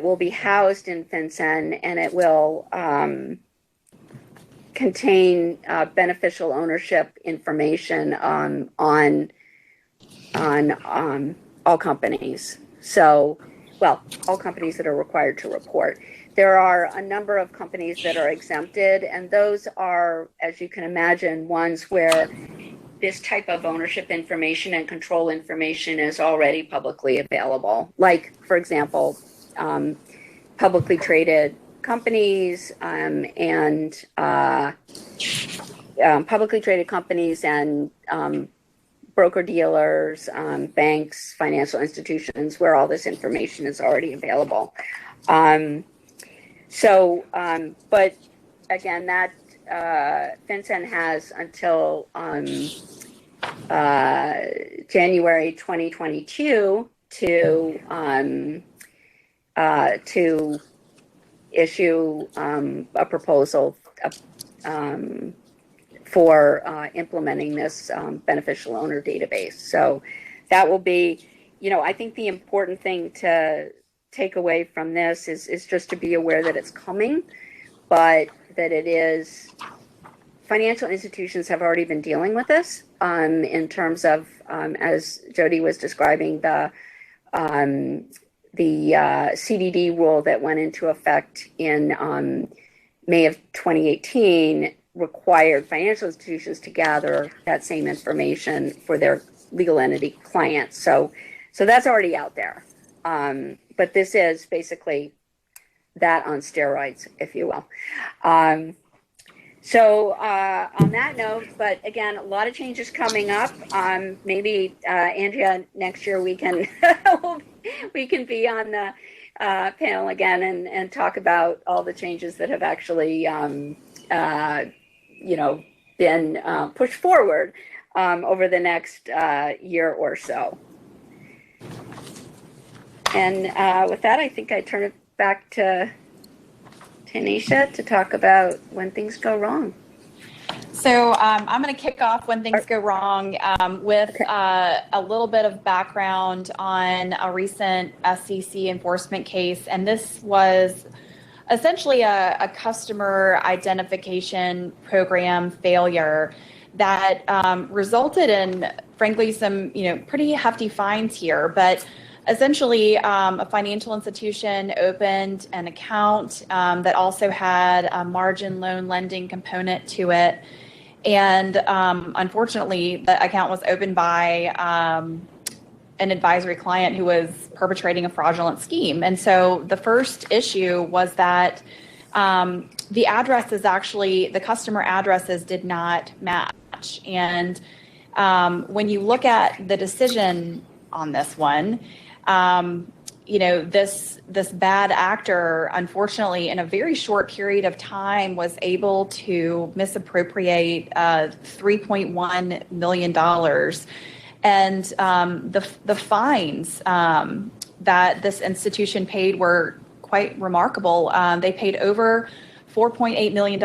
will be housed in FinCEN, and it will contain beneficial ownership information on all companies. So, well, all companies that are required to report. There are a number of companies that are exempted, and those are, as you can imagine, ones where this type of ownership information and control information is already publicly available. Like, for example, publicly traded companies and broker dealers, banks, financial institutions, where all this information is already available. But again, that FinCEN has until January 2022 to issue a proposal for implementing this beneficial owner database. So that will be, I think the important thing to take away from this is just to be aware that it's coming, but that it is, financial institutions have already been dealing with this in terms of, as Jody was describing, the CDD rule that went into effect in May of 2018 required financial institutions to gather that same information for their legal entity clients. So that's already out there. But this is basically that on steroids, if you will. So on that note, but again, a lot of changes coming up. Maybe Andrea, next year we can be on the panel again and talk about all the changes that have actually been pushed forward over the next year or so. And with that, I think I turn it back to Tanisha to talk about when things go wrong. So I'm going to kick off when things go wrong with a little bit of background on a recent SEC enforcement case. And this was essentially a customer identification program failure that resulted in, frankly, some pretty hefty fines here. But essentially, a financial institution opened an account that also had a margin loan lending component to it. And unfortunately, the account was opened by an advisory client who was perpetrating a fraudulent scheme. And so the first issue was that the addresses the customer addresses did not match. And when you look at the decision on this one, this bad actor, unfortunately, in a very short period of time, was able to misappropriate $3.1 million. And the fines that this institution paid were quite remarkable. They paid over $4.8 million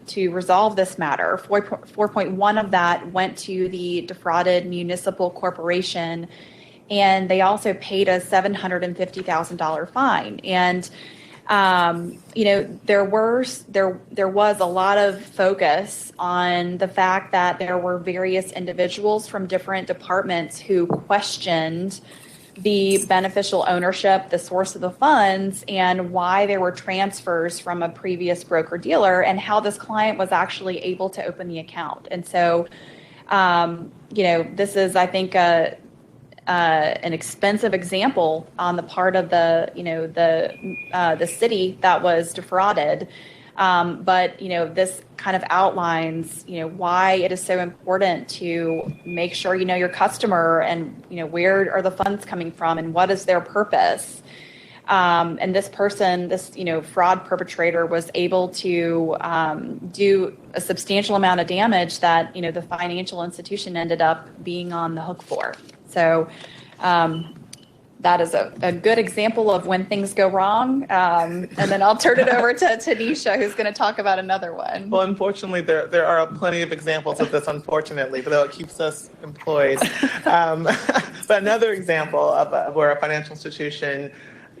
to resolve this matter. 4.1 of that went to the defrauded municipal corporation, and they also paid a $750,000 fine. And there was a lot of focus on the fact that there were various individuals from different departments who questioned the beneficial ownership, the source of the funds, and why there were transfers from a previous broker dealer, and how this client was actually able to open the account. And so, this is, I think, an expensive example on the part of the city that was defrauded. But this kind of outlines, why it is so important to make sure you know your customer, and where are the funds coming from, and what is their purpose. And this person, this fraud perpetrator, was able to do a substantial amount of damage that the financial institution ended up being on the hook for. So that is a good example of when things go wrong. And then I'll turn it over to Tanisha, who's going to talk about another one. Well, unfortunately, there are plenty of examples of this, unfortunately, but though it keeps us employed. But another example of where a financial institution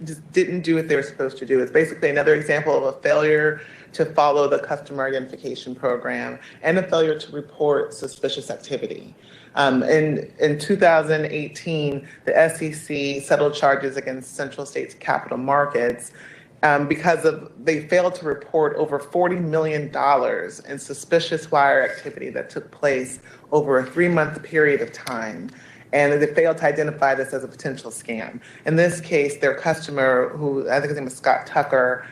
just didn't do what they were supposed to do is basically another example of a failure to follow the customer identification program and a failure to report suspicious activity. In 2018, the SEC settled charges against Central States Capital Markets because they failed to report over $40 million in suspicious wire activity that took place over a 3-month period of time. And they failed to identify this as a potential scam. In this case, their customer, who I think his name was Scott Tucker,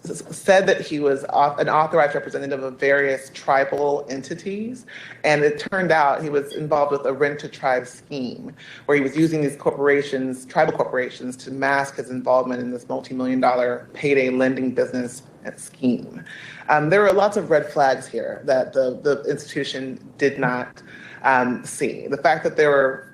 said that he was an authorized representative of various tribal entities, and it turned out he was involved with a rent-to-tribe scheme where he was using these corporations, tribal corporations, to mask his involvement in this multi-million-dollar payday lending business scheme. There were lots of red flags here that the institution did not see. The fact that there were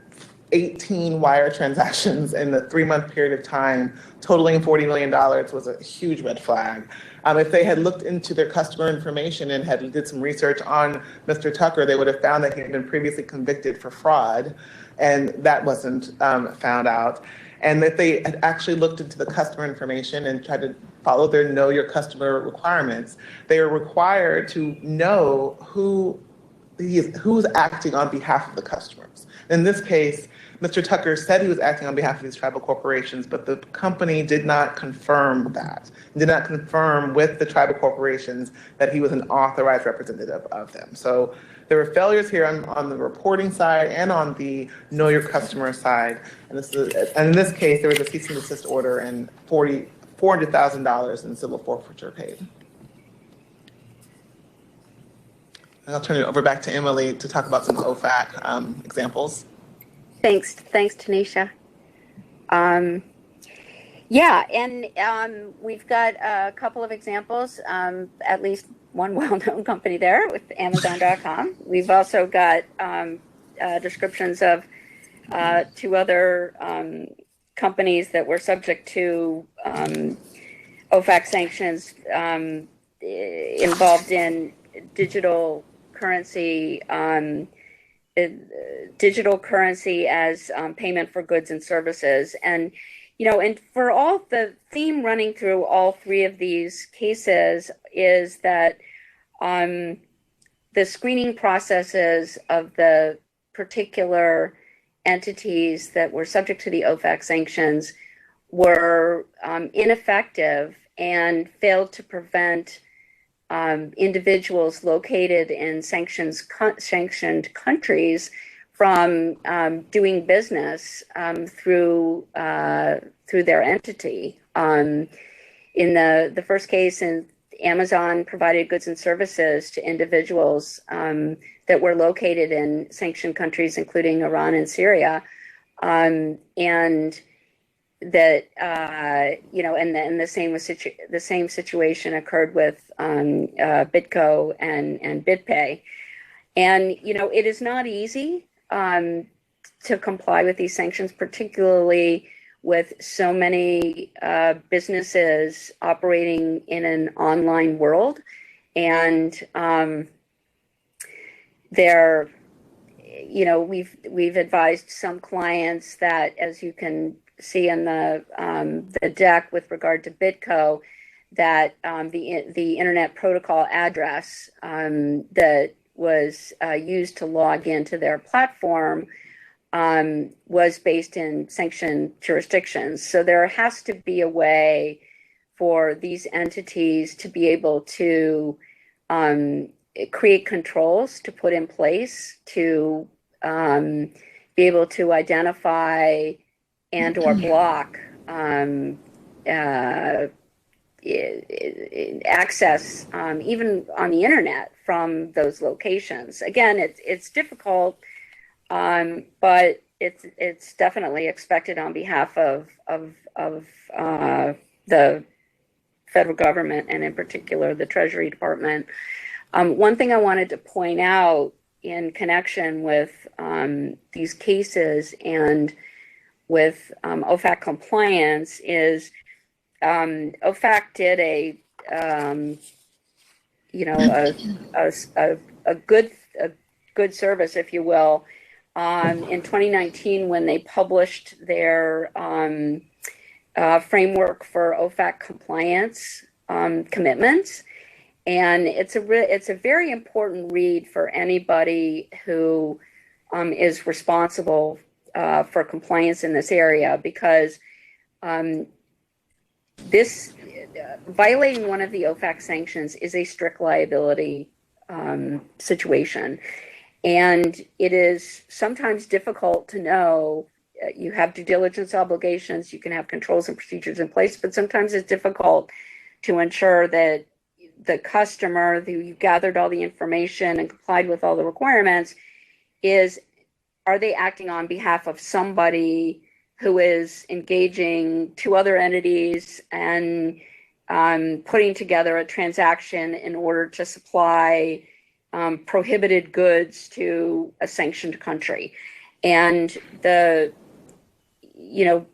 18 wire transactions in the 3-month period of time, totaling $40 million, was a huge red flag. If they had looked into their customer information and did some research on Mr. Tucker, they would have found that he had been previously convicted for fraud, and that wasn't found out. And if they had actually looked into the customer information and tried to follow their know your customer requirements, they are required to know who's acting on behalf of the customers. In this case, Mr. Tucker said he was acting on behalf of these tribal corporations, but the company did not confirm that, did not confirm with the tribal corporations that he was an authorized representative of them. So there were failures here on the reporting side and on the know your customer side. And in this case, there was a cease and desist order and $400,000 in civil forfeiture paid. And I'll turn it over back to Emily to talk about some OFAC examples. Thanks, Tanisha. We've got a couple of examples, at least one well-known company there with Amazon.com. We've also got descriptions of 2 other companies that were subject to OFAC sanctions involved in digital currency as payment for goods and services. And for all the theme running through all 3 of these cases is that the screening processes of the particular entities that were subject to the OFAC sanctions were ineffective and failed to prevent individuals located in sanctioned countries from doing business through their entity. In the first case, Amazon provided goods and services to individuals that were located in sanctioned countries, including Iran and Syria, and that and the same situation occurred with Bitco and BitPay, and it is not easy to comply with these sanctions, particularly with so many businesses operating in an online world, and we've advised some clients that, as you can see in the deck with regard to Bitco, that the internet protocol address that was used to log into their platform was based in sanctioned jurisdictions. So there has to be a way for these entities to be able to create controls to put in place to be able to identify and or block access even on the internet from those locations. Again, it's difficult, but it's definitely expected on behalf of the federal government, and in particular the Treasury Department. One thing I wanted to point out in connection with these cases and with OFAC compliance is OFAC did a good service, if you will, in 2019 when they published their framework for OFAC compliance commitments. And it's a very important read for anybody who is responsible for compliance in this area, because this violating one of the OFAC sanctions is a strict liability situation, and it is sometimes difficult to know. You have due diligence obligations, you can have controls and procedures in place, but sometimes it's difficult to ensure that the customer who you gathered all the information and complied with all the requirements are they acting on behalf of somebody who is engaging two other entities and putting together a transaction in order to supply prohibited goods to a sanctioned country. And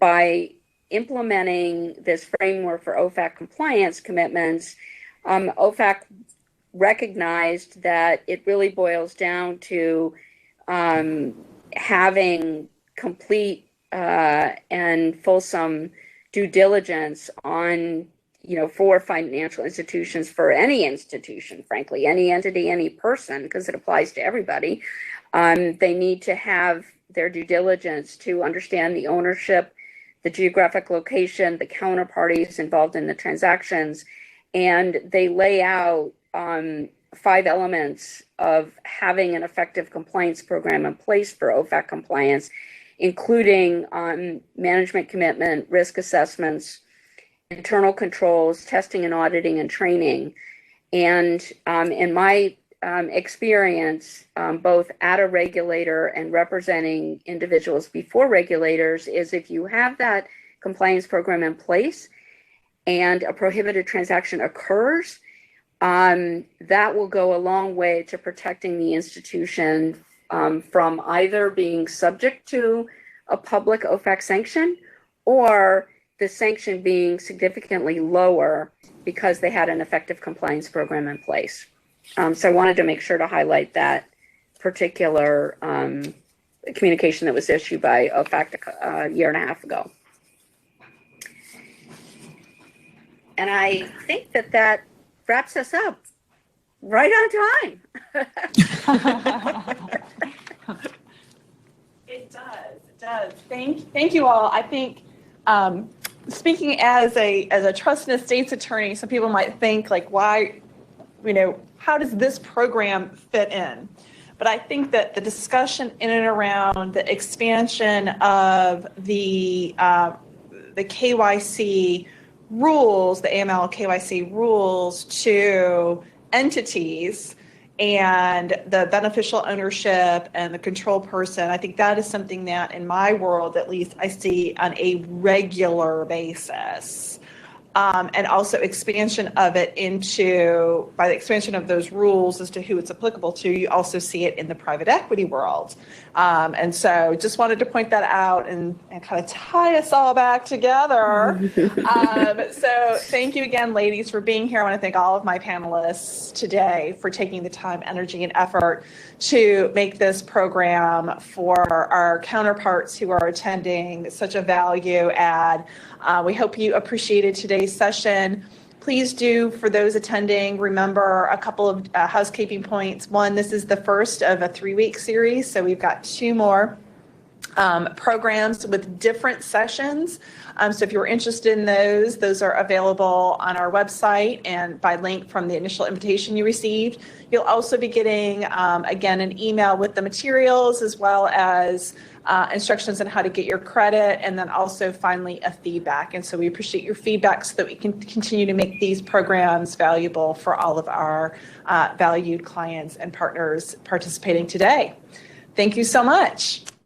by implementing this framework for OFAC compliance commitments, OFAC recognized that it really boils down to having complete and fulsome due diligence on, for financial institutions, for any institution, frankly, any entity, any person, because it applies to everybody. They need to have their due diligence to understand the ownership, the geographic location, the counterparties involved in the transactions. And they lay out 5 elements of having an effective compliance program in place for OFAC compliance, including management commitment, risk assessments, internal controls, testing and auditing, and training. And in my experience, both at a regulator and representing individuals before regulators, is if you have that compliance program in place and a prohibited transaction occurs, that will go a long way to protecting the institution from either being subject to a public OFAC sanction or the sanction being significantly lower because they had an effective compliance program in place. So I wanted to make sure to highlight that particular communication that was issued by OFAC a year and a half ago. And I think that wraps us up right on time. It does. Thank you all. I think speaking as a trust and estates attorney, some people might think like, why, how does this program fit in? But I think that the discussion in and around the expansion of the KYC rules, the AML KYC rules to entities and the beneficial ownership and the control person. I think that is something that in my world, at least, I see on a regular basis. And also expansion of it into, by the expansion of those rules as to who it's applicable to, you also see it in the private equity world. And so just wanted to point that out and kind of tie us all back together. So thank you again, ladies, for being here. I want to thank all of my panelists today for taking the time, energy, and effort to make this program for our counterparts who are attending such a value add. We hope you appreciated today's session. Please do, for those attending, remember a couple of housekeeping points. One, this is the first of a 3-week series, so we've got 2 more programs with different sessions. So if you're interested in those are available on our website and by link from the initial invitation you received. You'll also be getting, again, an email with the materials as well as instructions on how to get your credit, and then also finally a feedback. And so we appreciate your feedback so that we can continue to make these programs valuable for all of our valued clients and partners participating today. Thank you so much.